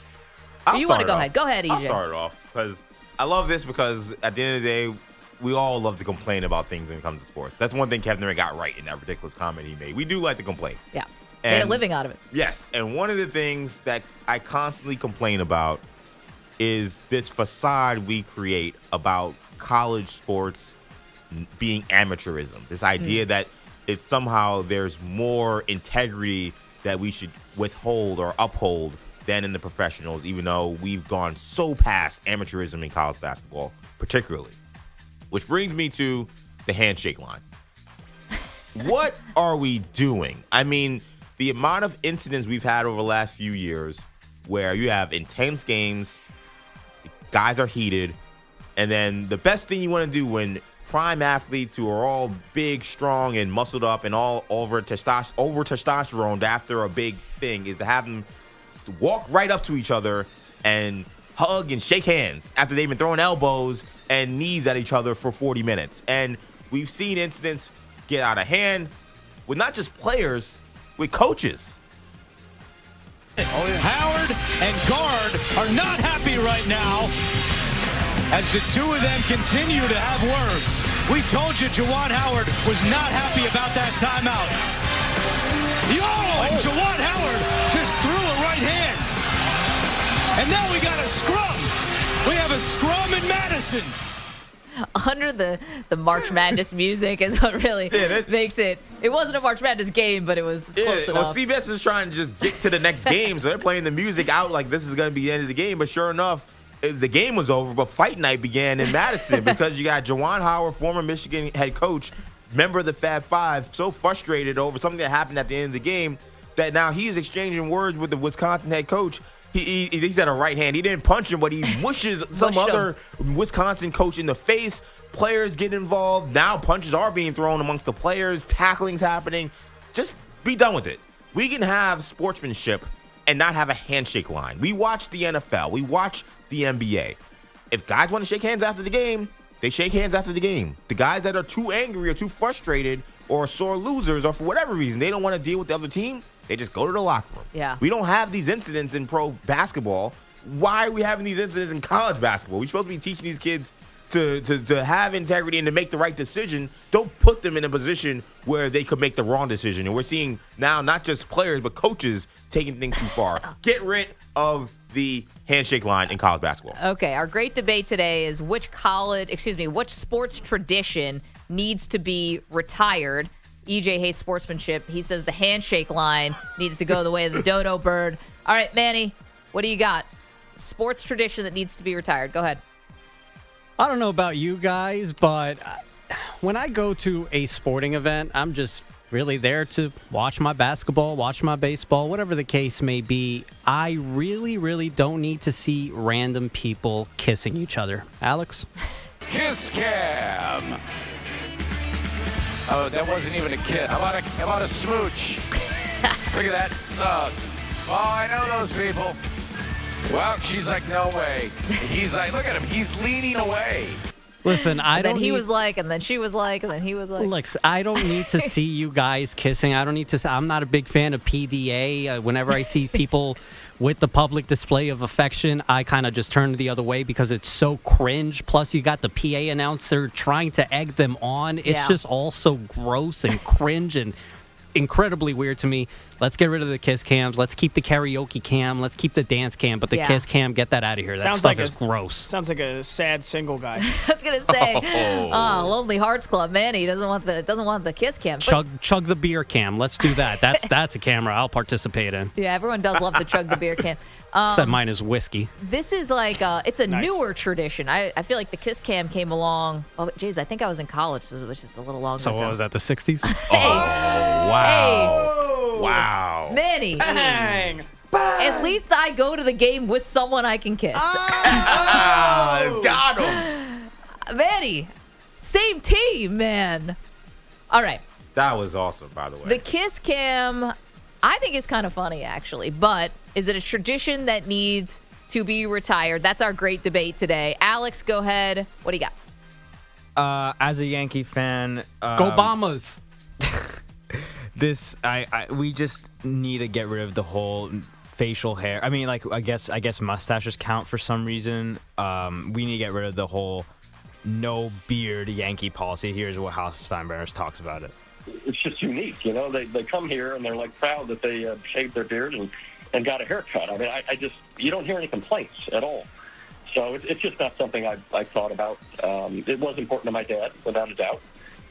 Or you want to go ahead? Go ahead, EJ. I'll start it off because I love this because at the end of the day, we all love to complain about things when it comes to sports. That's one thing Kevin Durant got right in that ridiculous comment he made. We do like to complain. Yeah. Made a living out of it. Yes. And one of the things that I constantly complain about is this facade we create about college sports being amateurism. This idea that it's somehow there's more integrity that we should withhold or uphold than in the professionals, even though we've gone so past amateurism in college basketball, particularly. Which brings me to the handshake line. What are we doing? I mean, the amount of incidents we've had over the last few years where you have intense games, guys are heated, and then the best thing you want to do when prime athletes who are all big, strong, and muscled up and all over testosterone after a big thing is to have them walk right up to each other and hug and shake hands after they've been throwing elbows and knees at each other for 40 minutes. And we've seen incidents get out of hand with not just players, with coaches. Howard and Guard are not happy right now as the two of them continue to have words. We told you Juwan Howard was not happy about that timeout. And Juwan Howard just threw a right hand. And now we got a scrum. We have a scrum in Madison. Under the March Madness music is what really makes it. It wasn't a March Madness game, but it was close enough. Well, CBS is trying to just get to the next game, so they're playing the music out like this is going to be the end of the game. But sure enough, the game was over, but fight night began in Madison because you got Juwan Howard, former Michigan head coach, member of the Fab Five, so frustrated over something that happened at the end of the game that now he's exchanging words with the Wisconsin head coach. He said a right hand. He didn't punch him, but he mushes some other Wisconsin coach in the face. Players get involved. Now punches are being thrown amongst the players. Tackling's happening. Just be done with it. We can have sportsmanship and not have a handshake line. We watch the NFL. We watch the NBA. If guys want to shake hands after the game, they shake hands after the game. The guys that are too angry or too frustrated or sore losers or for whatever reason, they don't want to deal with the other team, they just go to the locker room. Yeah. We don't have these incidents in pro basketball. Why are we having these incidents in college basketball? We're supposed to be teaching these kids to have integrity and to make the right decision. Don't put them in a position where they could make the wrong decision. And we're seeing now not just players, but coaches taking things too far. Get rid of the handshake line in college basketball. Okay, our great debate today is which sports tradition needs to be retired. EJ hates sportsmanship. He says the handshake line needs to go the way of the dodo bird. All right, Manny, what do you got? Sports tradition that needs to be retired. Go ahead. I don't know about you guys, but when I go to a sporting event, I'm just really there to watch my basketball, watch my baseball, whatever the case may be. I really, really don't need to see random people kissing each other. Alex? Kiss cam. Oh, that wasn't even a kiss. How about a smooch? Look at that. Oh, I know those people. Well, she's like, no way. He's like, look at him. He's leaning away. Listen, and then he was like, and then she was like, and then he was like. Look, I don't need to see you guys kissing. I don't need to. I'm not a big fan of PDA. Whenever I see people with the public display of affection, I kind of just turn the other way because it's so cringe. Plus, you got the PA announcer trying to egg them on. It's just all so gross and cringe and incredibly weird to me. Let's get rid of the kiss cams. Let's keep the karaoke cam. Let's keep the dance cam. But the kiss cam, get that out of here. That stuff is gross. Sounds like a sad single guy. I was gonna say, Lonely Hearts Club, man. He doesn't want the kiss cam. Chug the beer cam. Let's do that. That's a camera I'll participate in. Yeah, everyone does love to chug the beer cam. Except mine is whiskey. This is like it's a newer tradition. I feel like the kiss cam came along. Oh, geez, I think I was in college, so it was just a little longer. So what was that? The 60s? Hey, wow. Wow. Manny. Bang. At least I go to the game with someone I can kiss. Got him. Manny, same team, man. All right. That was awesome, by the way. The kiss cam, I think is kind of funny, actually. But is it a tradition that needs to be retired? That's our great debate today. Alex, go ahead. What do you got? As a Yankee fan, Go Bombers. We just need to get rid of the whole facial hair. I mean, like, I guess mustaches count for some reason. We need to get rid of the whole no beard Yankee policy. Here's what Hal Steinbrenner talks about it. It's just unique, you know. They come here and they're like proud that they shaved their beard and got a haircut. I mean, I just, you don't hear any complaints at all. So it's just not something I thought about. It was important to my dad, without a doubt.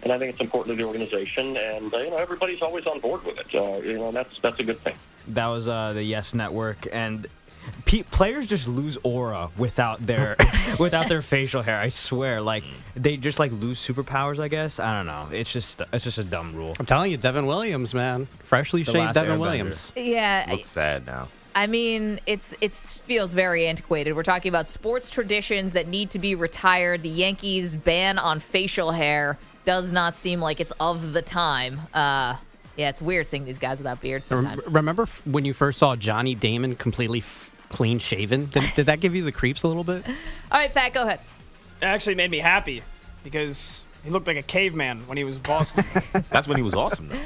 And I think it's important to the organization, and everybody's always on board with it. And that's a good thing. That was the Yes Network, and players just lose aura without their facial hair. I swear, like they just like lose superpowers. I guess I don't know. It's just a dumb rule. I'm telling you, Devin Williams, man, freshly shaved Devin Williams. Yeah, looks sad now. I mean, it feels very antiquated. We're talking about sports traditions that need to be retired. The Yankees' ban on facial hair does not seem like it's of the time. Yeah, it's weird seeing these guys without beards sometimes. Remember when you first saw Johnny Damon completely clean shaven? Did that give you the creeps a little bit? All right, Pat, go ahead. It actually made me happy because he looked like a caveman when he was in Boston. That's when he was awesome, though.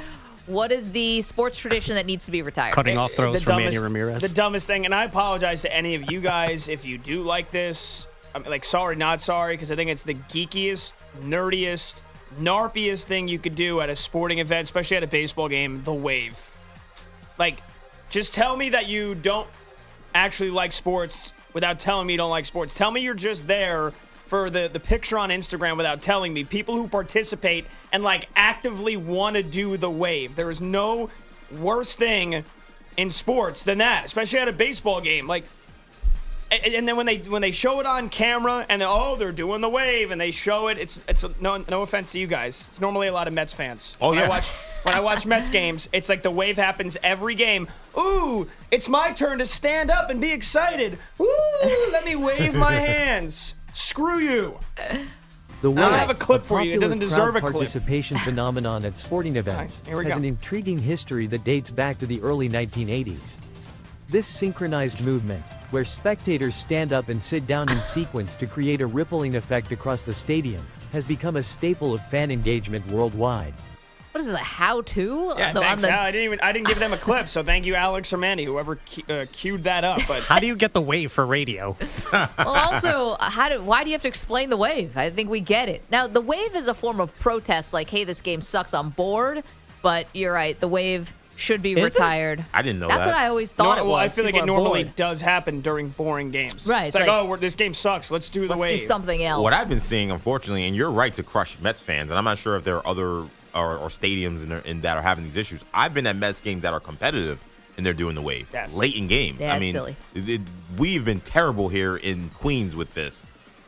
What is the sports tradition that needs to be retired? Cutting off throws for Manny Ramirez. The dumbest thing, and I apologize to any of you guys if you do like this. I'm like, sorry, not sorry, because I think it's the geekiest, nerdiest, narpiest thing you could do at a sporting event, especially at a baseball game, the wave. Like, just tell me that you don't actually like sports without telling me you don't like sports. Tell me you're just there for the picture on Instagram without telling me. People who participate and like actively want to do the wave. There is no worse thing in sports than that, especially at a baseball game. Like, and then when they show it on camera and they're doing the wave and they show it, it's no offense to you guys. It's normally a lot of Mets fans. Oh yeah. When I watch Mets games, it's like the wave happens every game. Ooh, it's my turn to stand up and be excited. Ooh, let me wave my hands. Screw you. The I don't have a clip for you. It doesn't deserve a clip. Participation phenomenon at sporting events has an intriguing history that dates back to the early 1980s. This synchronized movement, where spectators stand up and sit down in sequence to create a rippling effect across the stadium, has become a staple of fan engagement worldwide. What is this, a how-to? Yeah, thanks, Al. I didn't give them a clip, so thank you, Alex or Manny, whoever queued that up. But how do you get the wave for radio? Well, also, why do you have to explain the wave? I think we get it. Now, the wave is a form of protest, like, hey, this game sucks, I'm bored. But you're right, the wave should be retired. I didn't know that. That's what I always thought it was. Well, I feel like People it are normally bored. does happen during boring games. Right. It's like, this game sucks. Let's do the wave. Let's do something else. What I've been seeing, unfortunately, and you're right to crush Mets fans, and I'm not sure if there are other or stadiums that are having these issues. I've been at Mets games that are competitive, and they're doing the wave late in games. Yeah, I mean, silly. We've been terrible here in Queens with this.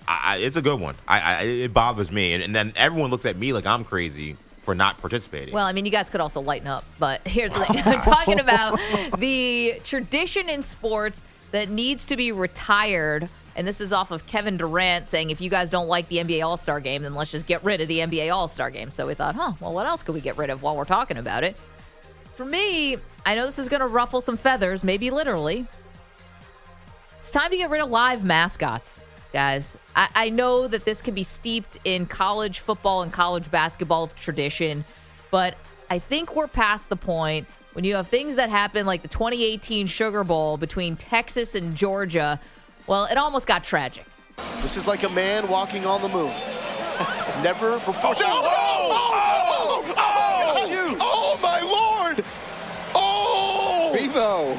It's a good one. It bothers me, and then everyone looks at me like I'm crazy for not participating. Well, I mean, you guys could also lighten up, but here's the thing. I'm talking about the tradition in sports that needs to be retired, and this is off of Kevin Durant saying, if you guys don't like the NBA All-Star Game, then let's just get rid of the NBA All-Star Game. So we thought, well, what else could we get rid of while we're talking about it? For me, I know this is going to ruffle some feathers, maybe literally. It's time to get rid of live mascots. Guys, I know that this can be steeped in college football and college basketball tradition, but I think we're past the point when you have things that happen like the 2018 Sugar Bowl between Texas and Georgia. Well, it almost got tragic. This is like a man walking on the moon. Never before. Oh, my Lord! Oh! Bevo!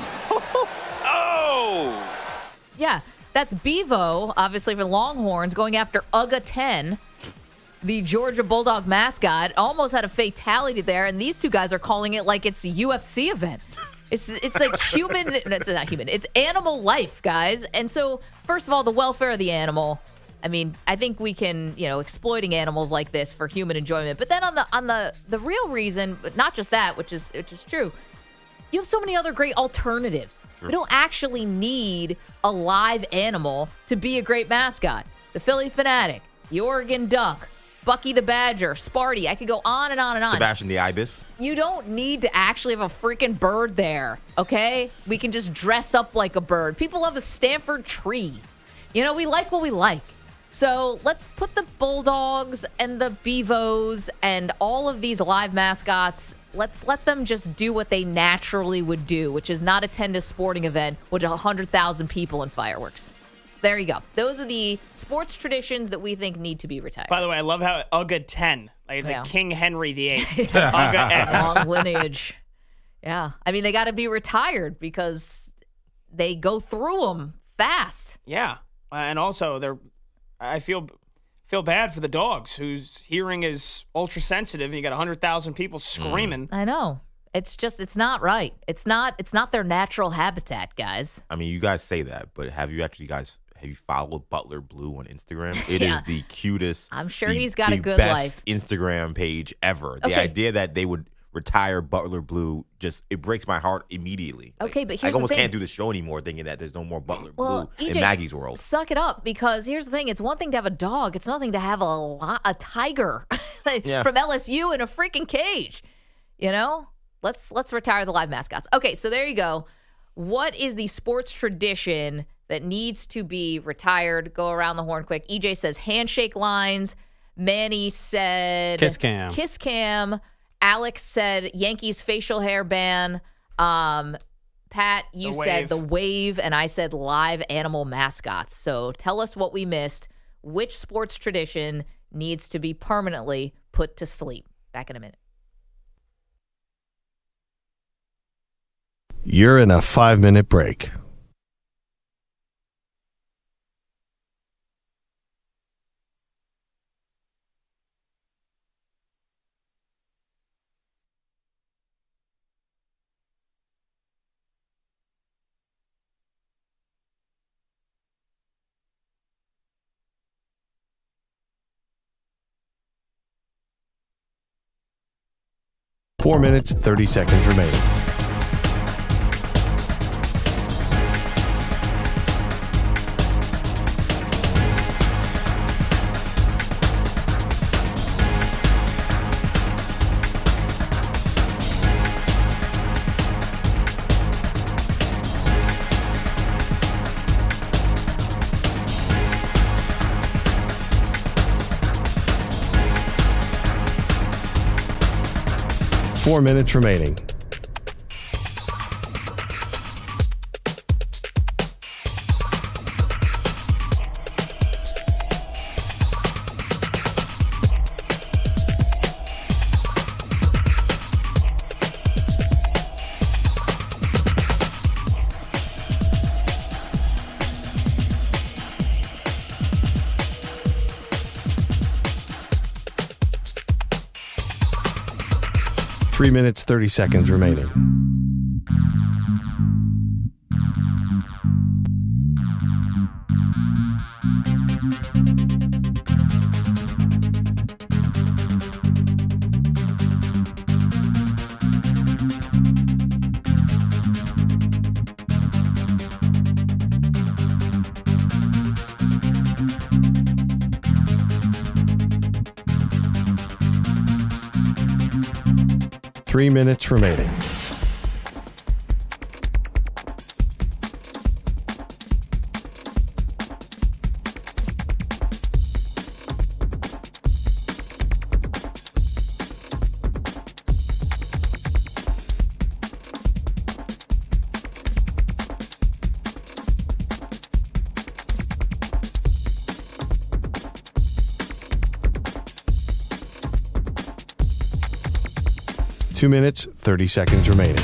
Oh! Yeah. That's Bevo, obviously for Longhorns, going after Uga 10, the Georgia Bulldog mascot. Almost had a fatality there, and these two guys are calling it like it's a UFC event. It's like human. It's not human. It's animal life, guys. And so, first of all, the welfare of the animal. I mean, I think we can, exploiting animals like this for human enjoyment. But then on the real reason, but not just that, which is true. You have so many other great alternatives. Sure. We don't actually need a live animal to be a great mascot. The Philly Fanatic, the Oregon Duck, Bucky the Badger, Sparty. I could go on and on and on. Sebastian the Ibis. You don't need to actually have a freaking bird there, okay? We can just dress up like a bird. People love a Stanford tree. You know, we like what we like. So let's put the Bulldogs and the Beavos and all of these live mascots, let's let them just do what they naturally would do, which is not attend a sporting event with 100,000 people and fireworks. There you go. Those are the sports traditions that we think need to be retired. By the way, I love how UGA 10. Like it's like King Henry VIII. UGA X. Long lineage. Yeah. I mean, they got to be retired because they go through them fast. Yeah. And also, I feel bad for the dogs whose hearing is ultra sensitive and you got 100,000 people screaming. I know. It's not right. It's not their natural habitat, guys. I mean, you guys say that, but have you followed Butler Blue on Instagram? It is the cutest. I'm sure he's got a good best life. Instagram page ever. The Okay. idea that they would retire Butler Blue it breaks my heart immediately. Okay, but here's I the almost thing. can't do the show anymore thinking that there's no more Butler Well, Blue in EJ, Maggie's world. Suck it up, because here's the thing. It's one thing to have a dog. It's another thing to have a tiger Yeah. from LSU in a freaking cage. You know? Let's retire the live mascots. Okay, so there you go. What is the sports tradition that needs to be retired? Go around the horn quick. EJ says handshake lines. Manny said Kiss cam. Kiss cam. Alex said Yankees facial hair ban. Pat, you The said wave. the wave, and I said live animal mascots. So tell us what we missed. Which sports tradition needs to be permanently put to sleep? Back in a minute. You're in a 5-minute break. Four minutes, 30 seconds remaining. Four minutes remaining. Three minutes, 30 seconds remaining. Three minutes remaining. Two minutes, 30 seconds remaining.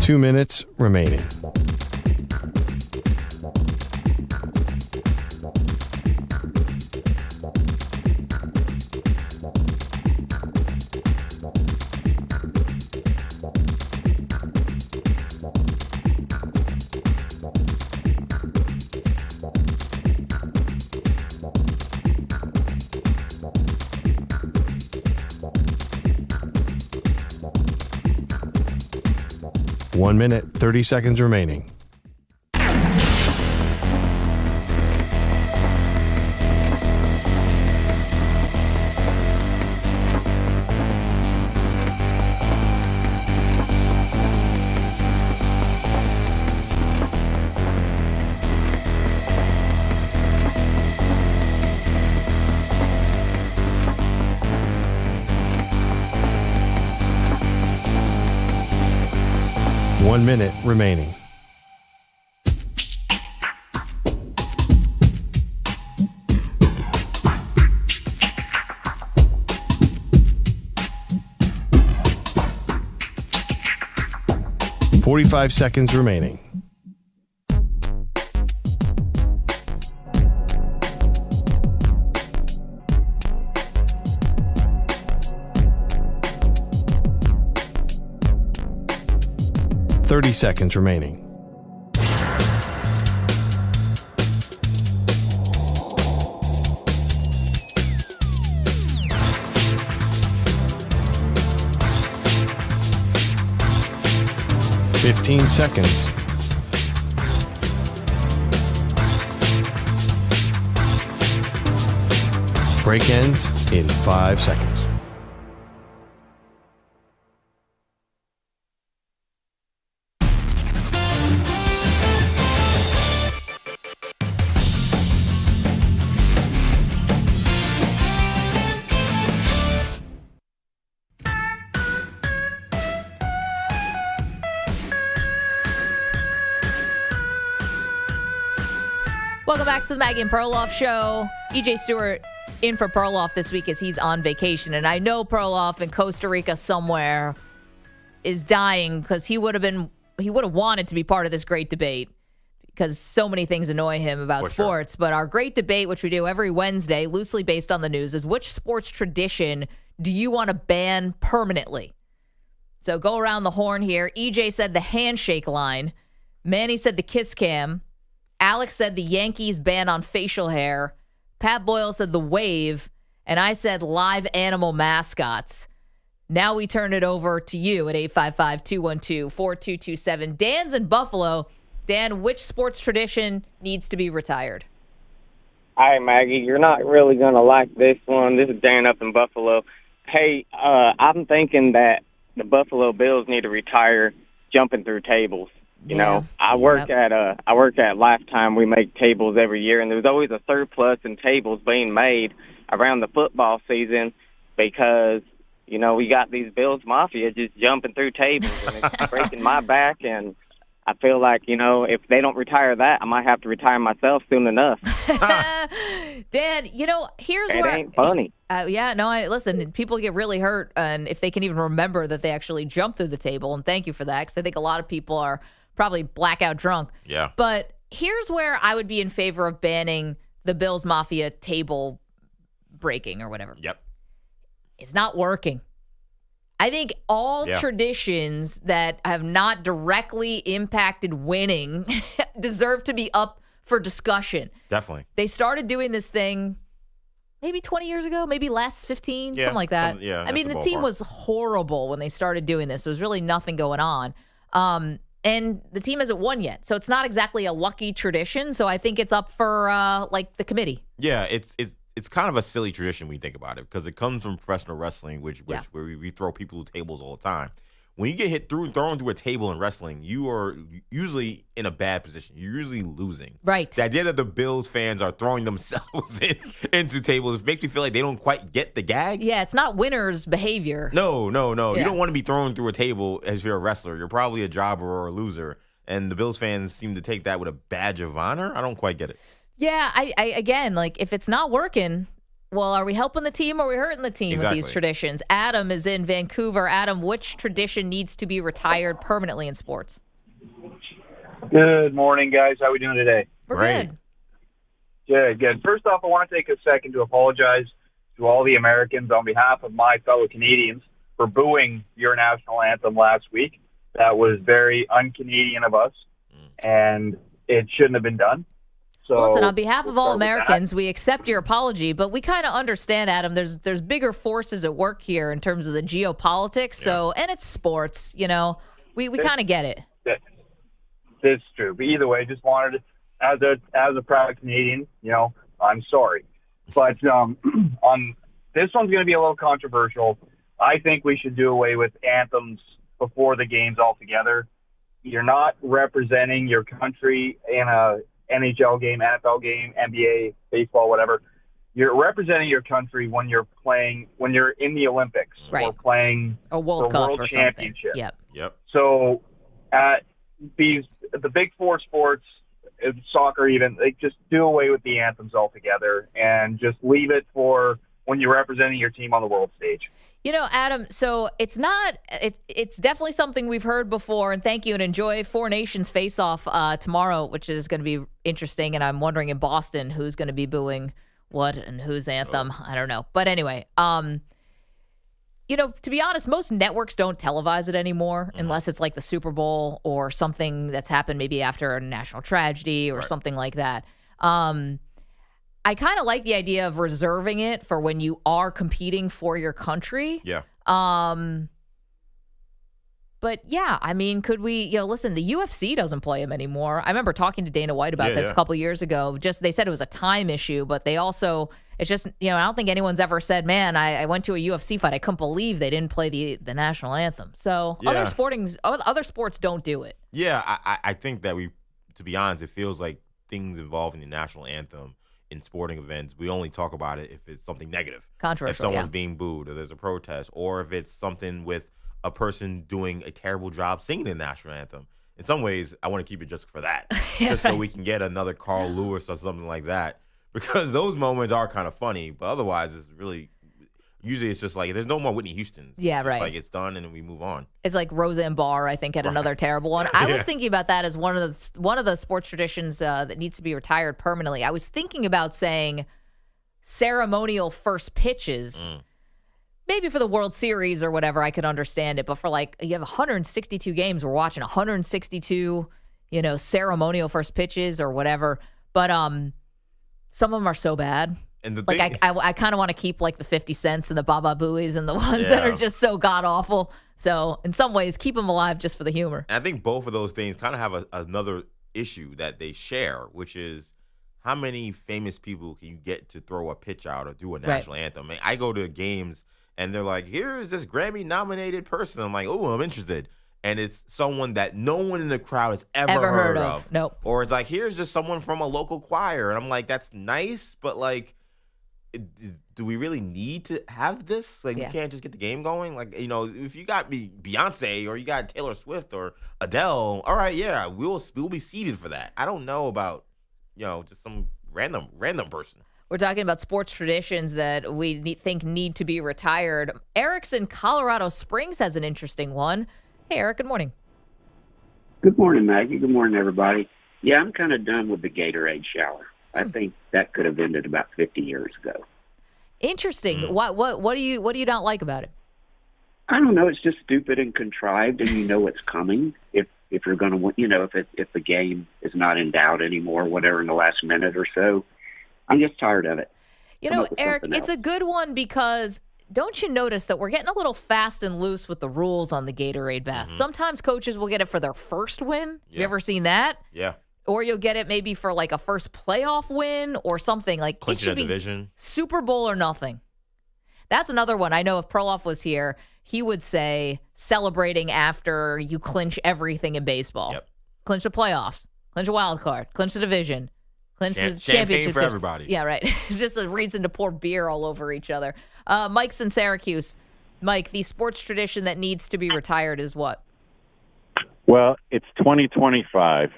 Two minutes remaining. 1 minute, 30 seconds remaining. One minute remaining. $45 seconds remaining. $30 seconds remaining. $15 seconds. Break ends in 5 seconds. Welcome back to the Maggie and Perloff Show. EJ Stewart in for Perloff this week as he's on vacation. And I know Perloff in Costa Rica somewhere is dying because he would have wanted to be part of this great debate because so many things annoy him about sports. Sure. But our great debate, which we do every Wednesday, loosely based on the news, is which sports tradition do you want to ban permanently? So go around the horn here. EJ said the handshake line. Manny said the kiss cam. Alex said the Yankees ban on facial hair. Pat Boyle said the wave. And I said live animal mascots. Now we turn it over to you at 855-212-4227. Dan's in Buffalo. Dan, which sports tradition needs to be retired? All right, Maggie, you're not really going to like this one. This is Dan up in Buffalo. Hey, I'm thinking that the Buffalo Bills need to retire jumping through tables. You know, I work at Lifetime. We make tables every year, and there's always a surplus in tables being made around the football season because, you know, we got these Bills Mafia just jumping through tables, and it's breaking my back, and I feel like, you know, if they don't retire that, I might have to retire myself soon enough. Dan, you know, here's it where... ain't funny. Listen, people get really hurt and if they can even remember that they actually jumped through the table, and thank you for that, because I think a lot of people are probably blackout drunk. Yeah. But here's where I would be in favor of banning the Bills Mafia table breaking or whatever. Yep. It's not working. I think all traditions that have not directly impacted winning deserve to be up for discussion. Definitely. They started doing this thing maybe 20 years ago, maybe less, 15, something like that. I mean, the team was horrible when they started doing this. There was really nothing going on. And the team hasn't won yet. So it's not exactly a lucky tradition. So I think it's up for like the committee. Yeah, it's kind of a silly tradition when you think about it because it comes from professional wrestling, where we throw people through tables all the time. When you get thrown through a table in wrestling, you are usually in a bad position. You're usually losing. Right. The idea that the Bills fans are throwing themselves into tables makes me feel like they don't quite get the gag. Yeah, it's not winner's behavior. No. Yeah. You don't want to be thrown through a table as you're a wrestler. You're probably a jobber or a loser. And the Bills fans seem to take that with a badge of honor. I don't quite get it. Yeah, I again, like, if it's not working, well, are we helping the team or are we hurting the team with these traditions? Adam is in Vancouver. Adam, which tradition needs to be retired permanently in sports? Good morning, guys. How are we doing today? We're good. Good. First off, I want to take a second to apologize to all the Americans on behalf of my fellow Canadians for booing your national anthem last week. That was very un-Canadian of us, and it shouldn't have been done. So, listen, on behalf of all Americans, we accept your apology, but we kind of understand, Adam, there's bigger forces at work here in terms of the geopolitics. So, and it's sports, you know, we kind of get it. this is true. But either way, just wanted to, as a proud Canadian, I'm sorry. But on this one's going to be a little controversial. I think we should do away with anthems before the games altogether. You're not representing your country in a NHL game, NFL game, NBA, baseball, whatever. You're representing your country when you're in the Olympics or playing a World Cup World or Championship. Something. Yep. So at the big four sports, soccer even, just do away with the anthems altogether and just leave it for when you're representing your team on the world stage. Adam, so it's definitely something we've heard before, and thank you, and enjoy Four Nations face-off tomorrow, which is going to be interesting, and I'm wondering in Boston who's going to be booing what and whose anthem. I don't know. But anyway, to be honest, most networks don't televise it anymore unless it's like the Super Bowl or something that's happened maybe after a national tragedy or something like that. I kind of like the idea of reserving it for when you are competing for your country. Yeah. But yeah, I mean, could we, listen, the UFC doesn't play him anymore. I remember talking to Dana White about this a couple years ago. They said it was a time issue, but they also, it's just, I don't think anyone's ever said, man, I went to a UFC fight. I couldn't believe they didn't play the national anthem. So other sports don't do it. Yeah, I think that to be honest, it feels like things involving the national anthem in sporting events, we only talk about it if it's something negative. Controversial, if someone's being booed or there's a protest, or if it's something with a person doing a terrible job singing the national anthem. In some ways, I want to keep it just for that, just so we can get another Carl Lewis or something like that, because those moments are kind of funny, but otherwise it's really, usually it's just like, there's no more Whitney Houston. Yeah, right. It's like it's done and then we move on. It's like Roseanne Barr, I think, had another terrible one. I was thinking about that as one of the sports traditions that needs to be retired permanently. I was thinking about saying ceremonial first pitches. Maybe for the World Series or whatever, I could understand it. But for you have 162 games, we're watching 162, ceremonial first pitches or whatever. But some of them are so bad. And I kind of want to keep the 50 Cents and the Baba Booies and the ones that are just so god awful. So in some ways, keep them alive just for the humor. And I think both of those things kind of have another issue that they share, which is how many famous people can you get to throw a pitch out or do a national anthem? I mean, I go to games and they're like, here's this Grammy-nominated person. I'm like, oh, I'm interested. And it's someone that no one in the crowd has ever heard of. Nope. Or it's like, here's just someone from a local choir. And I'm like, that's nice, but do we really need to have this? We can't just get the game going? If you got Beyonce or you got Taylor Swift or Adele, all right, yeah, we'll be seated for that. I don't know about, just some random person. We're talking about sports traditions that we think need to be retired. Eric's in Colorado Springs has an interesting one. Hey, Eric, good morning. Good morning, Maggie. Good morning, everybody. Yeah, I'm kind of done with the Gatorade shower. I think that could have ended about 50 years ago. Interesting. What do you not like about it? I don't know. It's just stupid and contrived, and you know it's coming. If you're going to, if the game is not in doubt anymore, whatever, in the last minute or so. I'm just tired of it. Eric, it's a good one because don't you notice that we're getting a little fast and loose with the rules on the Gatorade bath? Sometimes coaches will get it for their first win. You ever seen that? Yeah. Or you'll get it maybe for a first playoff win or something. It should be division. Super Bowl or nothing. That's another one. I know if Perloff was here, he would say celebrating after you clinch everything in baseball. Yep. Clinch the playoffs, clinch a wild card, clinch the division. Clinch the champagne for everybody. Yeah, right. It's just a reason to pour beer all over each other. Mike's in Syracuse. Mike, the sports tradition that needs to be retired is what? Well, it's 2025.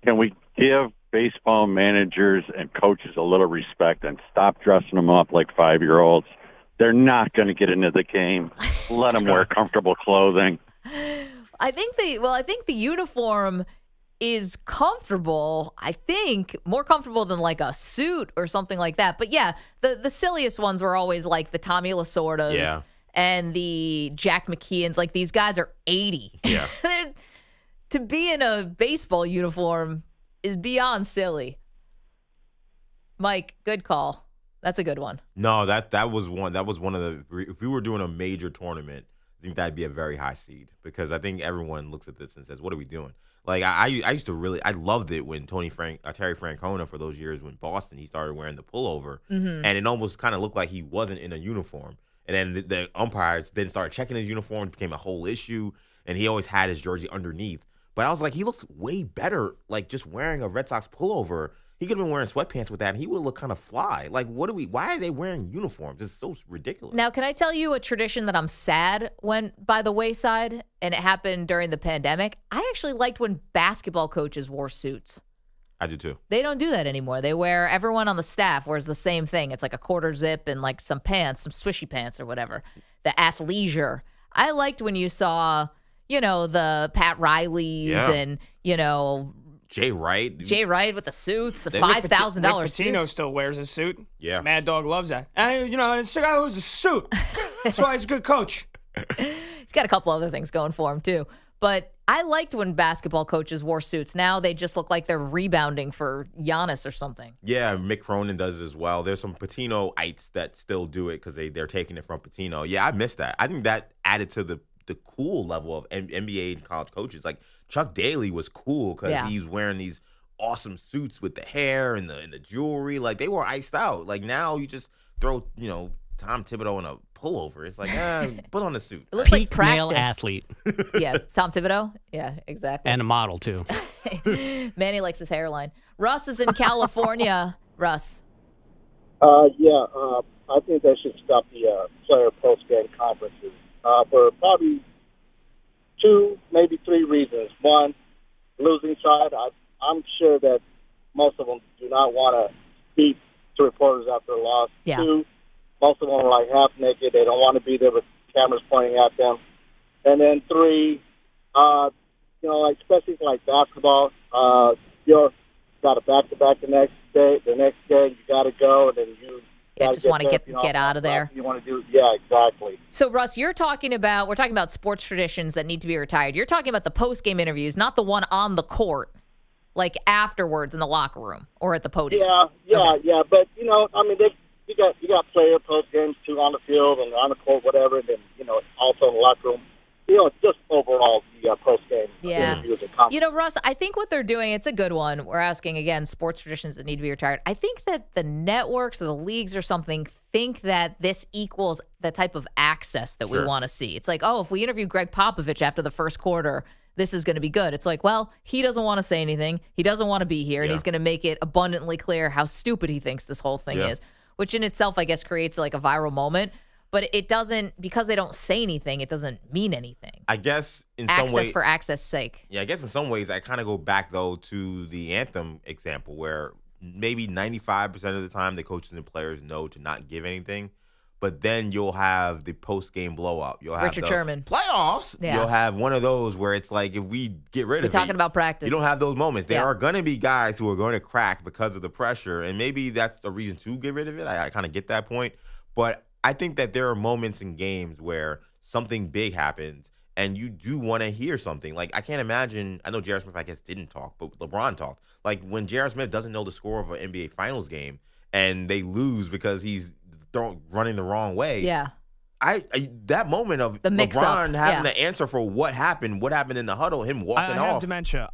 Can we give baseball managers and coaches a little respect and stop dressing them up like 5-year-olds? They're not going to get into the game. Let them wear comfortable clothing. I think the uniform is comfortable. I think more comfortable than a suit or something like that. But yeah, the silliest ones were always the Tommy Lasordas and the Jack McKeons. These guys are 80. Yeah. To be in a baseball uniform is beyond silly. Mike, good call. That's a good one. No, that was one. That was one of the. If we were doing a major tournament, I think that'd be a very high seed because I think everyone looks at this and says, "What are we doing?" Like I used to I loved it when Terry Francona for those years when Boston, he started wearing the pullover, and it almost kind of looked like he wasn't in a uniform. And then the umpires then started checking his uniform, it became a whole issue, and he always had his jersey underneath. But I was like, he looks way better, like just wearing a Red Sox pullover. He could have been wearing sweatpants with that, and he would look kind of fly. Like, why are they wearing uniforms? It's so ridiculous. Now, can I tell you a tradition that I'm sad went by the wayside, and it happened during the pandemic? I actually liked when basketball coaches wore suits. I do too. They don't do that anymore. Everyone on the staff wears the same thing. It's like a quarter zip and like some pants, some swishy pants or whatever. The athleisure. I liked when you saw, the Pat Rileys and, Jay Wright with the suits, the $5,000 suits. Pitino still wears a suit. Yeah. Mad Dog loves that. And, it's a guy who wears a suit. That's why he's a good coach. He's got a couple other things going for him, too. But I liked when basketball coaches wore suits. Now they just look like they're rebounding for Giannis or something. Yeah, Mick Cronin does it as well. There's some Pitino-ites that still do it because they're taking it from Pitino. Yeah, I miss that. I think that added to the cool level of NBA and college coaches. Like Chuck Daly was cool because he's wearing these awesome suits with the hair and the jewelry. Like they were iced out. Like now you just throw, Tom Thibodeau in a pullover. It's like, put on the suit. It looks like Peak practice. male athlete. Yeah, Tom Thibodeau. Yeah, exactly. And a model, too. Manny likes his hairline. Russ is in California. Russ. I think they should stop the player post-game conferences for probably 2, maybe 3 reasons. One, losing side. I'm sure that most of them do not want to speak to reporters after a loss. Yeah. 2, most of them are like half naked. They don't want to be there with cameras pointing at them. And then 3, especially like basketball, you're got a back-to-back the next day. You got to go, and then you just want to get out of there. You want to do, yeah, exactly. So, Russ, we're talking about sports traditions that need to be retired. You're talking about the post-game interviews, not the one on the court, like afterwards in the locker room or at the podium. Yeah. But you got player post games too on the field and on the court, whatever. And then also in the locker room. Just overall the post game interviews and comments. Russ, I think what they're doing, it's a good one. We're asking again sports traditions that need to be retired. I think that the networks or the leagues or something think that this equals the type of access that we want to see. It's like, if we interview Greg Popovich after the first quarter, this is going to be good. It's like, well, he doesn't want to say anything. He doesn't want to be here, and he's going to make it abundantly clear how stupid he thinks this whole thing is, which in itself, I guess, creates like a viral moment. But it doesn't, because they don't say anything, it doesn't mean anything. I guess in some ways. Access for access' sake. Yeah, I guess in some ways I kind of go back, though, to the anthem example where maybe 95% of the time the coaches and players know to not give anything. But then you'll have the post-game blow-up. You'll have Richard Sherman. Playoffs. Yeah. You'll have one of those where it's like if we get rid of it. We're talking about practice. You don't have those moments. There are going to be guys who are going to crack because of the pressure. And maybe that's a reason to get rid of it. I kind of get that point. But I think that there are moments in games where something big happens and you do want to hear something. Like, I can't imagine, I know J.R. Smith, I guess, didn't talk, but LeBron talked. Like, when J.R. Smith doesn't know the score of an NBA Finals game and they lose because he's running the wrong way. Yeah. That moment of the LeBron having to answer for what happened in the huddle, him walking off. I have dementia.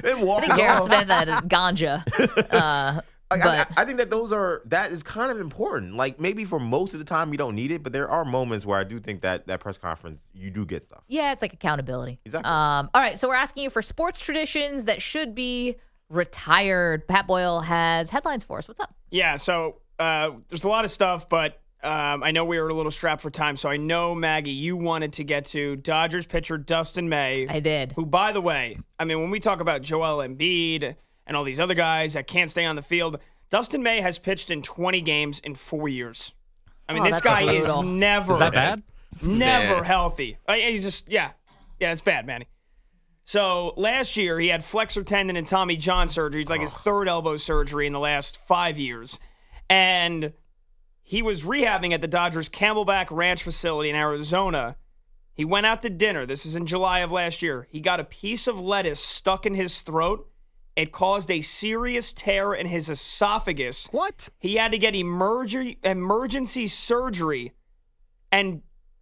Him walking I think J.R. off. Smith had ganja. I think that is kind of important. Like, maybe for most of the time you don't need it, but there are moments where I do think that press conference, you do get stuff. Yeah, it's like accountability. Exactly. All right, so we're asking you for sports traditions that should be retired. Pat Boyle has headlines for us. What's up? Yeah, so there's a lot of stuff, but I know we were a little strapped for time, so I know, Maggie, you wanted to get to Dodgers pitcher Dustin May. I did. Who, by the way, when we talk about Joel Embiid and all these other guys that can't stay on the field, Dustin May has pitched in 20 games in 4 years. This guy is never... Is that bad? Never healthy. He's just, it's bad, Manny. So last year, he had flexor tendon and Tommy John surgery. It's like his third elbow surgery in the last 5 years. And he was rehabbing at the Dodgers Camelback Ranch facility in Arizona. He went out to dinner. This is in July of last year. He got a piece of lettuce stuck in his throat. It caused a serious tear in his esophagus. What? He had to get emergency surgery. And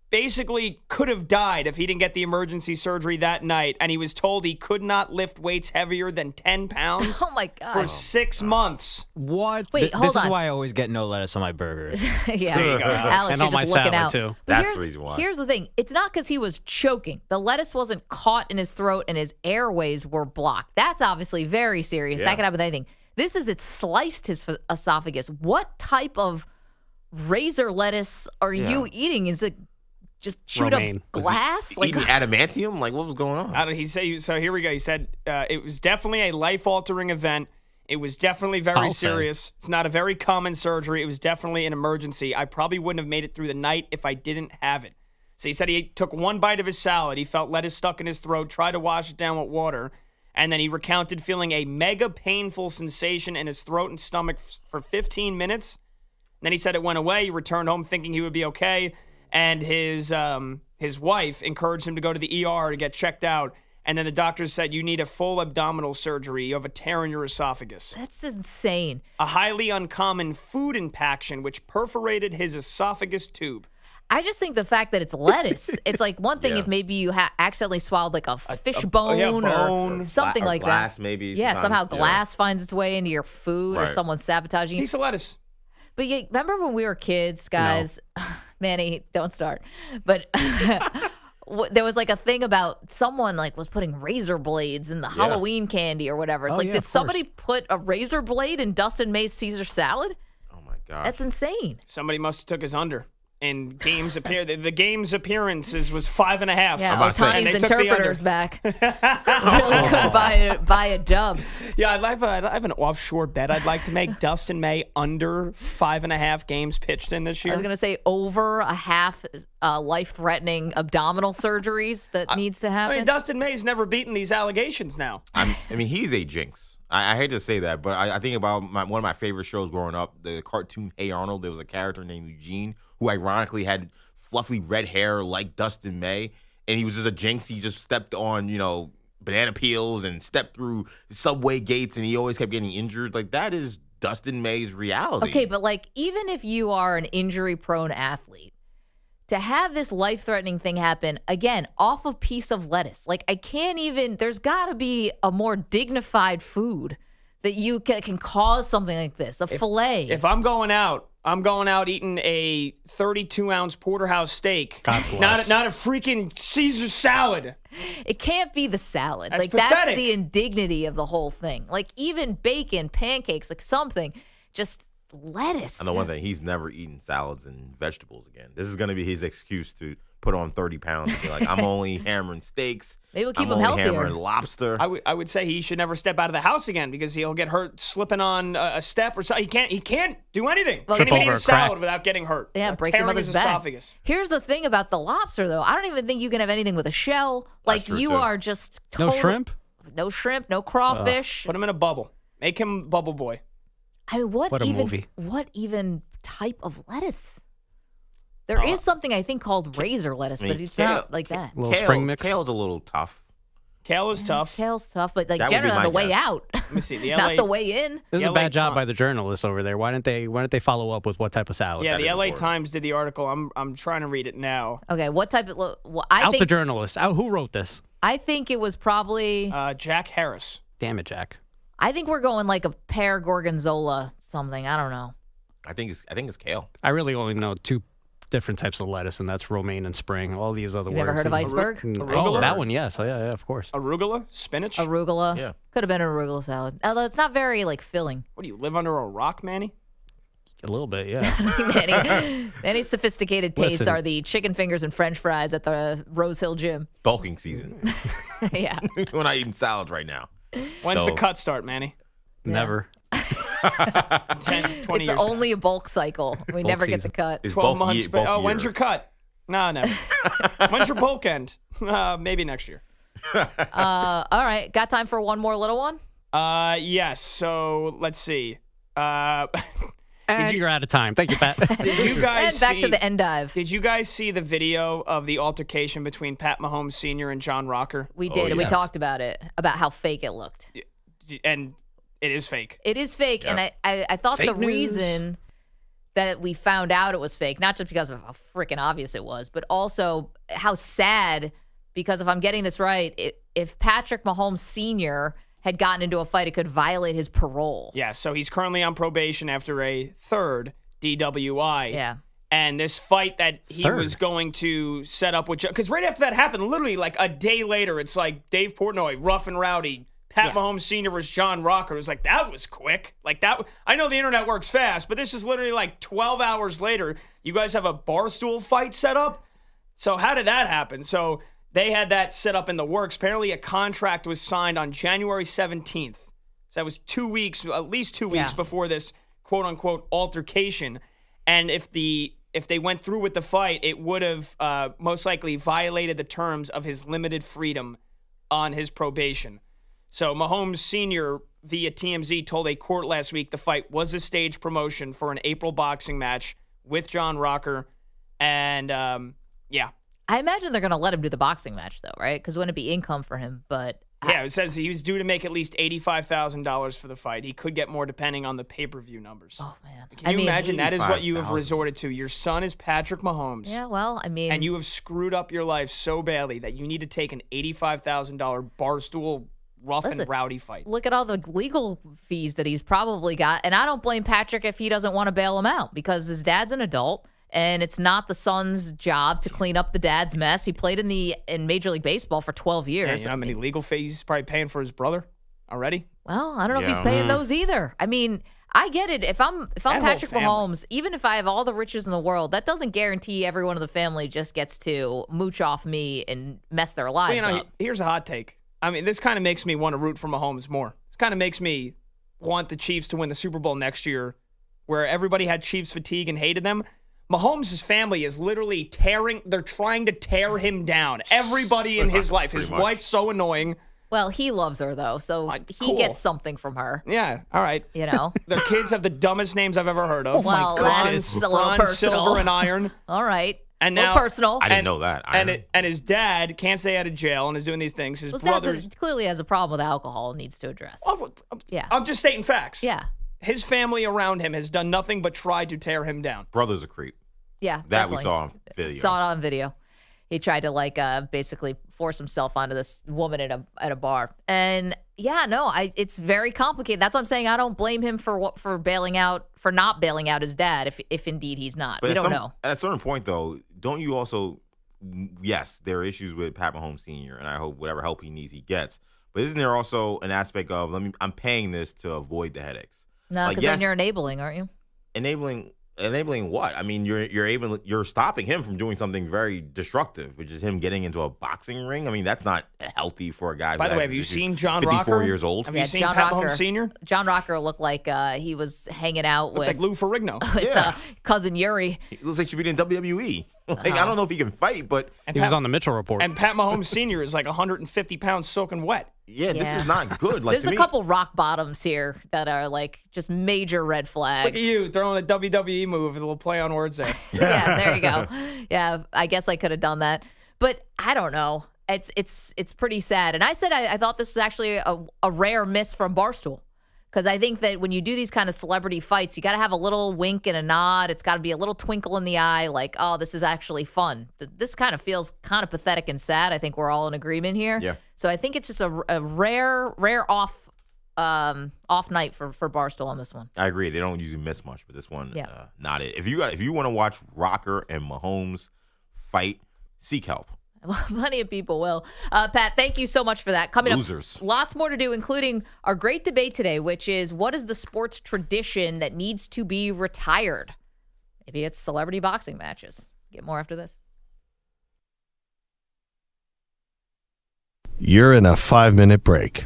basically could have died if he didn't get the emergency surgery that night, and he was told he could not lift weights heavier than 10 pounds Oh, my God. for 6 months. What? Wait, hold This is on. why I always get no lettuce on my burgers. Yeah. There you go. Alex, And you're on my just looking salad, out. too. But That's here's, the reason why. Here's the thing. It's not because he was choking. The lettuce wasn't caught in his throat and his airways were blocked. That's obviously very serious. Yeah. That could happen with anything. This is it sliced his esophagus. What type of razor lettuce are you eating? Is it just chewed Romaine. up glass? Eating adamantium? Like, what was going on? How did he say? So here we go. He said it was definitely a life-altering event. It was definitely very I'll say. serious. It's not a very common surgery. It was definitely an emergency. I probably wouldn't have made it through the night if I didn't have it. So he said he took one bite of his salad. He felt lettuce stuck in his throat, tried to wash it down with water, and then he recounted feeling a mega painful sensation in his throat and stomach for 15 minutes. And then he said it went away. He returned home thinking he would be okay. And his wife encouraged him to go to the ER to get checked out. And then the doctors said, you need a full abdominal surgery. You have a tear in your esophagus. That's insane. A highly uncommon food impaction which perforated his esophagus tube. I just think the fact that it's lettuce, it's like one thing if maybe you accidentally swallowed like a fish bone, or something like glass, that. maybe. Yeah, sometimes, somehow glass finds its way into your food or Right. someone's sabotaging you. Piece of lettuce. But you remember when we were kids, guys? Manny, don't start. But there was like a thing about someone like was putting razor blades in the Halloween candy or whatever. It's Oh, like, yeah, did of course. somebody put a razor blade in Dustin May's Caesar salad? Oh, my God. That's insane. Somebody must have took his under. And games the game's appearances was 5.5. Yeah, about to say. Otani's And they took the interpreter's under. back. Really could buy a dub. Yeah, I have an offshore bet I'd like to make. Dustin May under 5.5 games pitched in this I year. was going to say over a half life-threatening abdominal surgeries that needs to I happen. mean, Dustin May's never beaten these allegations now. I mean, he's a jinx. I hate to say that, but I think about one of my favorite shows growing up, the cartoon Hey Arnold. There was a character named Eugene who ironically had fluffy red hair like Dustin May, and he was just a jinx. He just stepped on, banana peels and stepped through subway gates, and he always kept getting injured. Like, that is Dustin May's reality. Okay, but like even if you are an injury-prone athlete, to have this life-threatening thing happen, again, off a piece of lettuce, like I can't even, there's got to be a more dignified food that you can cause something like this, a filet. If I'm going out eating a 32-ounce porterhouse steak. God bless. Not a freaking Caesar salad. It can't be the salad. That's Like that's pathetic. the indignity of the whole thing. Like even bacon, pancakes, like something, just lettuce. I know one thing. He's never eaten salads and vegetables again. This is going to be his excuse to put on 30 pounds and be like, I'm only hammering steaks. Maybe we'll keep I'm him only healthier. hammering lobster. I would say he should never step out of the house again because he'll get hurt slipping on a step or something. He can't do anything. Well, Can't Trip even eat over a a crack. salad without getting hurt. Yeah, break your tearing mother's his back. esophagus. Here's the thing about the lobster, though. I don't even think you can have anything with a shell. Like true, you too. are just No total- shrimp? no shrimp, no crawfish. Put him in a bubble. Make him Bubble Boy. I mean, What a movie. What even type of lettuce? There is something I think called razor lettuce, but it's not like that. Little spring mix. Kale's a little tough. Kale is tough. Kale's tough, but like That would be generally on my the way guess. out, Let me see. The not LA the way in. This is The a bad LA job by Times. the journalists over there. Why didn't they follow up with what type of salad? Yeah, That the is LA important. Times did the article. I'm trying to read it now. Okay, what type of? Well, I Out the think journalist. Out, who wrote this? I think it was probably. Jack Harris. Damn it, Jack. I think we're going like a pear gorgonzola something. I don't know. I think it's kale. I really only know two different types of lettuce, and that's romaine and spring. All these other You've words. never heard of iceberg? Arugula? that one, yes. Oh, yeah, of course. Arugula? Spinach? Arugula. Yeah. Could have been an arugula salad. Although it's not very like filling. What do you live under a rock, Manny? A little bit, yeah. Many sophisticated tastes Listen. are the chicken fingers and French fries at the Rose Hill Gym. Bulking season. Yeah. We're not eating salads right now. When's So- the cut start, Manny? Never. 10, 20 It's years. only a bulk cycle. We never get the season. cut. It's 12 bulky, months. bulky Oh, when's year. your cut? No, never. When's your bulk end? Maybe next year. All right. Got time for one more little one? Yes. So let's see. And you're out of time. Thank you, Pat. Did you guys And back see, to the endive. Did you guys see the video of the altercation between Pat Mahomes Sr. and John Rocker? We did. And we yes. talked about it, about how fake it looked. And it is fake. It is fake. And I thought Fake the news. reason that we found out it was fake, not just because of how freaking obvious it was, but also how sad, because if I'm getting this right, if Patrick Mahomes Sr. had gotten into a fight, it could violate his parole. Yeah, so he's currently on probation after a third DWI. Yeah. And this fight that he was going to set up with, because right after that happened, literally like a day later, it's like Dave Portnoy, rough and rowdy, Pat Mahomes Sr. versus John Rocker. It was like, that was quick. Like that. I know the internet works fast, but this is literally like 12 hours later. You guys have a Barstool fight set up? So how did that happen? So they had that set up in the works. Apparently a contract was signed on January 17th. So that was 2 weeks, at least 2 weeks before this quote-unquote altercation. And if they went through with the fight, it would have most likely violated the terms of his limited freedom on his probation. So Mahomes Sr. via TMZ told a court last week the fight was a stage promotion for an April boxing match with John Rocker. And, I imagine they're going to let him do the boxing match, though, right? Because wouldn't it be income for him? But yeah, it says he was due to make at least $85,000 for the fight. He could get more depending on the pay-per-view numbers. Oh, man. Can you imagine that is what you have resorted to? Your son is Patrick Mahomes. Yeah, well, I mean. And you have screwed up your life so badly that you need to take an $85,000 Barstool rough and rowdy fight. Look at all the legal fees that he's probably got. And I don't blame Patrick if he doesn't want to bail him out, because his dad's an adult. And it's not the son's job to clean up the dad's mess. He played in Major League Baseball for 12 years. Yeah, you know how many legal fees he's probably paying for his brother already? Well, I don't know if he's paying those either. I mean, I get it. If I'm Patrick Mahomes, even if I have all the riches in the world, that doesn't guarantee everyone in the family just gets to mooch off me and mess their lives up. Here's a hot take. I mean, this kind of makes me want to root for Mahomes more. This kind of makes me want the Chiefs to win the Super Bowl next year, where everybody had Chiefs fatigue and hated them. Mahomes' family is literally they're trying to tear him down. Everybody in his life. His wife's so annoying. Well, he loves her, though, so he gets something from her. Yeah, all right. You know? Their kids have the dumbest names I've ever heard of. Well, that's a little personal. Silver, and Iron. All right. And now, personal. I didn't know that. And his dad can't stay out of jail and is doing these things. His brother clearly has a problem with alcohol and needs to address. I'm just stating facts. Yeah. His family around him has done nothing but try to tear him down. Brother's a creep. Yeah, that definitely. we saw on video. Saw it on video. He tried to basically force himself onto this woman at a bar, and it's very complicated. That's what I'm saying. I don't blame him for not bailing out his dad if indeed he's not. But we don't know. At a certain point, though, don't you also? Yes, there are issues with Pat Mahomes Sr., and I hope whatever help he needs, he gets. But isn't there also an aspect of I'm paying this to avoid the headaches? No, because then you're enabling, aren't you? Enabling what? I mean, you're stopping him from doing something very destructive, which is him getting into a boxing ring. I mean, that's not healthy for a guy. By the way, have you seen John 54 Rocker? Years old. Have you seen Pat Mahomes Sr.? John Rocker looked like he was hanging out with like Lou Ferrigno. with cousin Yuri. He looks like he should be in WWE. I don't know if he can fight, but he was on the Mitchell Report. And Pat Mahomes Sr. is like 150 pounds soaking wet. Yeah, this is not good. There's a couple rock bottoms here that are like just major red flags. Look at you throwing a WWE move with a little play on words there. Yeah, there you go. Yeah, I guess I could have done that, but I don't know. It's pretty sad. And I said I thought this was actually a rare miss from Barstool, because I think that when you do these kind of celebrity fights, you got to have a little wink and a nod. It's got to be a little twinkle in the eye, like, oh, this is actually fun. This kind of feels kind of pathetic and sad. I think we're all in agreement here. Yeah. So I think it's just a rare off night for Barstool on this one. I agree. They don't usually miss much, but this one, not it. If you want to watch Rocker and Mahomes fight, seek help. Well, plenty of people will. Pat, thank you so much for that. Coming up, lots more to do, including our great debate today, which is what is the sports tradition that needs to be retired? Maybe it's celebrity boxing matches. Get more after this. You're in a 5-minute break.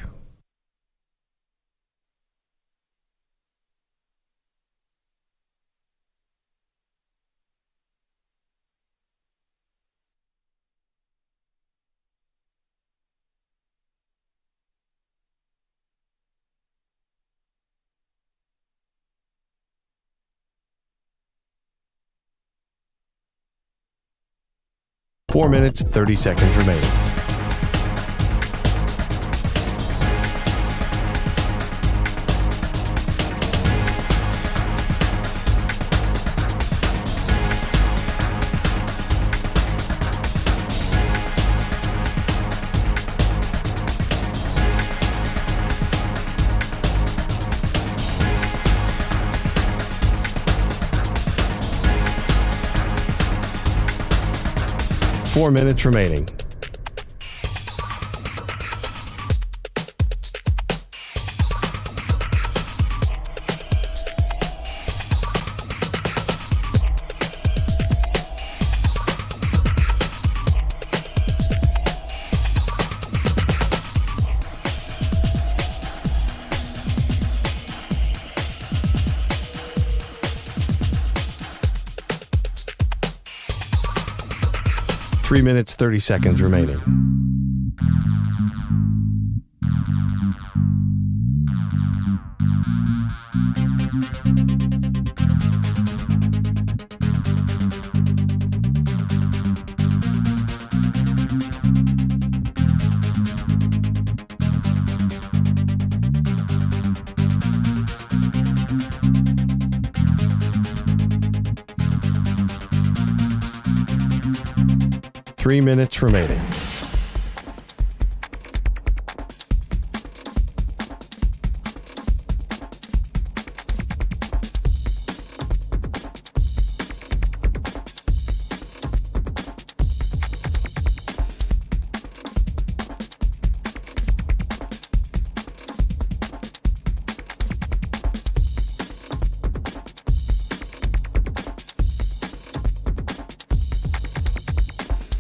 Four minutes, 30 seconds remaining. 4 minutes remaining. Three minutes, 30 seconds remaining. Three minutes remaining.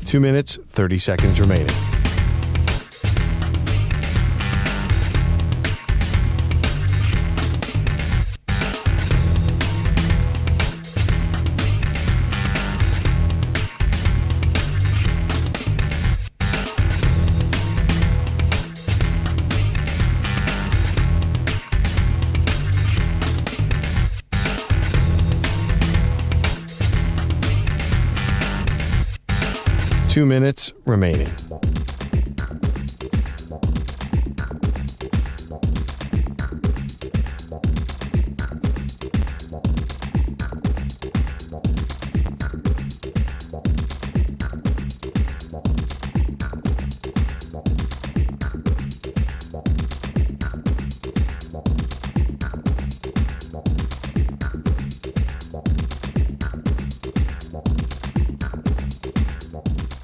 Two minutes, 30 seconds remaining. Two minutes remaining.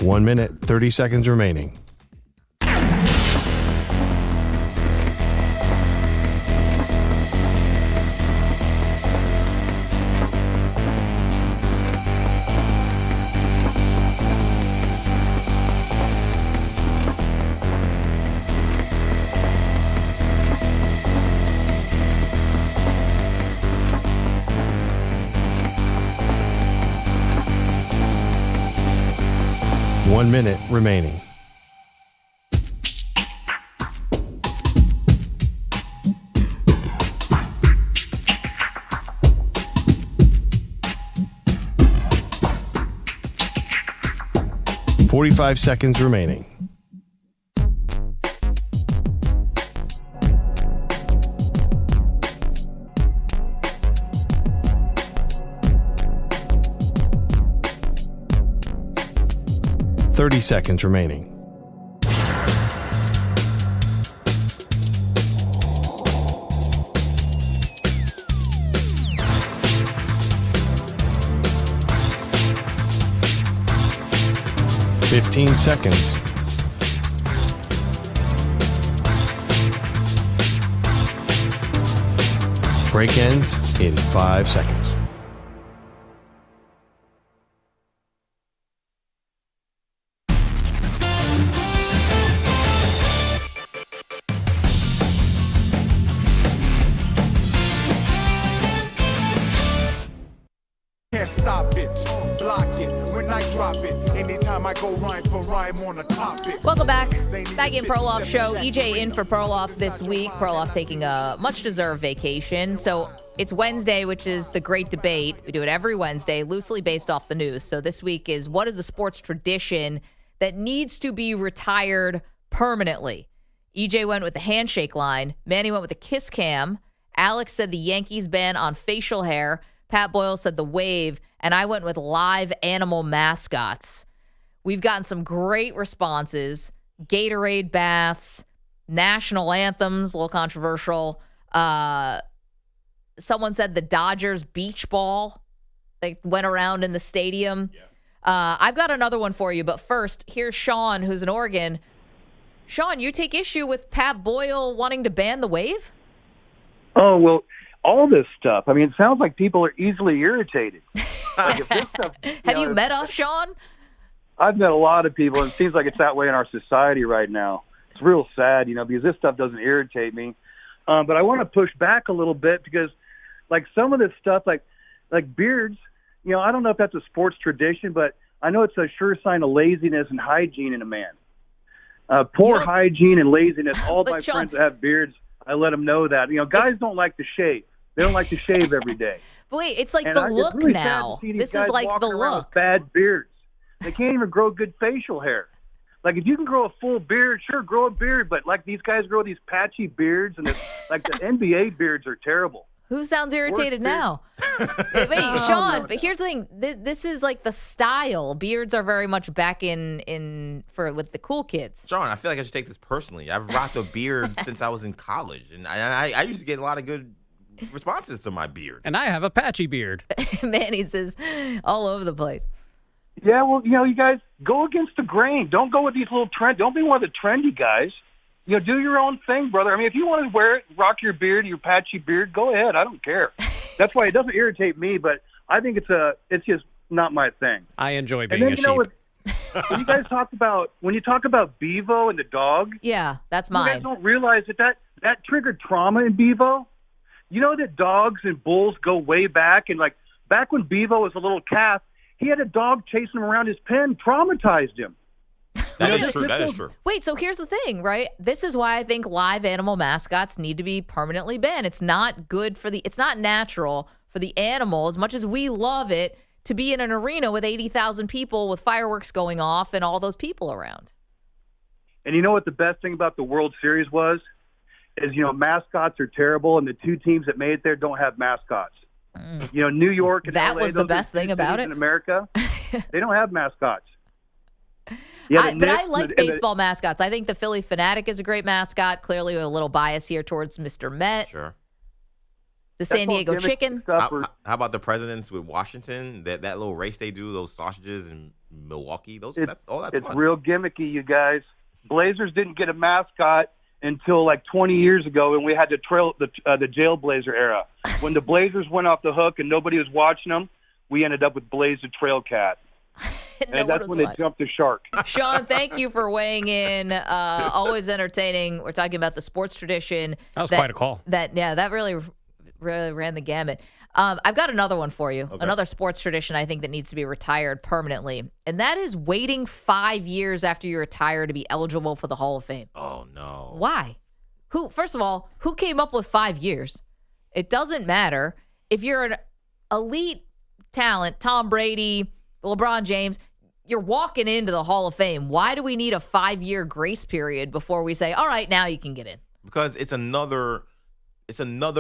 1 minute, 30 seconds remaining. One minute remaining. .45 seconds remaining. .30 seconds remaining. .15 seconds. Break ends in 5 seconds. Can't stop it, block it, when I drop it, anytime I go rhyme for rhyme on a topic. Welcome back. Maggie and Perloff show. EJ in for Perloff this week. Perloff taking a much-deserved vacation. So it's Wednesday, which is the great debate. We do it every Wednesday, loosely based off the news. So this week is, what is the sports tradition that needs to be retired permanently? EJ went with the handshake line. Manny went with the kiss cam. Alex said the Yankees ban on facial hair. Pat Boyle said the wave, and I went with live animal mascots. We've gotten some great responses. Gatorade baths, national anthems, a little controversial. Someone said the Dodgers beach ball. They went around in the stadium. I've got another one for you, but first, here's Sean, who's in Oregon. Sean, you take issue with Pat Boyle wanting to ban the wave? Oh, well, all this stuff. I mean, it sounds like people are easily irritated. Like if this stuff, Have you met us, Sean? I've met a lot of people, and it seems like it's that way in our society right now. It's real sad, because this stuff doesn't irritate me. But I want to push back a little bit because, like, some of this stuff, like beards, I don't know if that's a sports tradition, but I know it's a sure sign of laziness and hygiene in a man. Poor hygiene and laziness. All my friends that have beards, I let them know that. Guys don't like to shave. They don't like to shave every day. Wait, it's like the look really now. This is like the look. With bad beards. They can't even grow good facial hair. Like, if you can grow a full beard, sure, grow a beard. But, like, these guys grow these patchy beards, and like the NBA beards are terrible. Who sounds irritated now? Wait, Sean, but here's the thing. This is like the style. Beards are very much back in with the cool kids. Sean, I feel like I should take this personally. I've rocked a beard since I was in college, and I used to get a lot of good responses to my beard. And I have a patchy beard. Manny's is all over the place. Yeah, well, you guys, go against the grain. Don't go with these little trends. Don't be one of the trendy guys. Do your own thing, brother. I mean, if you want to wear it, rock your beard, your patchy beard, go ahead. I don't care. That's why it doesn't irritate me, but I think it's just not my thing. I enjoy being a sheep. When you guys talk about Bevo and the dog, yeah, that's mine. You guys don't realize that triggered trauma in Bevo. You know that dogs and bulls go way back, and like back when Bevo was a little calf, he had a dog chasing him around his pen, traumatized him. That is true. That is true. Wait, so here's the thing, right? This is why I think live animal mascots need to be permanently banned. It's not good it's not natural for the animal, as much as we love it, to be in an arena with 80,000 people with fireworks going off and all those people around. And you know what the best thing about the World Series was? Is, mascots are terrible, and the two teams that made it there don't have mascots. New York and that LA, was the best thing about it in America. They don't have mascots. But I like baseball mascots. I think the Philly Fanatic is a great mascot. Clearly, a little bias here towards Mr. Met. Sure. The San Diego Chicken. How about the presidents with Washington? That little race they do, those sausages in Milwaukee. That's fun. It's real gimmicky, you guys. Blazers didn't get a mascot until like 20 years ago, and we had the Jailblazer era. When the Blazers went off the hook and nobody was watching them, we ended up with Blaze the Trail Cat. And that's when they jumped the shark. Sean, thank you for weighing in. Always entertaining. We're talking about the sports tradition. That was quite a call. That really ran the gamut. I've got another one for you. Okay. Another sports tradition I think that needs to be retired permanently, and that is waiting 5 years after you retire to be eligible for the Hall of Fame. Oh, no. Why? First of all, who came up with 5 years? It doesn't matter. If you're an elite talent, Tom Brady, LeBron James, you're walking into the Hall of Fame. Why do we need a 5-year grace period before we say, all right, now you can get in? Because it's another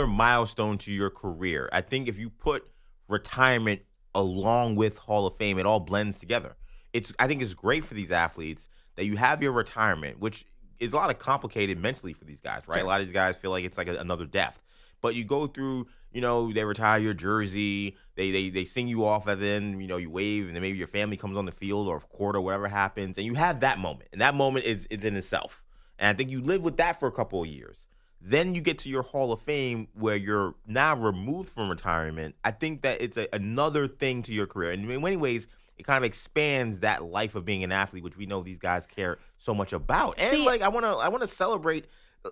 milestone to your career. I think if you put retirement along with Hall of Fame, it all blends together. I think it's great for these athletes that you have your retirement, which is a lot of complicated mentally for these guys, right? Sure. A lot of these guys feel like it's like another death. But you go through, they retire your jersey, they sing you off at the end, you wave, and then maybe your family comes on the field or court or whatever happens, and you have that moment. And that moment is in itself. And I think you live with that for a couple of years. Then you get to your Hall of Fame where you're now removed from retirement. I think that it's another thing to your career. And in many ways, it kind of expands that life of being an athlete, which we know these guys care so much about. And I want to celebrate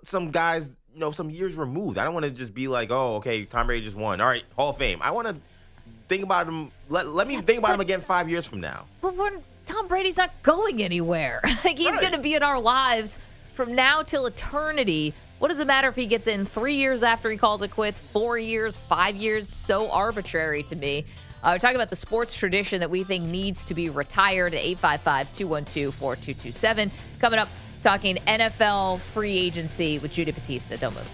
some guys, some years removed. I don't want to just be like, oh, okay, Tom Brady just won. All right, Hall of Fame. I want to think about him. Let me think about him again 5 years from now. But Tom Brady's not going anywhere. He's going to be in our lives from now till eternity. What does it matter if he gets in 3 years after he calls it quits, 4 years, 5 years? So arbitrary to me. We're talking about the sports tradition that we think needs to be retired at 855-212-4227. Coming up, talking NFL free agency with Judy Battista. Don't move.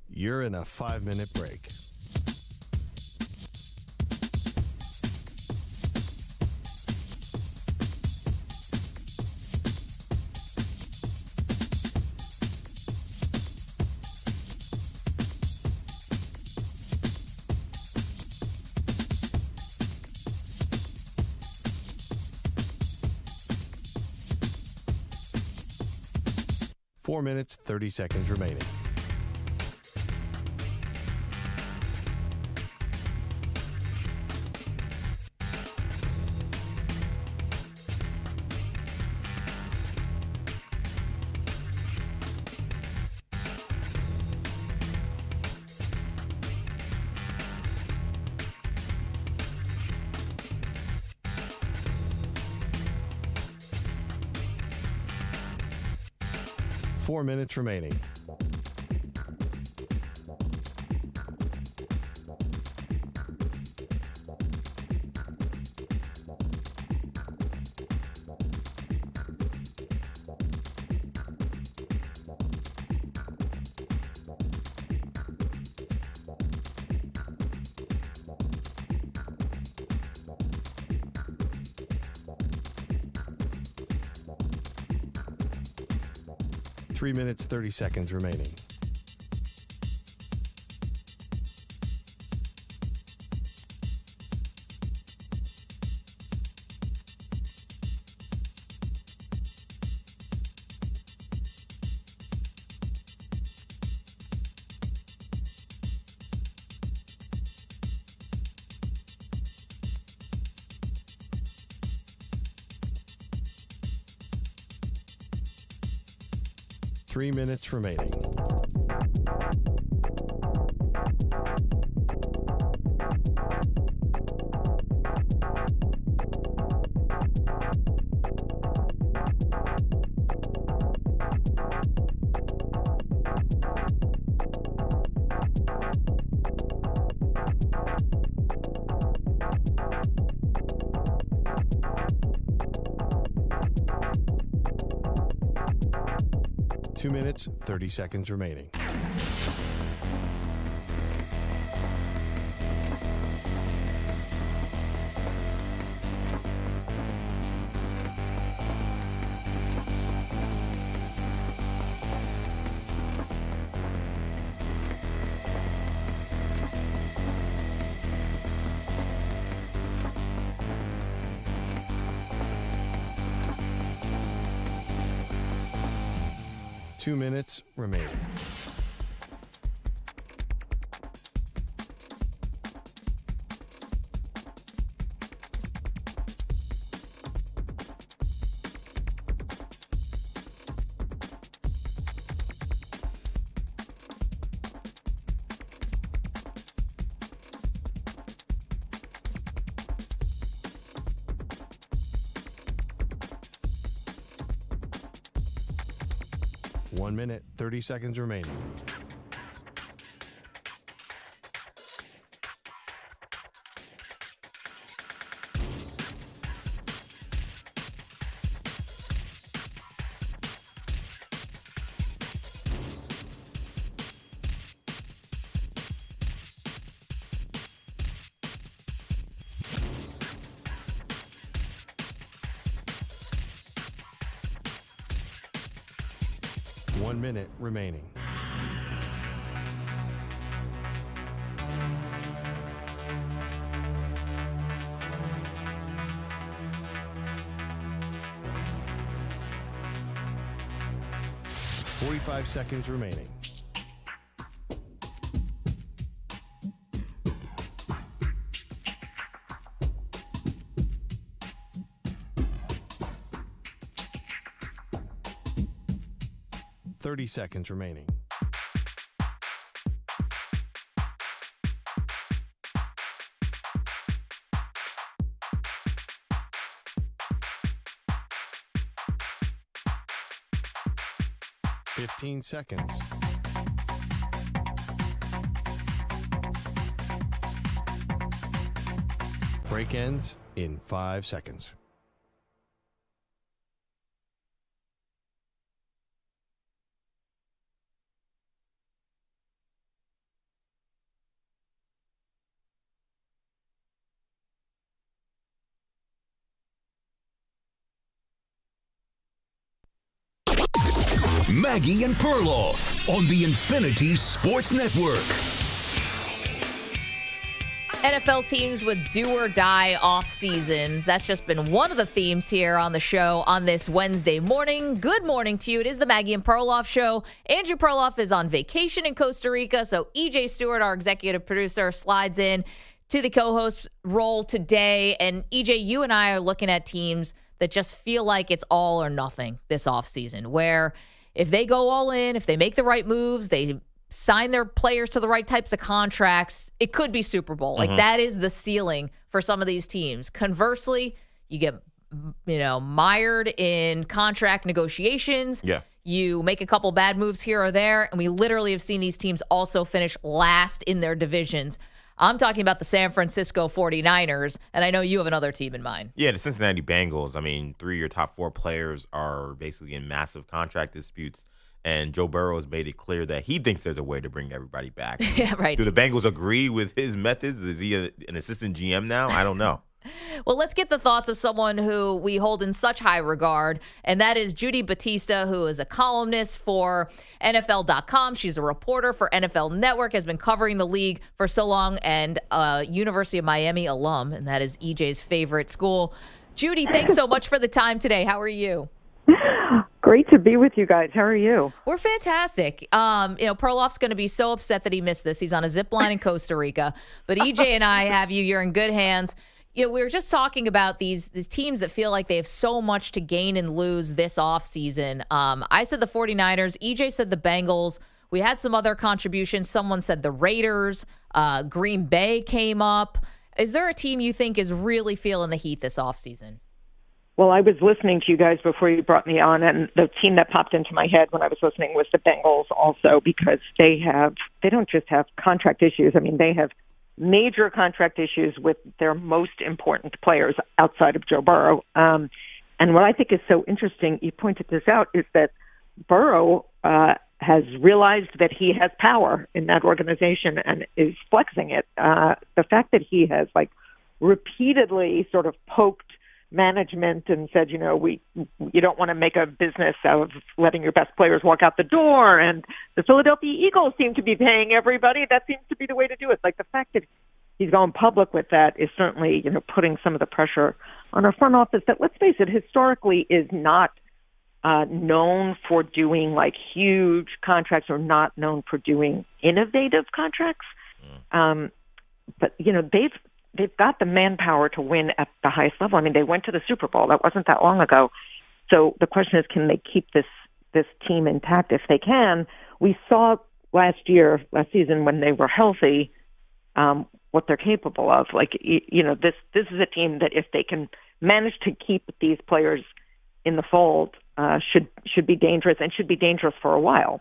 You're in a 5-minute break. 4 minutes, 30 seconds remaining. Four minutes remaining. Three minutes, 30 seconds remaining. Three minutes remaining. Two minutes, 30 seconds remaining. Two minutes remaining. One minute, 30 seconds remaining. One minute remaining. Forty-five seconds remaining. Seconds remaining. Fifteen seconds. Break ends in 5 seconds. Maggie and Perloff on the Infinity Sports Network. NFL teams with do-or-die off seasons. That's just been one of the themes here on the show on this Wednesday morning. Good morning to you. It is the Maggie and Perloff show. Andrew Perloff is on vacation in Costa Rica, so EJ Stewart, our executive producer, slides in to the co-host role today. And EJ, you and I are looking at teams that just feel like it's all or nothing this offseason, where if they go all in, if they make the right moves, they sign their players to the right types of contracts, it could be Super Bowl. Like that is the ceiling for some of these teams. Conversely, you get, mired in contract negotiations. Yeah. You make a couple bad moves here or there, and we literally have seen these teams also finish last in their divisions. I'm talking about the San Francisco 49ers, and I know you have another team in mind. Yeah, the Cincinnati Bengals. I mean, 3 of your top 4 players are basically in massive contract disputes. And Joe Burrow has made it clear that he thinks there's a way to bring everybody back. Yeah, right. Do the Bengals agree with his methods? Is he an assistant GM now? I don't know. Well, let's get the thoughts of someone who we hold in such high regard, and that is Judy Battista, who is a columnist for NFL.com. She's a reporter for NFL Network, has been covering the league for so long, and a University of Miami alum, and that is EJ's favorite school. Judy, thanks so much for the time today. How are you? Great to be with you guys. How are you? We're fantastic. Perloff's going to be so upset that he missed this. He's on a zip line in Costa Rica. But EJ and I have you. You're in good hands. We were just talking about these teams that feel like they have so much to gain and lose this offseason. I said the 49ers. EJ said the Bengals. We had some other contributions. Someone said the Raiders. Green Bay came up. Is there a team you think is really feeling the heat this offseason? Well, I was listening to you guys before you brought me on, and the team that popped into my head when I was listening was the Bengals also, because they don't just have contract issues. I mean, they have major contract issues with their most important players outside of Joe Burrow. And what I think is so interesting, you pointed this out, is that Burrow has realized that he has power in that organization and is flexing it. The fact that he has repeatedly sort of poked management and said, you don't want to make a business out of letting your best players walk out the door. And the Philadelphia Eagles seem to be paying everybody. That seems to be the way to do it. The fact that he's going public with that is certainly, putting some of the pressure on our front office that, let's face it, historically is not known for doing huge contracts or not known for doing innovative contracts. But, they've got the manpower to win at the highest level. I mean, they went to the Super Bowl. That wasn't that long ago. So the question is, can they keep this team intact? If they can, we saw last season when they were healthy, what they're capable of. This is a team that if they can manage to keep these players in the fold, should be dangerous and should be dangerous for a while.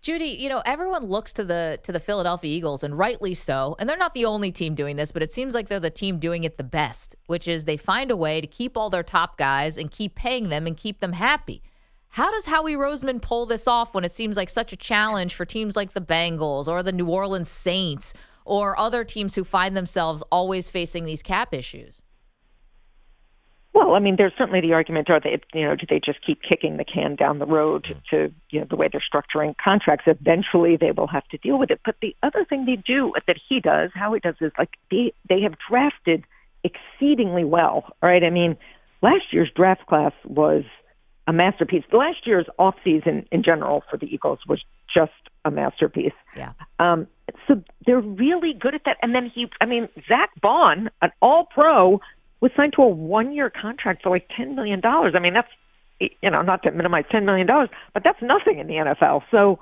Judy, everyone looks to the Philadelphia Eagles, and rightly so. And they're not the only team doing this, but it seems like they're the team doing it the best, which is they find a way to keep all their top guys and keep paying them and keep them happy. How does Howie Roseman pull this off when it seems like such a challenge for teams like the Bengals or the New Orleans Saints or other teams who find themselves always facing these cap issues? Well, I mean, there's certainly the argument, do they just keep kicking the can down the road to the way they're structuring contracts? Eventually, they will have to deal with it. But the other thing they do that Howie does is they have drafted exceedingly well, right? I mean, last year's draft class was a masterpiece. Last year's offseason in general for the Eagles was just a masterpiece. Yeah. So they're really good at that. And then Zach Bond, an all-pro, was signed to a 1-year contract for $10 million. I mean, that's, not to minimize $10 million, but that's nothing in the NFL. So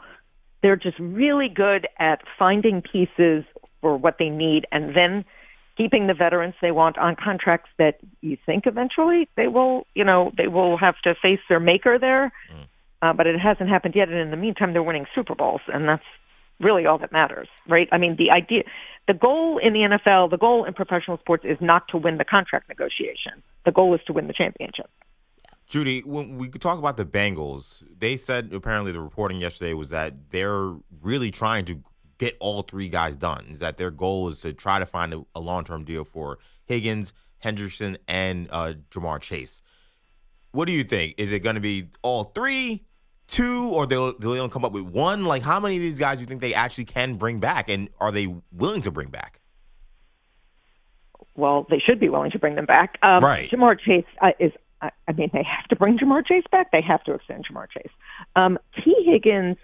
they're just really good at finding pieces for what they need and then keeping the veterans they want on contracts that you think eventually they will have to face their maker there. But it hasn't happened yet. And in the meantime, they're winning Super Bowls, and that's really all that matters, right? I mean, the goal in the NFL, the goal in professional sports is not to win the contract negotiation. The goal is to win the championship. Judy, when we talk about the Bengals, they said apparently the reporting yesterday was that they're really trying to get all 3 guys done. Is that their goal is to try to find a long-term deal for Higgins, Hendrickson, and Jamar Chase. What do you think? Is it going to be all 3, 2, or they'll come up with 1? How many of these guys do you think they actually can bring back, and are they willing to bring back? well, they should be willing to bring them back. Right. Jamar Chase they have to bring Jamar Chase back. They have to extend Jamar Chase. T. Higgins,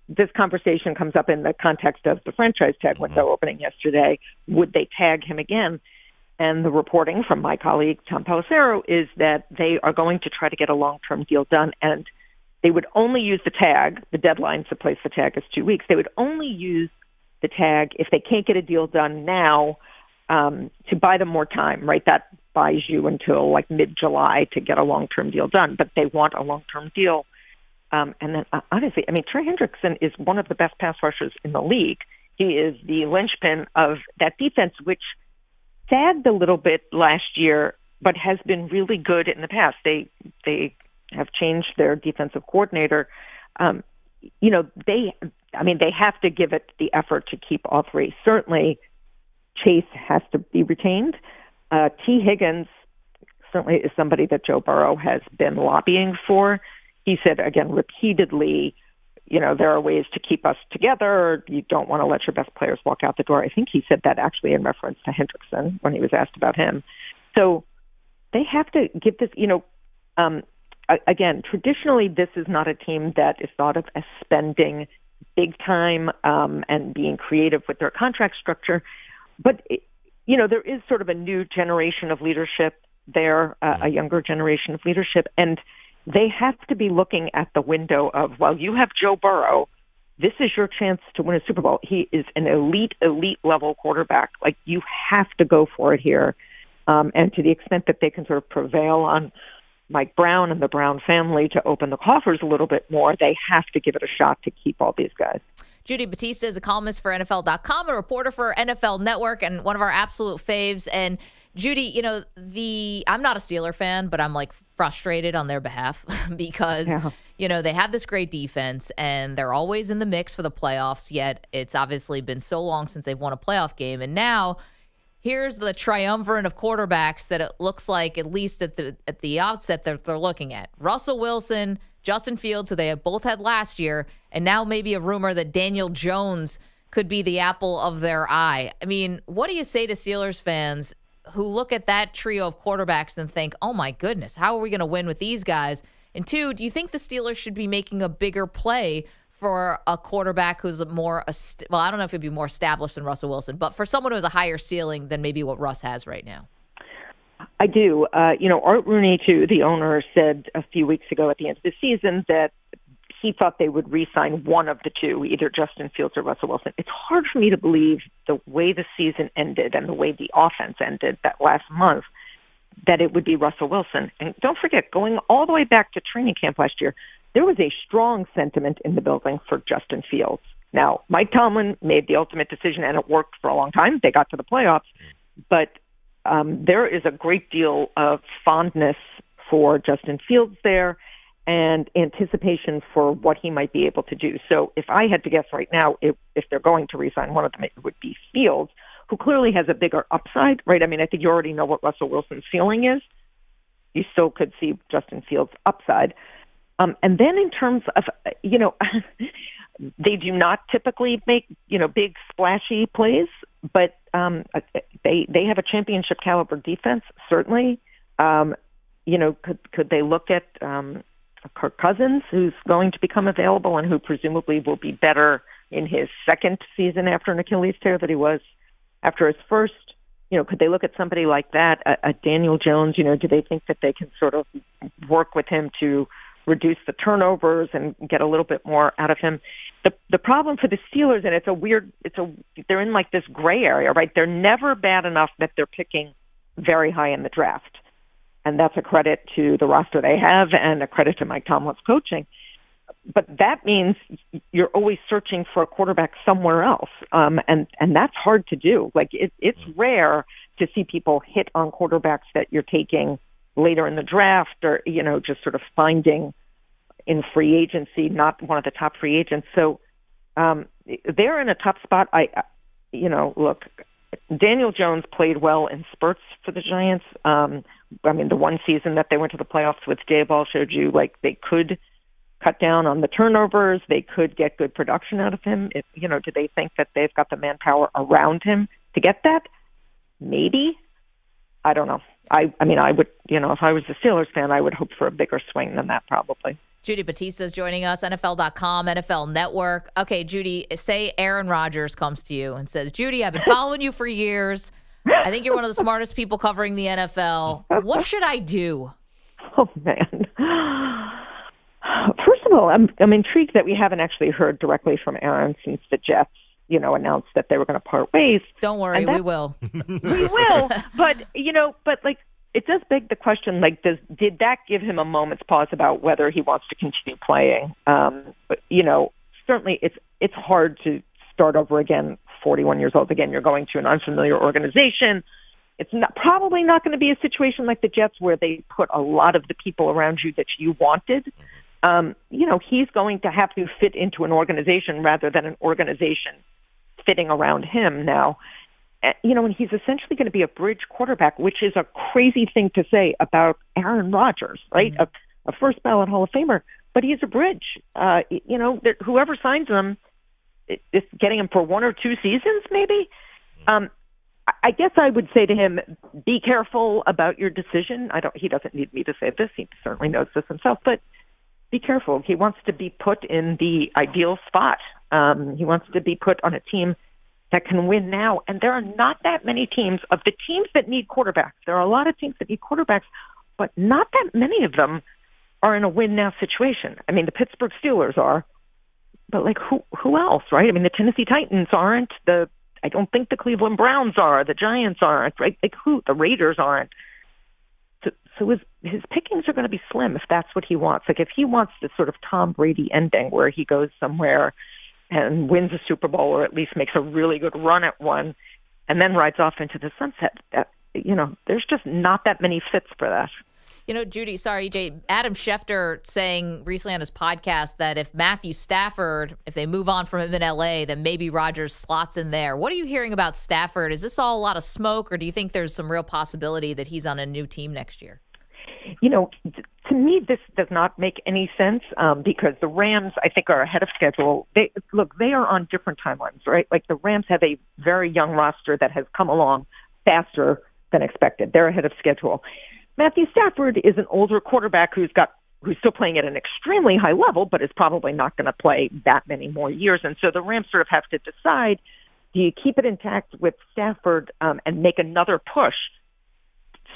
this conversation comes up in the context of the franchise tag window opening yesterday. Would they tag him again? And the reporting from my colleague, Tom Pelissero, is that they are going to try to get a long-term deal done, and they would only use the tag. The deadline to place the tag is 2 weeks. They would only use the tag if they can't get a deal done now to buy them more time, right? That buys you until like mid-July to get a long-term deal done, but they want a long-term deal. And then, honestly, Trey Hendrickson is one of the best pass rushers in the league. He is the linchpin of that defense, which sagged a little bit last year, but has been really good in the past. They have changed their defensive coordinator. They have to give it the effort to keep all three. Certainly, Chase has to be retained. T. Higgins certainly is somebody that Joe Burrow has been lobbying for. He said, again, repeatedly, there are ways to keep us together. You don't want to let your best players walk out the door. I think he said that actually in reference to Hendrickson when he was asked about him. So they have to give this, again, traditionally, this is not a team that is thought of as spending big time and being creative with their contract structure. But, there is sort of a new generation of leadership there, a younger generation of leadership. And they have to be looking at the window of, well, you have Joe Burrow. This is your chance to win a Super Bowl. He is an elite level quarterback. Like, you have to go for it here. And to the extent that they can sort of prevail on Mike Brown and the Brown family to open the coffers a little bit more, they have to give it a shot to keep all these guys. Judy Battista is a columnist for NFL.com, a reporter for NFL Network, and one of our absolute faves. And Judy, I'm not a Steeler fan, but I'm like frustrated on their behalf because, they have this great defense and they're always in the mix for the playoffs, yet it's obviously been so long since they've won a playoff game. And now here's the triumvirate of quarterbacks that it looks like, at least at the outset, they're looking at. Russell Wilson, Justin Fields, who they have both had last year, and now maybe a rumor that Daniel Jones could be the apple of their eye. What do you say to Steelers fans who look at that trio of quarterbacks and think, oh my goodness, how are we going to win with these guys? And two, do you think the Steelers should be making a bigger play for a quarterback who's I don't know if he'd be more established than Russell Wilson, but for someone who has a higher ceiling than maybe what Russ has right now? I do. Art Rooney, too, the owner, said a few weeks ago at the end of the season that he thought they would re-sign one of the two, either Justin Fields or Russell Wilson. It's hard for me to believe the way the season ended and the way the offense ended that last month that it would be Russell Wilson. And don't forget, going all the way back to training camp last year, there was a strong sentiment in the building for Justin Fields. Now, Mike Tomlin made the ultimate decision, and it worked for a long time. They got to the playoffs. But there is a great deal of fondness for Justin Fields there and anticipation for what he might be able to do. So if I had to guess right now, if they're going to re-sign one of them, it would be Fields, who clearly has a bigger upside, right? I think you already know what Russell Wilson's ceiling is. You still could see Justin Fields' upside. And then in terms of, they do not typically make, big splashy plays, but they have a championship caliber defense, certainly. Could they look at Kirk Cousins, who's going to become available and who presumably will be better in his second season after an Achilles tear than he was after his first? Could they look at somebody like that, a Daniel Jones? Do they think that they can sort of work with him to reduce the turnovers and get a little bit more out of him? The problem for the Steelers, and they're in like this gray area, right? They're never bad enough that they're picking very high in the draft. And that's a credit to the roster they have and a credit to Mike Tomlin's coaching. But that means you're always searching for a quarterback somewhere else. And that's hard to do. Like it's rare to see people hit on quarterbacks that you're taking later in the draft or, just sort of finding in free agency, not one of the top free agents. So they're in a tough spot. Look, Daniel Jones played well in spurts for the Giants. The one season that they went to the playoffs with Daboll showed you like they could cut down on the turnovers. They could get good production out of him. Do they think that they've got the manpower around him to get that? Maybe. I don't know. I mean, I would, if I was a Steelers fan, I would hope for a bigger swing than that probably. Judy Battista is joining us, NFL.com, NFL Network. Okay, Judy, say Aaron Rodgers comes to you and says, Judy, I've been following you for years. I think you're one of the smartest people covering the NFL. What should I do? Oh, man. First of all, I'm intrigued that we haven't actually heard directly from Aaron since the Jets, announced that they were going to part ways. Don't worry, we will. We will. But it does beg the question, did that give him a moment's pause about whether he wants to continue playing? But, certainly it's hard to start over again, 41 years old. Again, you're going to an unfamiliar organization. It's probably not going to be a situation like the Jets where they put a lot of the people around you that you wanted. He's going to have to fit into an organization rather than an organization fitting around him now. And he's essentially going to be a bridge quarterback, which is a crazy thing to say about Aaron Rodgers, right? Mm-hmm. A first ballot Hall of Famer, but he's a bridge. Whoever signs him is getting him for 1 or 2 seasons, maybe. I guess I would say to him, be careful about your decision. He doesn't need me to say this. He certainly knows this himself, but be careful. He wants to be put in the ideal spot. He wants to be put on a team that can win now. And there are not that many teams of the teams that need quarterbacks. There are a lot of teams that need quarterbacks, but not that many of them are in a win now situation. I mean, the Pittsburgh Steelers are, but who else, right? I mean, the Tennessee Titans aren't. I don't think the Cleveland Browns are. The Giants aren't, right? The Raiders aren't. So his pickings are going to be slim if that's what he wants. If he wants this sort of Tom Brady ending where he goes somewhere and wins a Super Bowl or at least makes a really good run at one and then rides off into the sunset, there's just not that many fits for that. Judy, sorry, EJ, Adam Schefter saying recently on his podcast that if Matthew Stafford, if they move on from him in L.A., then maybe Rodgers slots in there. What are you hearing about Stafford? Is this all a lot of smoke, or do you think there's some real possibility that he's on a new team next year? To me, this does not make any sense because the Rams, I think, are ahead of schedule. They are on different timelines, right? The Rams have a very young roster that has come along faster than expected. They're ahead of schedule. Matthew Stafford is an older quarterback who's still playing at an extremely high level, but is probably not going to play that many more years. And so the Rams sort of have to decide, do you keep it intact with Stafford and make another push?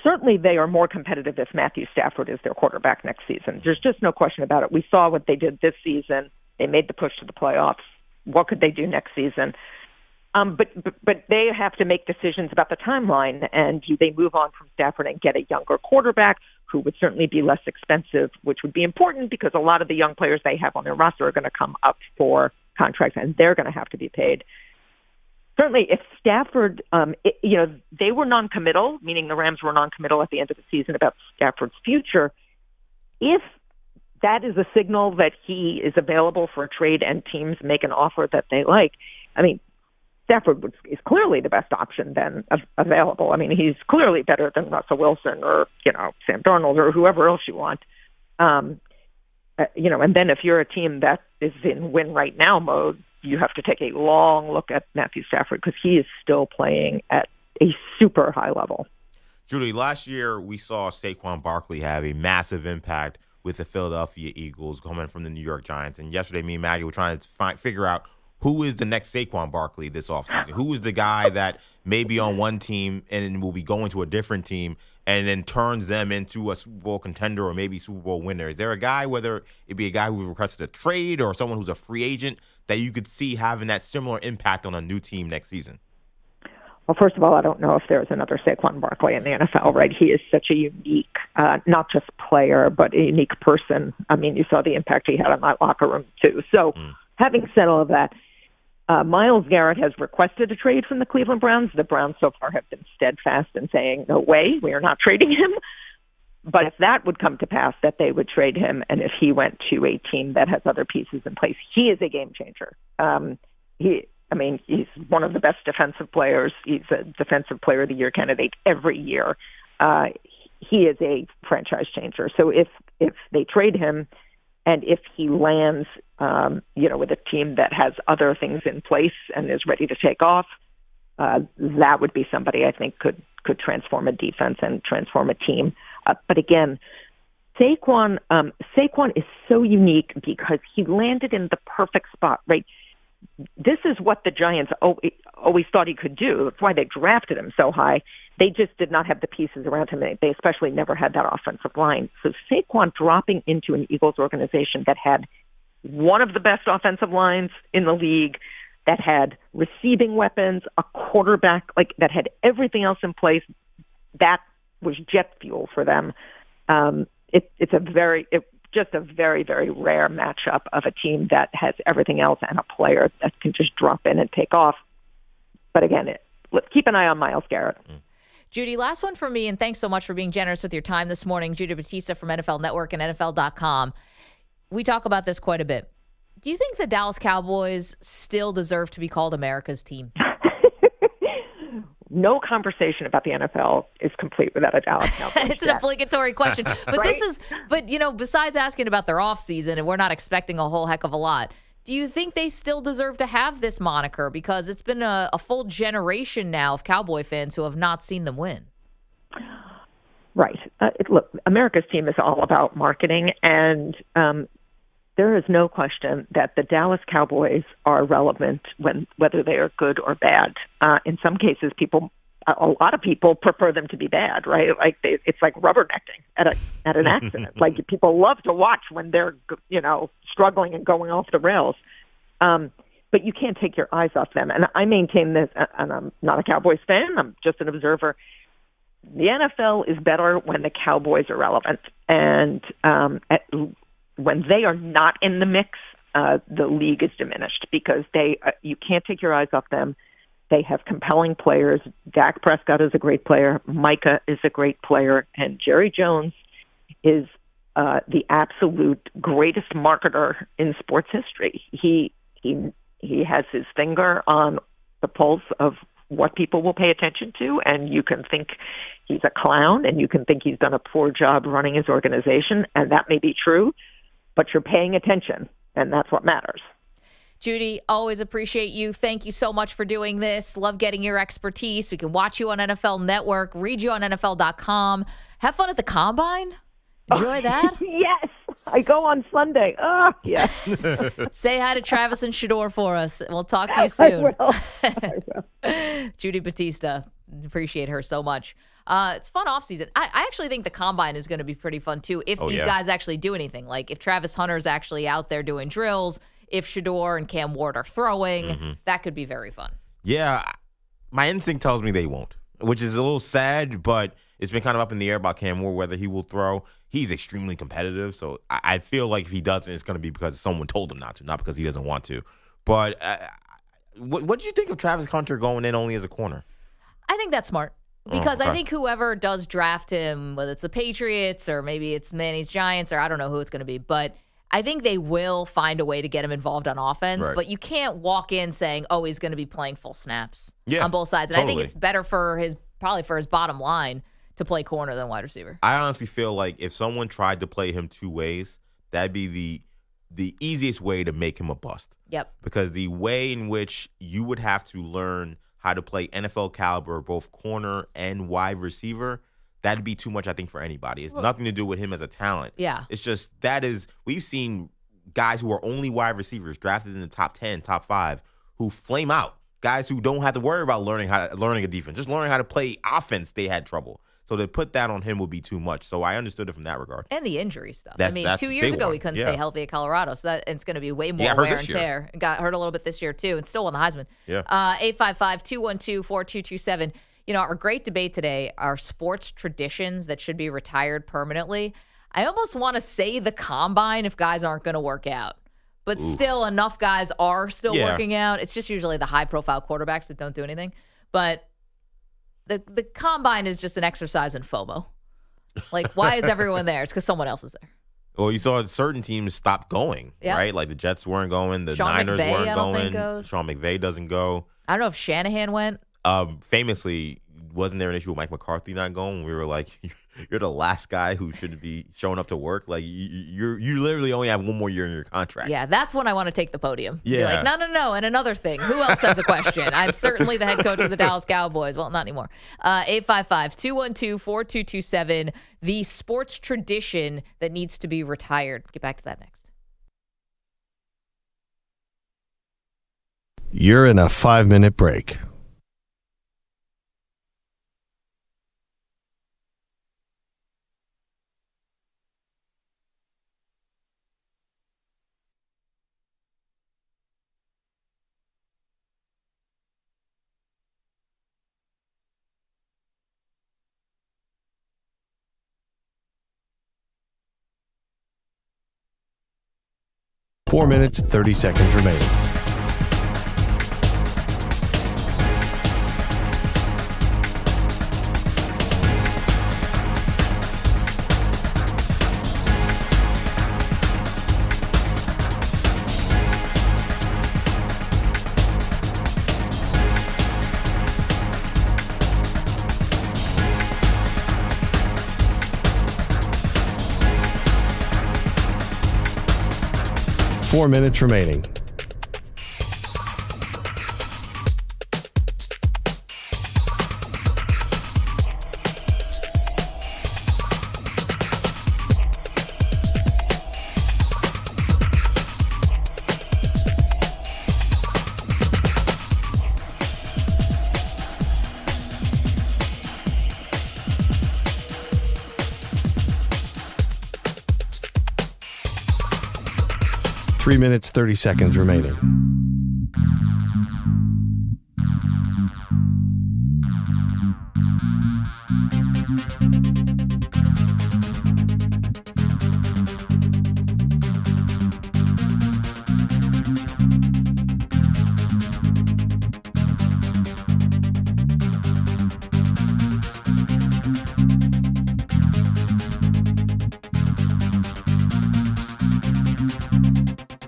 Certainly they are more competitive if Matthew Stafford is their quarterback next season. There's just no question about it. We saw what they did this season. They made the push to the playoffs. What could they do next season? But they have to make decisions about the timeline, and do they move on from Stafford and get a younger quarterback who would certainly be less expensive, which would be important because a lot of the young players they have on their roster are going to come up for contracts, and they're going to have to be paid. Certainly, if Stafford, they were non-committal, meaning the Rams were non-committal at the end of the season about Stafford's future. If that is a signal that he is available for a trade and teams make an offer that they like, Stafford is clearly the best option then available. He's clearly better than Russell Wilson or, Sam Darnold or whoever else you want. And then if you're a team that is in win right now mode, you have to take a long look at Matthew Stafford because he is still playing at a super high level. Judy, last year we saw Saquon Barkley have a massive impact with the Philadelphia Eagles coming from the New York Giants. And yesterday me and Maggie were trying to figure out who is the next Saquon Barkley this offseason? Who is the guy that may be on one team and will be going to a different team and then turns them into a Super Bowl contender or maybe Super Bowl winner? Is there a guy, whether it be a guy who requested a trade or someone who's a free agent, that you could see having that similar impact on a new team next season? Well, first of all, I don't know if there's another Saquon Barkley in the NFL, right? He is such a unique, not just player, but a unique person. You saw the impact he had on that locker room, too. So having said all of that, Myles Garrett has requested a trade from the Cleveland Browns. The Browns so far have been steadfast in saying, no way, we are not trading him. But if that would come to pass, that they would trade him, and if he went to a team that has other pieces in place, he is a game changer. He's one of the best defensive players. He's a Defensive Player of the Year candidate every year. He is a franchise changer. So if they trade him, and if he lands, with a team that has other things in place and is ready to take off, that would be somebody I think could transform a defense and transform a team. But again, Saquon is so unique because he landed in the perfect spot, right? This is what the Giants always thought he could do. That's why they drafted him so high. They just did not have the pieces around him. They especially never had that offensive line. So Saquon dropping into an Eagles organization that had one of the best offensive lines in the league, that had receiving weapons, a quarterback, like that had everything else in place, that was jet fuel for them. It's a very very rare matchup of a team that has everything else and a player that can just drop in and take off. But again, keep an eye on Myles Garrett. Judy, last one for me, and thanks so much for being generous with your time this morning. Judy Battista from NFL Network and NFL.com. We talk about this quite a bit. Do you think the Dallas Cowboys still deserve to be called America's team? No conversation about the NFL is complete without a Dallas Cowboys. It's an obligatory question. But right? Besides asking about their offseason, and we're not expecting a whole heck of a lot, do you think they still deserve to have this moniker? Because it's been a full generation now of Cowboy fans who have not seen them win. Right. Look, America's team is all about marketing, and there is no question that the Dallas Cowboys are relevant whether they are good or bad. In some cases, a lot of people prefer them to be bad, right? Like it's like rubbernecking at an accident. Like people love to watch when they're struggling and going off the rails. But you can't take your eyes off them. And I maintain this, and I'm not a Cowboys fan. I'm just an observer. The NFL is better when the Cowboys are relevant, and when they are not in the mix, the league is diminished because you can't take your eyes off them. They have compelling players. Dak Prescott is a great player. Micah is a great player. And Jerry Jones is the absolute greatest marketer in sports history. He has his finger on the pulse of what people will pay attention to, and you can think he's a clown, and you can think he's done a poor job running his organization, and that may be true, but you're paying attention, and that's what matters. Judy, always appreciate you. Thank you so much for doing this. Love getting your expertise. We can watch you on NFL Network, read you on NFL.com. Have fun at the Combine. Enjoy that. Yes. I go on Sunday. Oh, yes. Say hi to Travis and Shedeur for us. We'll talk to you soon. I will. Judy Battista. Appreciate her so much. It's fun off season. I actually think the Combine is going to be pretty fun, too, if these guys actually do anything. Like if Travis Hunter's actually out there doing drills, if Shedeur and Cam Ward are throwing, that could be very fun. Yeah, my instinct tells me they won't, which is a little sad, but it's been kind of up in the air about Cam Ward, whether he will throw. He's extremely competitive, so I feel like if he doesn't, it's going to be because someone told him not to, not because he doesn't want to. But what do you think of Travis Hunter going in only as a corner? I think that's smart. Because I think whoever does draft him, whether it's the Patriots or maybe it's Manny's Giants or I don't know who it's going to be, but I think they will find a way to get him involved on offense. Right. But you can't walk in saying, oh, he's going to be playing full snaps on both sides. And I think it's better for his bottom line to play corner than wide receiver. I honestly feel like if someone tried to play him two ways, that'd be the easiest way to make him a bust. Yep. Because the way in which you would have to learn how to play NFL caliber, both corner and wide receiver, that'd be too much, I think, for anybody. It's nothing to do with him as a talent. Yeah. It's just we've seen guys who are only wide receivers drafted in the top 10, top 5, who flame out. Guys who don't have to worry about learning a defense. Just learning how to play offense, they had trouble. So to put that on him would be too much. So I understood it from that regard. And the injury stuff. That's 2 years ago, he couldn't stay healthy at Colorado. So it's going to be way more wear and tear. Got hurt a little bit this year, too, and still won the Heisman. Yeah. 855-212-4227. Our great debate today are sports traditions that should be retired permanently. I almost want to say the Combine if guys aren't going to work out. But still, enough guys are still working out. It's just usually the high-profile quarterbacks that don't do anything. But the Combine is just an exercise in FOMO. Like, why is everyone there? It's because someone else is there. Well, you saw certain teams stop going, right? Like the Jets weren't going, the Niners weren't going. Sean McVay doesn't go. I don't know if Shanahan went. Famously, wasn't there an issue with Mike McCarthy not going? We were like, you're the last guy who should be showing up to work. Like you literally only have one more year in your contract. Yeah, that's when I want to take the podium. Yeah. Be like, no. And another thing. Who else has a question? I'm certainly the head coach of the Dallas Cowboys. Well, not anymore. 855-212-4227. The sports tradition that needs to be retired. Get back to that next. You're in a 5-minute break. Four minutes, 30 seconds remaining. Four minutes remaining. Three minutes, 30 seconds remaining.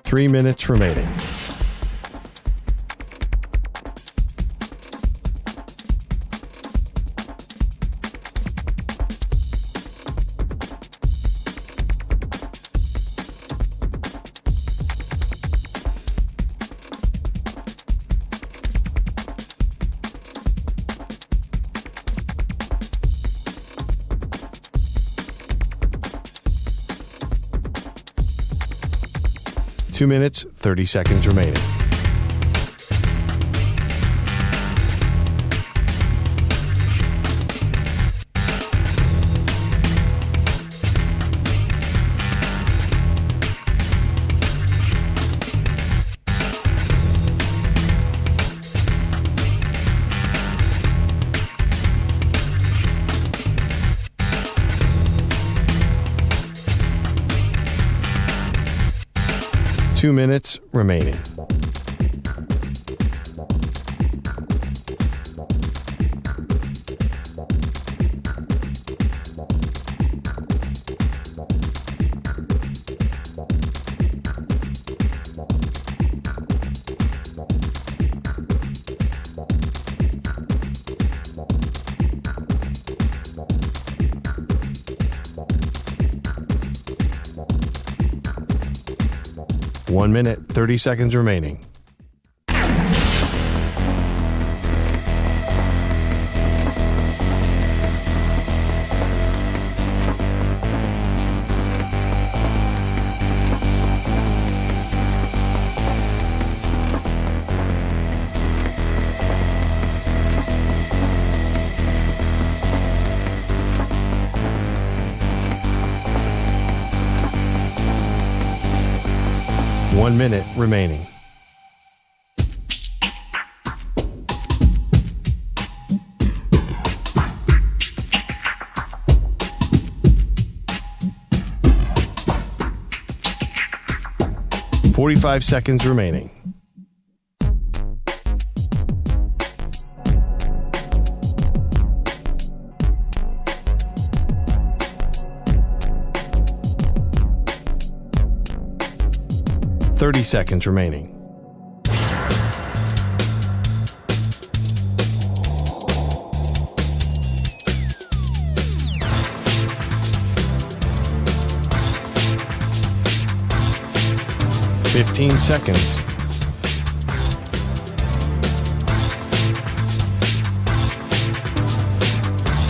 Three minutes remaining. Two minutes, 30 seconds remaining. Two minutes remaining. One minute, 30 seconds remaining. One minute remaining. .45 seconds remaining. .30 seconds remaining. 15 seconds.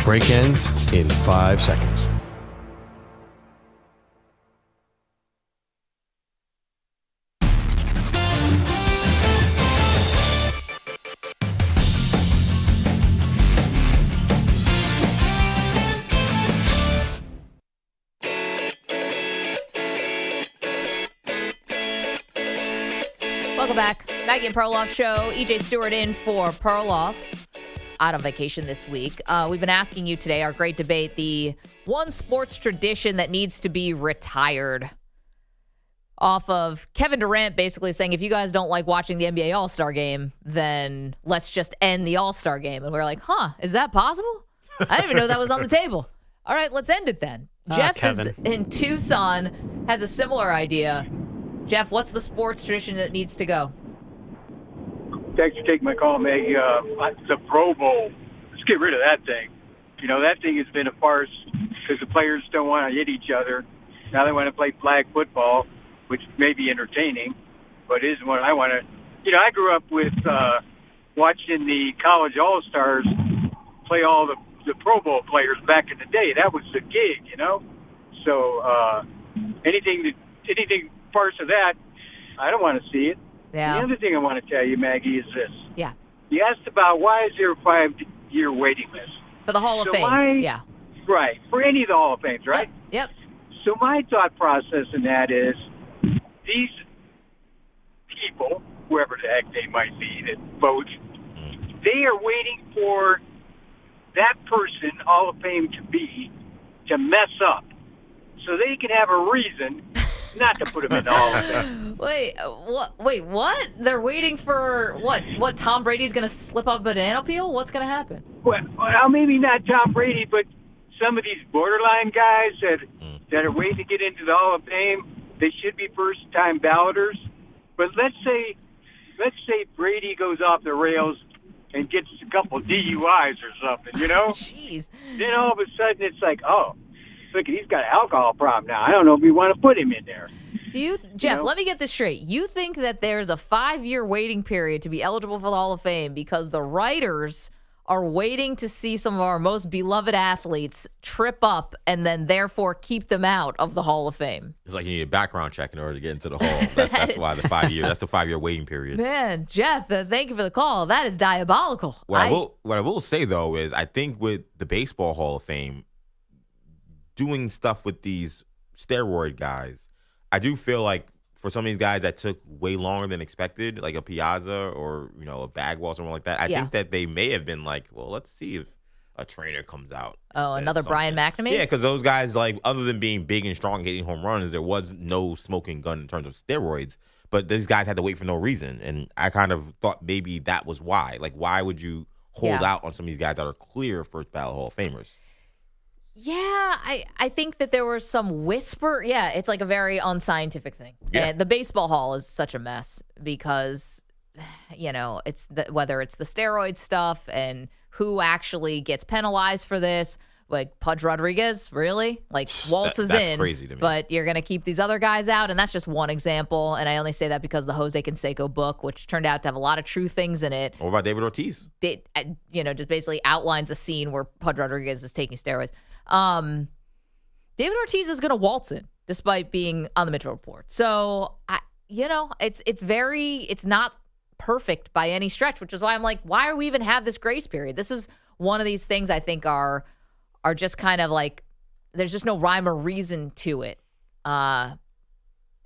Break ends in 5 seconds. Welcome back. Maggie and Perloff show. EJ Stewart in for Perloff. Out on vacation this week. We've been asking you today, our great debate, the one sports tradition that needs to be retired. Off of Kevin Durant basically saying, if you guys don't like watching the NBA All-Star game, then let's just end the All-Star game. And we're like, is that possible? I didn't even know that was on the table. All right, let's end it then. Jeff is in Tucson, has a similar idea. Jeff, what's the sports tradition that needs to go? Thanks for taking my call, Maggie. The Pro Bowl. Let's get rid of that thing. You know, that thing has been a farce because the players don't want to hit each other. Now they want to play flag football, which may be entertaining, but isn't what I want to. You know, I grew up with watching the college All-Stars play all the Pro Bowl players back in the day. That was the gig, you know? So anything parts of that, I don't want to see it. Yeah. The other thing I want to tell you, Maggie, is this. Yeah. You asked about why is there a 5-year waiting list? For the Hall of Fame. Yeah. Right. For any of the Hall of Fames, right? Yep. So my thought process in that is these people, whoever the heck they might be that vote, they are waiting for that person, Hall of Fame, to mess up so they can have a reason not to put him in the Hall of Fame. Wait, what? They're waiting for what? What, Tom Brady's going to slip up a banana peel? What's going to happen? Well, maybe not Tom Brady, but some of these borderline guys that are waiting to get into the Hall of Fame, they should be first-time balloters. But let's say Brady goes off the rails and gets a couple DUIs or something, you know? Jeez. Then all of a sudden it's like, look, he's got an alcohol problem now. I don't know if we want to put him in there. Jeff, let me get this straight. You think that there's a 5-year waiting period to be eligible for the Hall of Fame because the writers are waiting to see some of our most beloved athletes trip up and then therefore keep them out of the Hall of Fame? It's like you need a background check in order to get into the Hall. That's why the 5-year waiting period. Man, Jeff, thank you for the call. That is diabolical. What I will say, though, is I think with the Baseball Hall of Fame, doing stuff with these steroid guys, I do feel like for some of these guys that took way longer than expected, like a Piazza or, a Bagwell or something like that, I think that they may have been like, well, let's see if a trainer comes out. Oh, another Brian McNamee? Yeah, because those guys, like, other than being big and strong and getting home runs, there was no smoking gun in terms of steroids. But these guys had to wait for no reason. And I kind of thought maybe that was why. Like, why would you hold out on some of these guys that are clear first ballot Hall of Famers? Yeah, I think that there was some whisper. Yeah, it's like a very unscientific thing. Yeah. And the Baseball Hall is such a mess because, it's whether it's the steroid stuff and who actually gets penalized for this. Like Pudge Rodriguez, really? Like Waltz is that's in, crazy to me. But you're going to keep these other guys out, and that's just one example. And I only say that because the Jose Canseco book, which turned out to have a lot of true things in it. What about David Ortiz? Just basically outlines a scene where Pudge Rodriguez is taking steroids. David Ortiz is going to waltz in despite being on the Mitchell Report. So, it's not perfect by any stretch, which is why I'm like, why do we even have this grace period? This is one of these things I think are just kind of like, there's just no rhyme or reason to it. I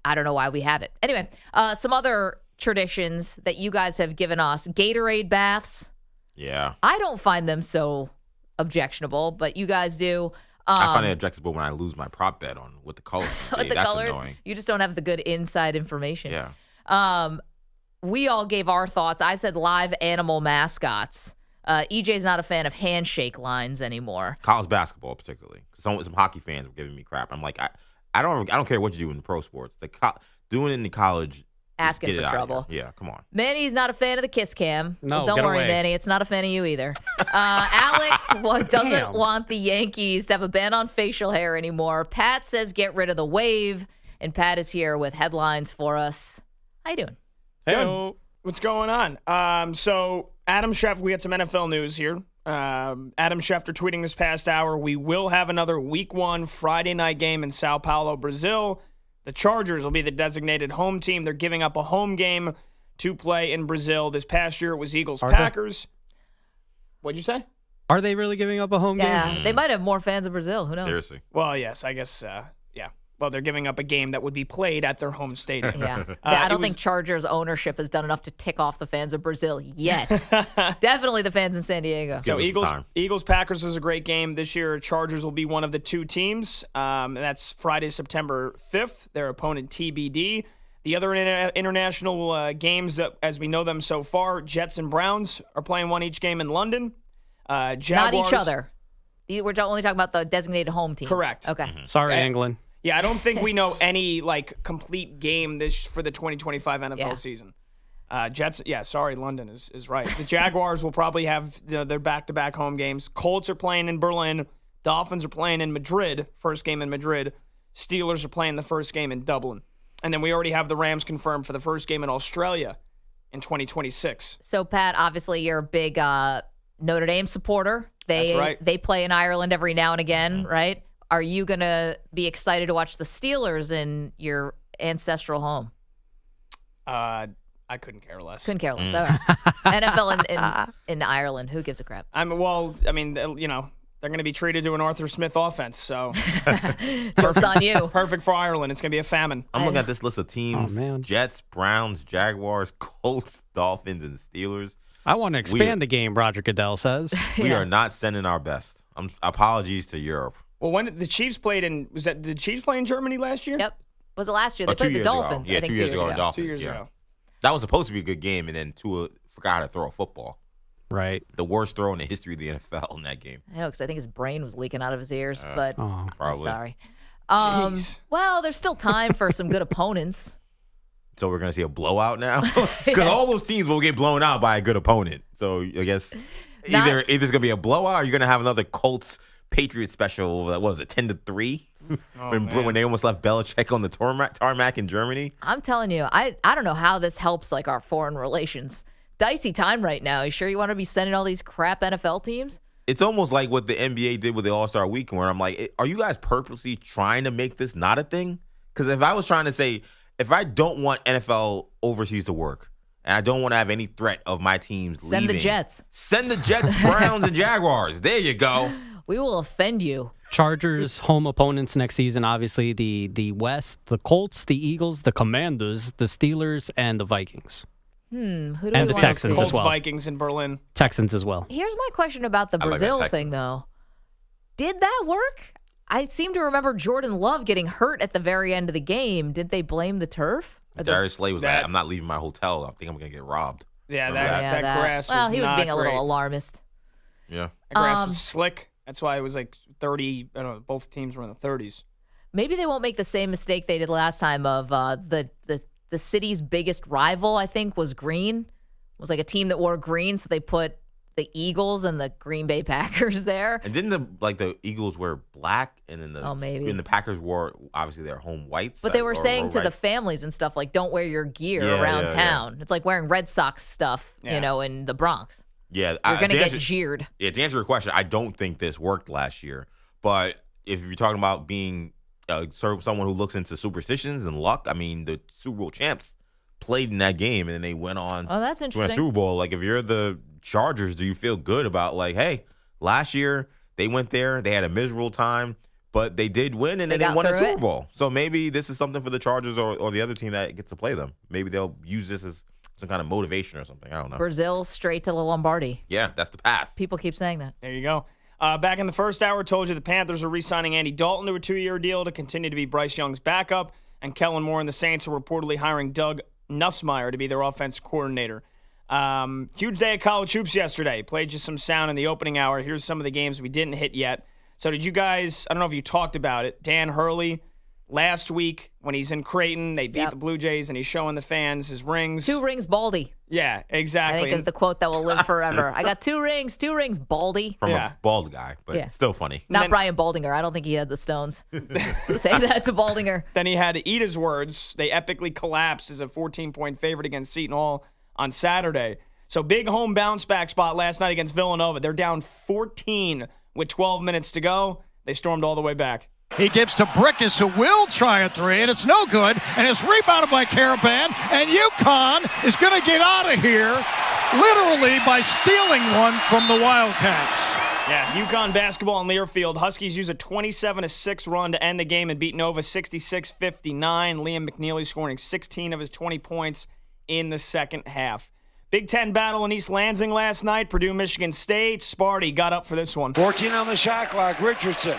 don't know why we have it. Anyway, some other traditions that you guys have given us. Gatorade baths. Yeah. I don't find them so objectionable, but you guys do. I find it objectionable when I lose my prop bet on what the color. With the that's colors, annoying. You just don't have the good inside information. Yeah. We all gave our thoughts. I said live animal mascots. EJ's not a fan of handshake lines anymore. College basketball, particularly. Some hockey fans were giving me crap. I'm like, I don't care what you do in the pro sports. Doing it in the college. Asking for trouble. Yeah, come on. Manny's not a fan of the kiss cam. No, well, don't worry, Manny. It's not a fan of you either. Alex doesn't want the Yankees to have a ban on facial hair anymore. Pat says get rid of the wave. And Pat is here with headlines for us. How you doing? Hey, what's going on? So Adam Schefter, we had some NFL news here. Adam Schefter tweeting this past hour, we will have another Week 1 Friday night game in Sao Paulo, Brazil. The Chargers will be the designated home team. They're giving up a home game to play in Brazil. This past year, it was Eagles-Packers. What'd you say? Are they really giving up a home game? Yeah, they might have more fans in Brazil. Who knows? Seriously. Well, yes, I guess, yeah. Well, they're giving up a game that would be played at their home stadium. Yeah. I don't think Chargers ownership has done enough to tick off the fans of Brazil yet. Definitely the fans in San Diego. So Eagles-Packers was a great game. This year, Chargers will be one of the two teams. And that's Friday, September 5th. Their opponent, TBD. The other international games, that, as we know them so far, Jets and Browns are playing one each game in London. Jaguars, not each other. We're only talking about the designated home teams. Correct. Okay. Sorry, England. Yeah, I don't think we know any complete game for the 2025 NFL season. Jets, sorry, London is right. The Jaguars will probably have their back-to-back home games. Colts are playing in Berlin. Dolphins are playing in Madrid, first game in Madrid. Steelers are playing the first game in Dublin. And then we already have the Rams confirmed for the first game in Australia in 2026. So, Pat, obviously you're a big Notre Dame supporter. That's right. They play in Ireland every now and again, right? Are you going to be excited to watch the Steelers in your ancestral home? I couldn't care less. Couldn't care less. All right. NFL in Ireland, who gives a crap? They're going to be treated to an Arthur Smith offense, so joke's on you. Perfect for Ireland. It's going to be a famine. I'm looking at this list of teams: Jets, Browns, Jaguars, Colts, Dolphins, and Steelers. I want to expand the game. Roger Goodell says we are not sending our best. Apologies to Europe. Well, when the Chiefs played did the Chiefs play in Germany last year? Yep. Was it last year? They played the Dolphins. Yeah, 2 years ago. Dolphins, 2 years ago. That was supposed to be a good game, and then Tua forgot how to throw a football. Right. The worst throw in the history of the NFL in that game. I know, because I think his brain was leaking out of his ears, but probably. I'm sorry. Well, there's still time for some good opponents. So we're going to see a blowout now? Because all those teams will get blown out by a good opponent. So I guess either it's going to be a blowout or you're going to have another Colts-Patriots special. What was it, 10-3? When they almost left Belichick on the tarmac in Germany. I'm telling you, I don't know how this helps our foreign relations. Dicey time right now. You sure you want to be sending all these crap NFL teams? It's almost like what the NBA did with the All-Star Weekend, where I'm like, are you guys purposely trying to make this not a thing? Because if I was trying to say, if I don't want NFL overseas to work, and I don't want to have any threat of my teams leaving. Send the Jets. Send the Jets, Browns, and Jaguars. There you go. We will offend you. Chargers home opponents next season, obviously the West, the Colts, the Eagles, the Commanders, the Steelers, and the Vikings. Who do and we the Texans Colts, as well. Vikings in Berlin. Texans as well. Here's my question about the Brazil thing, though. Did that work? I seem to remember Jordan Love getting hurt at the very end of the game. Did they blame the turf? Darius Slay was like, I'm not leaving my hotel. I think I'm going to get robbed. Yeah, that grass was well, he was not being a little great. alarmist. Yeah. That grass was slick. That's why it was 30. I don't know, both teams were in the 30s. Maybe they won't make the same mistake they did last time of the city's biggest rival, I think, was green. It was a team that wore green, so they put the Eagles and the Green Bay Packers there. And didn't the Eagles wear black, and then the Packers wore obviously their home whites. But they were saying to the families and stuff don't wear your gear around town. Yeah. It's like wearing Red Sox stuff, in the Bronx. Yeah, you're gonna get jeered. Yeah, to answer your question, I don't think this worked last year. But if you're talking about being someone who looks into superstitions and luck, I mean, the Super Bowl champs played in that game, and then they went on. Oh, that's to interesting. win a Super Bowl. If you're the Chargers, do you feel good about hey, last year they went there, they had a miserable time, but they did win, and then they won a Super Bowl. So maybe this is something for the Chargers or the other team that gets to play them. Maybe they'll use this as some kind of motivation or something. I don't know. Brazil straight to the Lombardi. Yeah, that's the path. People keep saying that. There you go. Back in the first hour, told you the Panthers are re-signing Andy Dalton to a 2-year deal to continue to be Bryce Young's backup, and Kellen Moore and the Saints are reportedly hiring Doug Nussmeier to be their offense coordinator. Huge day of college hoops yesterday. Played you some sound in the opening hour. Here's some of the games we didn't hit yet. So did you guys, I don't know if you talked about it, Dan Hurley last week when he's in Creighton. They beat the Blue Jays, and he's showing the fans his rings. 2 rings, Baldy. Yeah, exactly. I think is the quote that will live forever. I got 2 rings, Baldy. From a bald guy, but still funny. Not Brian Baldinger. I don't think he had the stones to say that to Baldinger. Then he had to eat his words. They epically collapsed as a 14-point favorite against Seton Hall on Saturday. So big home bounce back spot last night against Villanova. They're down 14 with 12 minutes to go. They stormed all the way back. He gives to Brickus, who will try a 3, and it's no good. And it's rebounded by Caravan, and UConn is going to get out of here literally by stealing one from the Wildcats. Yeah, UConn basketball on Learfield. Huskies use a 27-6 run to end the game and beat Nova 66-59. Liam McNeely scoring 16 of his 20 points in the second half. Big Ten battle in East Lansing last night. Purdue, Michigan State. Sparty got up for this one. 14 on the shot clock. Richardson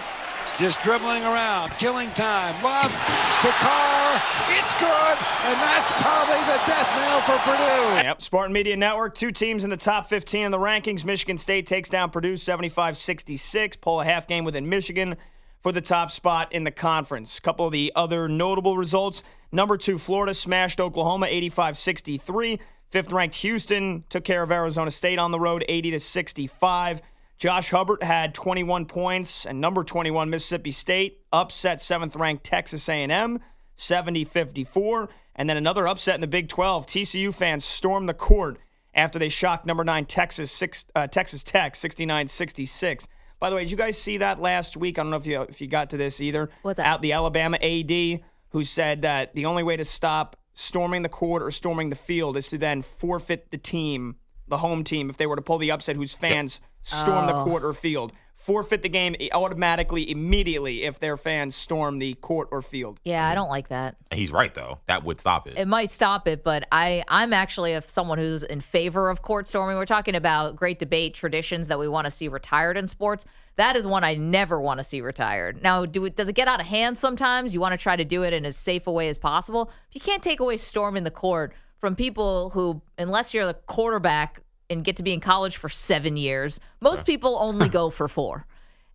just dribbling around, killing time. Love for Carr. It's good, and that's probably the death knell for Purdue. Yep, Spartan Media Network. 2 teams in the top 15 in the rankings. Michigan State takes down Purdue 75-66. Pull a half game within Michigan for the top spot in the conference. A couple of the other notable results. Number 2, Florida smashed Oklahoma 85-63. 5th-ranked Houston took care of Arizona State on the road 80-65. Josh Hubbard had 21 points, and number 21 Mississippi State upset 7th-ranked Texas A&M 70-54. And then another upset in the Big 12. TCU fans stormed the court after they shocked number 9 Texas Tech 69-66. By the way, did you guys see that last week? I don't know if you got to this either. What's that? Out the Alabama AD who said that the only way to stop storming the court or storming the field is to then forfeit the team, the home team, if they were to pull the upset whose fans storm the court or field. Forfeit the game automatically, immediately, if their fans storm the court or field. Yeah, I don't like that. He's right, though. That would stop it. It might stop it, but I'm actually someone who's in favor of court storming. We're talking about great debate traditions that we want to see retired in sports. That is one I never want to see retired. Now, does it get out of hand sometimes? You want to try to do it in as safe a way as possible. You can't take away storming the court from people who, unless you're the quarterback and get to be in college for 7 years, most people only go for 4.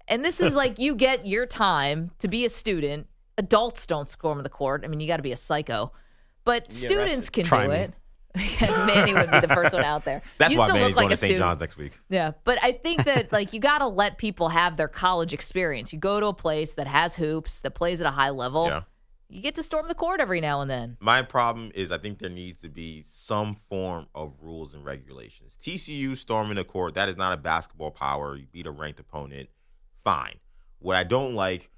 And this is like you get your time to be a student. Adults don't storm the court. I mean, you got to be a psycho. But students can do it. Manny would be the first one out there. That's you why still Manny's look going like to St. John's next week. Yeah, but I think that you got to let people have their college experience. You go to a place that has hoops, that plays at a high level. Yeah. You get to storm the court every now and then. My problem is I think there needs to be some form of rules and regulations. TCU storming the court, that is not a basketball power. You beat a ranked opponent, fine. What I don't like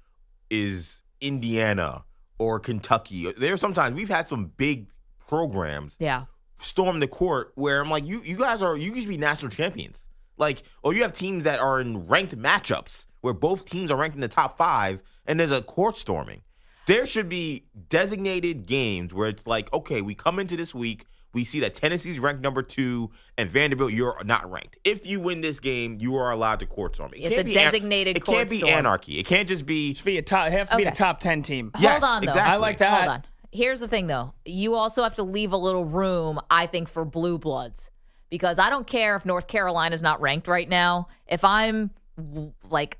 is Indiana or Kentucky. There's sometimes we've had some big programs storm the court where I'm like, you guys should be national champions. Like, or you have teams that are in ranked matchups where both teams are ranked in the top 5 and there's a court storming. There should be designated games where it's like, okay, we come into this week, we see that Tennessee's ranked number 2 and Vanderbilt, you're not ranked. If you win this game, you are allowed to court storm. It's a designated court storm. It can't be anarchy. It can't just be. It should be have to be a top 10 team. Yes, Hold on, though. exactly. I like that. Hold on. Here's the thing, though. You also have to leave a little room, I think, for blue bloods. Because I don't care if North Carolina's not ranked right now. If I'm like,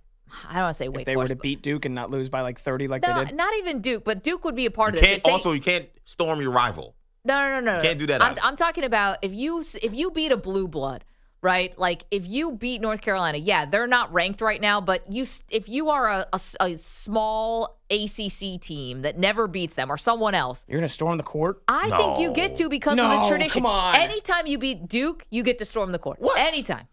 I don't want to say Wake If they were to beat Duke and not lose by like 30 like they did. Not even Duke, but Duke would be a part of this. You can't storm your rival. No. You can't do that. I'm talking about if you beat a blue blood, right? Like if you beat North Carolina, yeah, they're not ranked right now, but if you are a small ACC team that never beats them or someone else, you're gonna storm the court. I think you get to because of the tradition. Come on. Anytime you beat Duke, you get to storm the court. What? Anytime.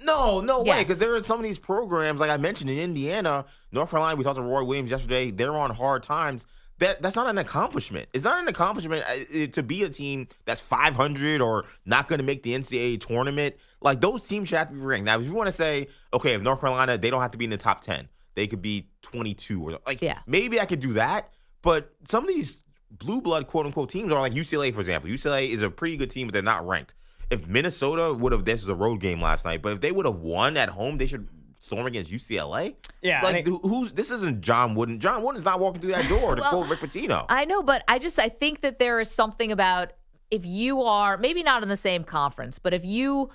No way. Yes. Because there are some of these programs, like I mentioned in Indiana, North Carolina. We talked to Roy Williams yesterday. They're on hard times. That's not an accomplishment. It's not an accomplishment to be a team that's 500 or not going to make the NCAA tournament. Like, those teams should have to be ranked. Now, if you want to say, okay, if North Carolina, they don't have to be in the top 10. They could be 22. Or maybe I could do that. But some of these blue blood, quote-unquote, teams are like UCLA, for example. UCLA is a pretty good team, but they're not ranked. If Minnesota would have, this was a road game last night, but if they would have won at home, they should storm against UCLA. Yeah, like this isn't John Wooden. John Wooden's not walking through that door to quote Rick Pitino. I know, but I think that there is something about if you are maybe not in the same conference, but if you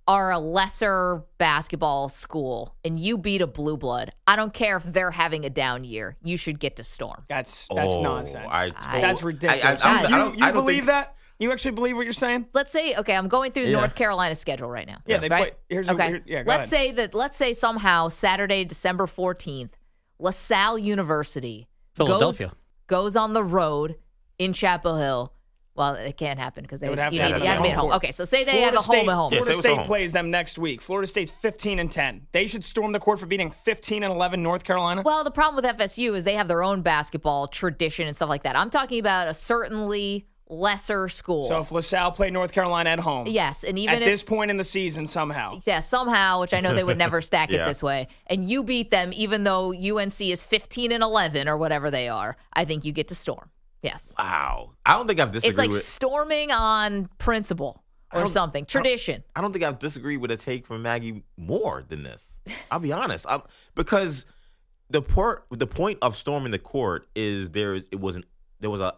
are a lesser basketball school and you beat a blue blood, I don't care if they're having a down year. You should get to storm. That's nonsense. That's ridiculous. I don't believe think that? You actually believe what you're saying? Let's say, okay, I'm going through North Carolina's schedule right now. Yeah, they right? play. Let's say somehow Saturday, December 14th, LaSalle University Philadelphia goes on the road in Chapel Hill. Well, it can't happen because they would have to be at home. Okay, so say they have a home and home. Florida State plays them next week. Florida State's 15-10. They should storm the court for beating 15-11 North Carolina. Well, the problem with FSU is they have their own basketball tradition and stuff like that. I'm talking about a certainly lesser school. So if LaSalle played North Carolina at home. Yes, and even at this point in the season somehow. Yeah, somehow, which I know they would never stack it this way. And you beat them even though UNC is 15-11 or whatever they are. I think you get to storm. Yes. Wow. I don't think I've disagreed It's like with storming on principle or something. Tradition. I don't think I've disagreed with a take from Maggie more than this. I'll be honest. Because the point of storming the court is there was an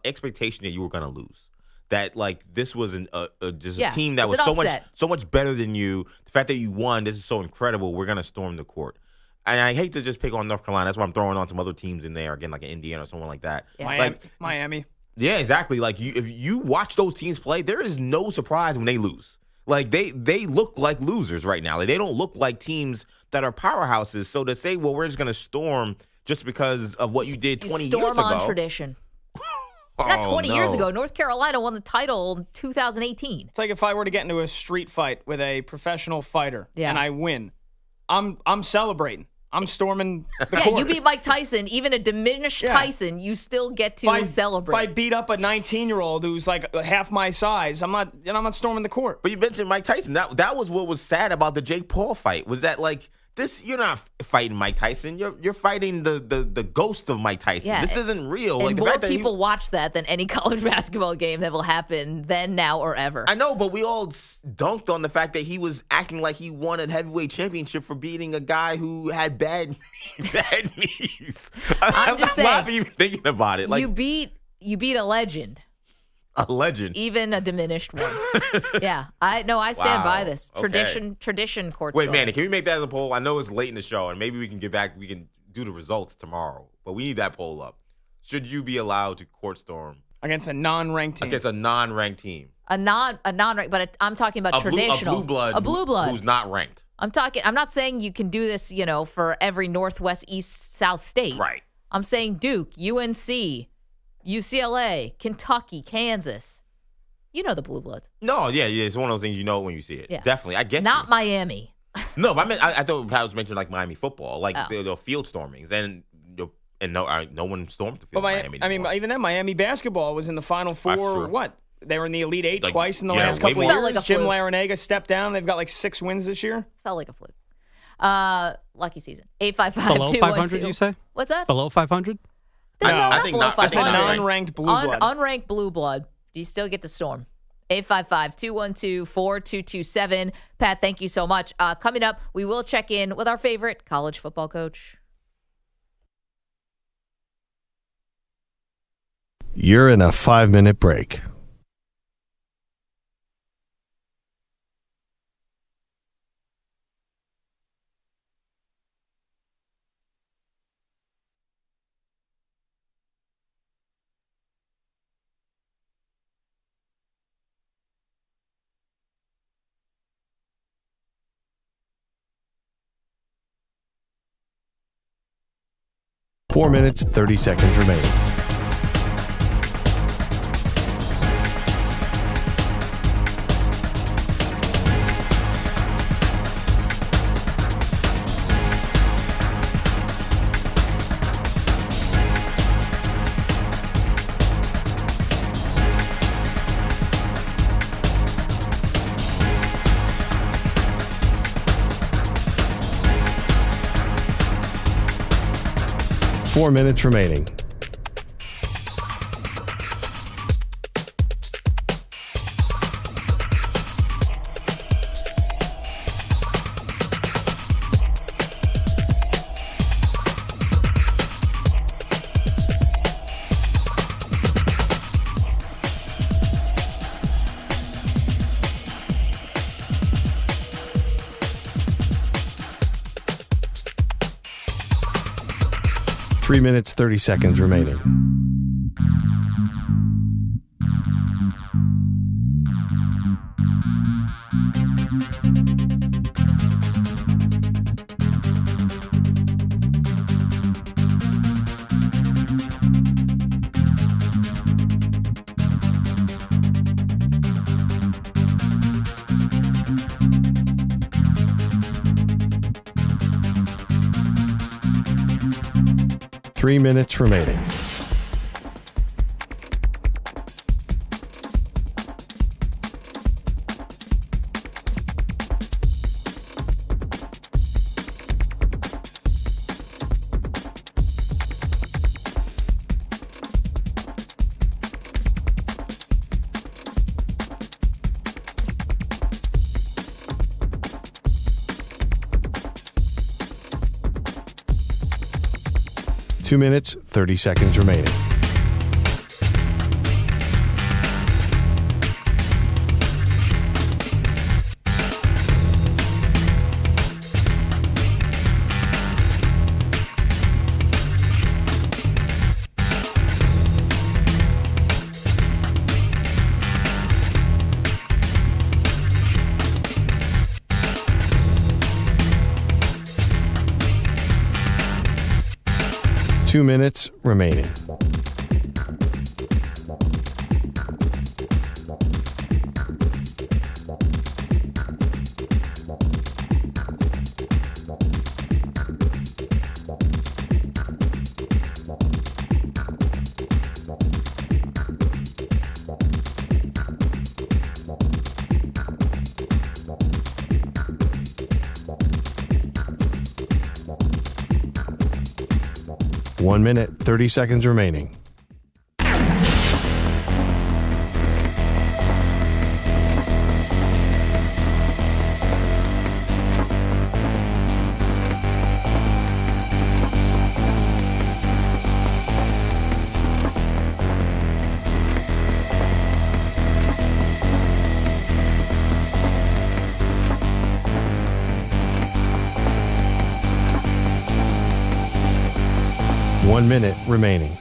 expectation that you were going to lose. That like this was a team that was so much better than you. The fact that you won, this is so incredible. We're going to storm the court. And I hate to just pick on North Carolina. That's why I'm throwing on some other teams in there, again, like Indiana or someone like that. Yeah. Miami. Yeah, exactly. Like if you watch those teams play, there is no surprise when they lose. Like they look like losers right now. Like, they don't look like teams that are powerhouses. So to say, well, we're just going to storm just because of what you did 20 years ago. Storm on tradition. Not 20 years ago. North Carolina won the title in 2018. It's like if I were to get into a street fight with a professional fighter and I win, I'm celebrating. I'm storming the court. Yeah, you beat Mike Tyson. Even a diminished Tyson, you still get to celebrate. If I beat up a 19-year-old who's like half my size, I'm not storming the court. But you mentioned Mike Tyson. That was what was sad about the Jake Paul fight. Was that like this? You're not fighting Mike Tyson. You're fighting the ghost of Mike Tyson. Yeah, this isn't real. And like more people watch that than any college basketball game that will happen then, now, or ever. I know, but we all dunked on the fact that he was acting like he won a heavyweight championship for beating a guy who had bad knees. I'm just saying, laughing even thinking about it. Like, you beat a legend. A legend. Even a diminished one. Yeah. I stand by this. Tradition court Wait, story. Manny, can we make that as a poll? I know it's late in the show, and maybe we can get back. We can do the results tomorrow, but we need that poll up. Should you be allowed to court storm against a non-ranked team? Against a non-ranked team. A non-ranked, but I'm talking about traditional. A blue blood who's not ranked. I'm not saying you can do this, for every Northwest, East, South state. Right. I'm saying Duke, UNC, UCLA, Kentucky, Kansas. You know the blue bloods. No, yeah, it's one of those things you know when you see it. Yeah. Definitely, I get Not you. Miami. No, but I thought Pat was mentioning like Miami football, like the field stormings, and no one stormed the field. But even then, Miami basketball was in the Final Four. Sure. What? They were in the Elite Eight twice in the last couple of years. Like Jim Larinaga stepped down. They've got like 6 wins this year. Felt like a fluke. Lucky season. 855 Below 500, you say? What's that? Below 500? No, not below 500. Just a non-ranked blue blood. Unranked blue blood. Do you still get to storm? 855-212-4227. Pat, thank you so much. Coming up, we will check in with our favorite college football coach. You're in a 5-minute break. Four minutes, 30 seconds remaining. Four minutes remaining. 3 minutes, 30 seconds remaining. Three minutes remaining. Two minutes, 30 seconds remaining. Two minutes remaining. One minute, 30 seconds remaining. One minute remaining.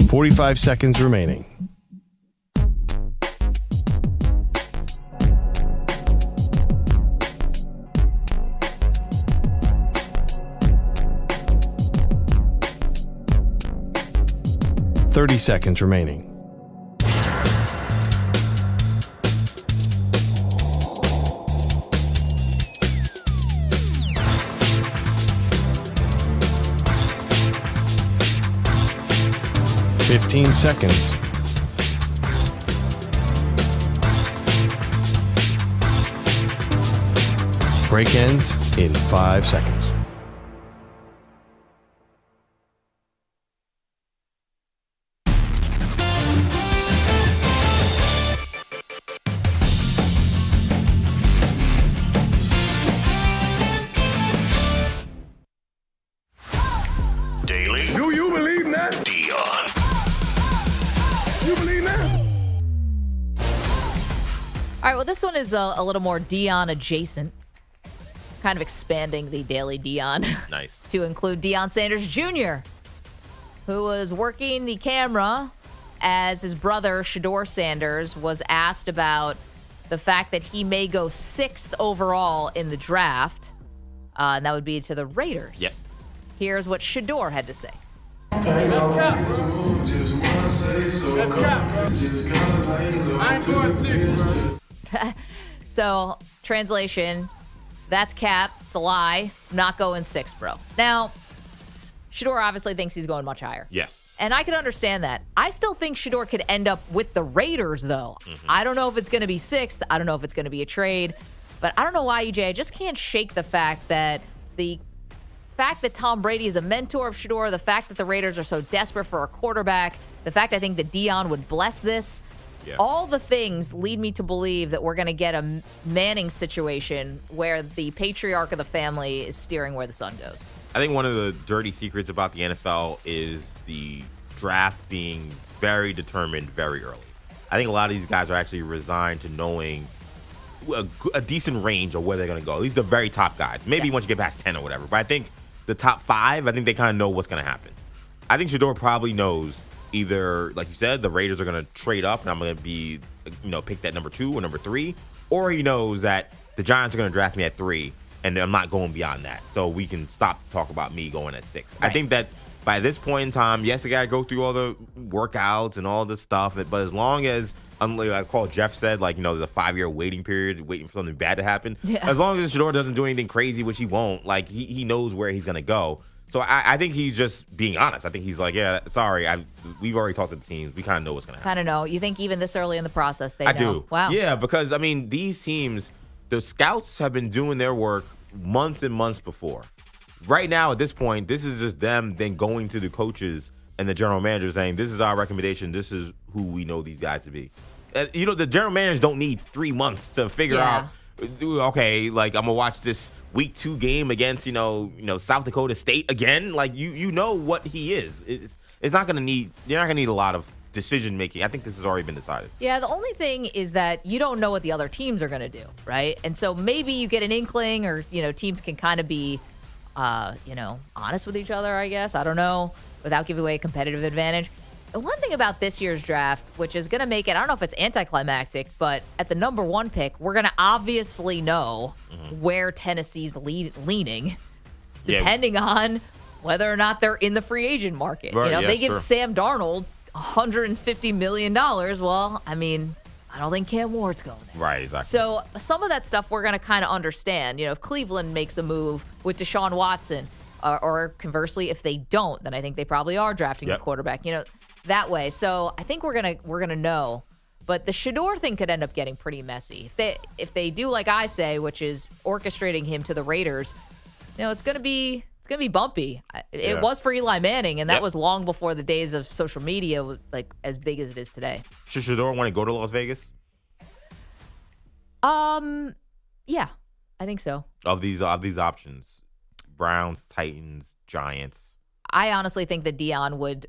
Forty-five seconds remaining. Thirty seconds remaining. Fifteen seconds. Break ends in 5 seconds. Daily. Do you believe that? Deion. You believe that? All right, well, this one is a little more Deion adjacent. Kind of expanding the Daily Deion. Nice. To include Deion Sanders Jr., who was working the camera as his brother, Shedeur Sanders, was asked about the fact that he may go 6th overall in the draft. And that would be to the Raiders. Yep. Here's what Shedeur had to say. Let's go. I ain't going 6. So, translation, that's cap. It's a lie. I'm not going 6, bro. Now, Shedeur obviously thinks he's going much higher. Yes. And I can understand that. I still think Shedeur could end up with the Raiders, though. I don't know if it's going to be 6th. I don't know if it's going to be a trade. But I don't know why, EJ. I just can't shake the fact that Tom Brady is a mentor of Shedeur, the fact that the Raiders are so desperate for a quarterback, the fact I think that Deion would bless this. Yeah. All the things lead me to believe that we're going to get a Manning situation where the patriarch of the family is steering where the sun goes. I think one of the dirty secrets about the NFL is the draft being very determined very early. I think a lot of these guys are actually resigned to knowing a decent range of where they're going to go. At least the very top guys. Maybe once you get past 10 or whatever. But I think the top 5, I think they kind of know what's going to happen. I think Shedeur probably knows either, like you said, the Raiders are going to trade up and I'm going to be, pick that number 2 or number 3. Or he knows that the Giants are going to draft me at 3 and I'm not going beyond that. So we can stop talk about me going at 6. Right. I think that by this point in time, yes, they got to go through all the workouts and all this stuff. But as long as, like Jeff said, there's a 5-year waiting period, waiting for something bad to happen. Yeah. As long as Shedeur doesn't do anything crazy, which he won't, he knows where he's going to go. So I think he's just being honest. I think he's like, yeah, sorry, we've already talked to the teams. We kind of know what's going to happen. Kind of know. You think even this early in the process they know? I do. Wow. Yeah, because, these teams, the scouts have been doing their work months and months before. Right now, at this point, this is just them then going to the coaches and the general manager saying, this is our recommendation. This is who we know these guys to be. The general managers don't need 3 months to figure out, okay, I'm going to watch this week 2 game against, South Dakota State again. You know what he is. It's not going to need, you're not going to need a lot of decision making. I think this has already been decided. Yeah, the only thing is that you don't know what the other teams are going to do, right? And so maybe you get an inkling or, teams can kind of be, honest with each other, I guess. I don't know, without giving away a competitive advantage. The one thing about this year's draft, which is going to make it, I don't know if it's anticlimactic, but at the number 1 pick, we're going to obviously know where Tennessee's leaning, depending on whether or not they're in the free agent market. Right, they give Sam Darnold $150 million. Well, I don't think Cam Ward's going there. Right, exactly. So some of that stuff we're going to kind of understand. If Cleveland makes a move with Deshaun Watson, or conversely, if they don't, then I think they probably are drafting a quarterback. That way. So I think we're gonna know. But the Shedeur thing could end up getting pretty messy. If they do like I say, which is orchestrating him to the Raiders, it's gonna be bumpy. It was for Eli Manning, and that was long before the days of social media as big as it is today. Should Shedeur want to go to Las Vegas? Yeah, I think so. Of these options, Browns, Titans, Giants. I honestly think that Deion would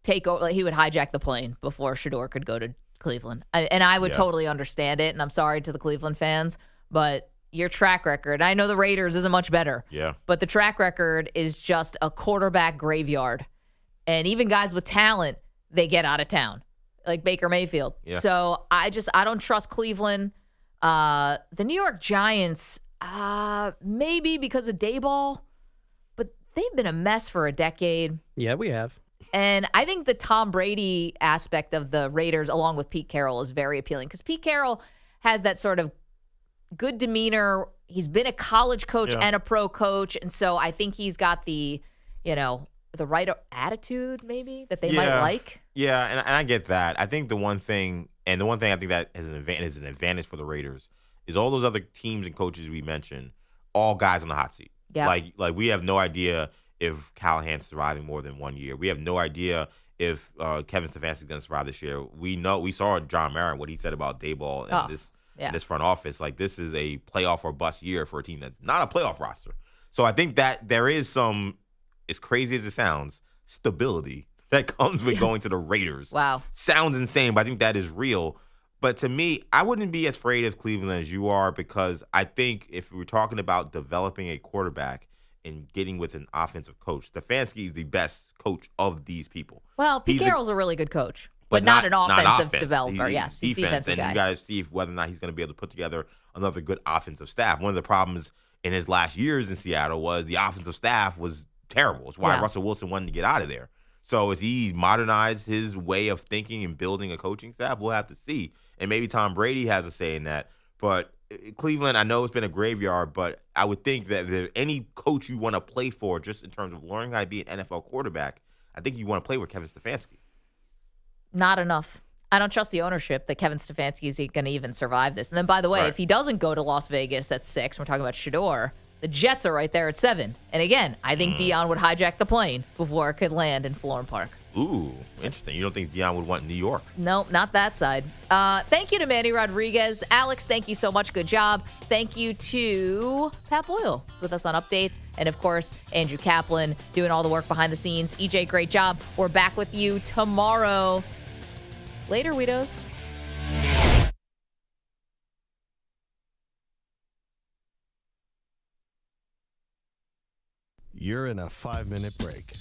take over. He would hijack the plane before Shedeur could go to Cleveland, and I would totally understand it. And I'm sorry to the Cleveland fans, but your track record, I know the Raiders isn't much better. Yeah. But the track record is just a quarterback graveyard. And even guys with talent, they get out of town, like Baker Mayfield. Yeah. So I don't trust Cleveland. The New York Giants, maybe because of Dayball, but they've been a mess for a decade. Yeah, we have. And I think the Tom Brady aspect of the Raiders, along with Pete Carroll, is very appealing because Pete Carroll has that sort of good demeanor. He's been a college coach and a pro coach. And so I think he's got the right attitude maybe that they might like. Yeah, and I get that. I think the one thing I think that is an advantage for the Raiders is all those other teams and coaches we mentioned, all guys on the hot seat. Yeah. Like we have no idea if Callahan's surviving more than 1 year. We have no idea if Kevin Stefanski's going to survive this year. We saw John Marin, what he said about Dayball and this front office. This is a playoff or bust year for a team that's not a playoff roster. So I think that there is some, as crazy as it sounds, stability that comes with going to the Raiders. Wow. Sounds insane, but I think that is real. But to me, I wouldn't be as afraid of Cleveland as you are because I think if we're talking about developing a quarterback and getting with an offensive coach, Stefanski is the best coach of these people. Well, Pete Carroll's a really good coach, but not an offensive developer. He's defensive guy. And you got to see whether or not he's going to be able to put together another good offensive staff. One of the problems in his last years in Seattle was the offensive staff was terrible. It's why Russell Wilson wanted to get out of there. So as he modernized his way of thinking and building a coaching staff, we'll have to see. And maybe Tom Brady has a say in that. But Cleveland, I know it's been a graveyard, but I would think that if there's any coach you want to play for just in terms of learning how to be an NFL quarterback, I think you want to play with Kevin Stefanski. Not enough. I don't trust the ownership that Kevin Stefanski is going to even survive this. And then, by the way, if he doesn't go to Las Vegas at 6, we're talking about Shedeur, the Jets are right there at 7. And again, I think Deion would hijack the plane before it could land in Florham Park. Ooh, interesting. You don't think Deion would want New York? No, not that side. Thank you to Manny Rodriguez. Alex, thank you so much. Good job. Thank you to Pat Boyle, who's with us on updates. And, of course, Andrew Kaplan doing all the work behind the scenes. EJ, great job. We're back with you tomorrow. Later, Weedos. You're in a 5-minute break.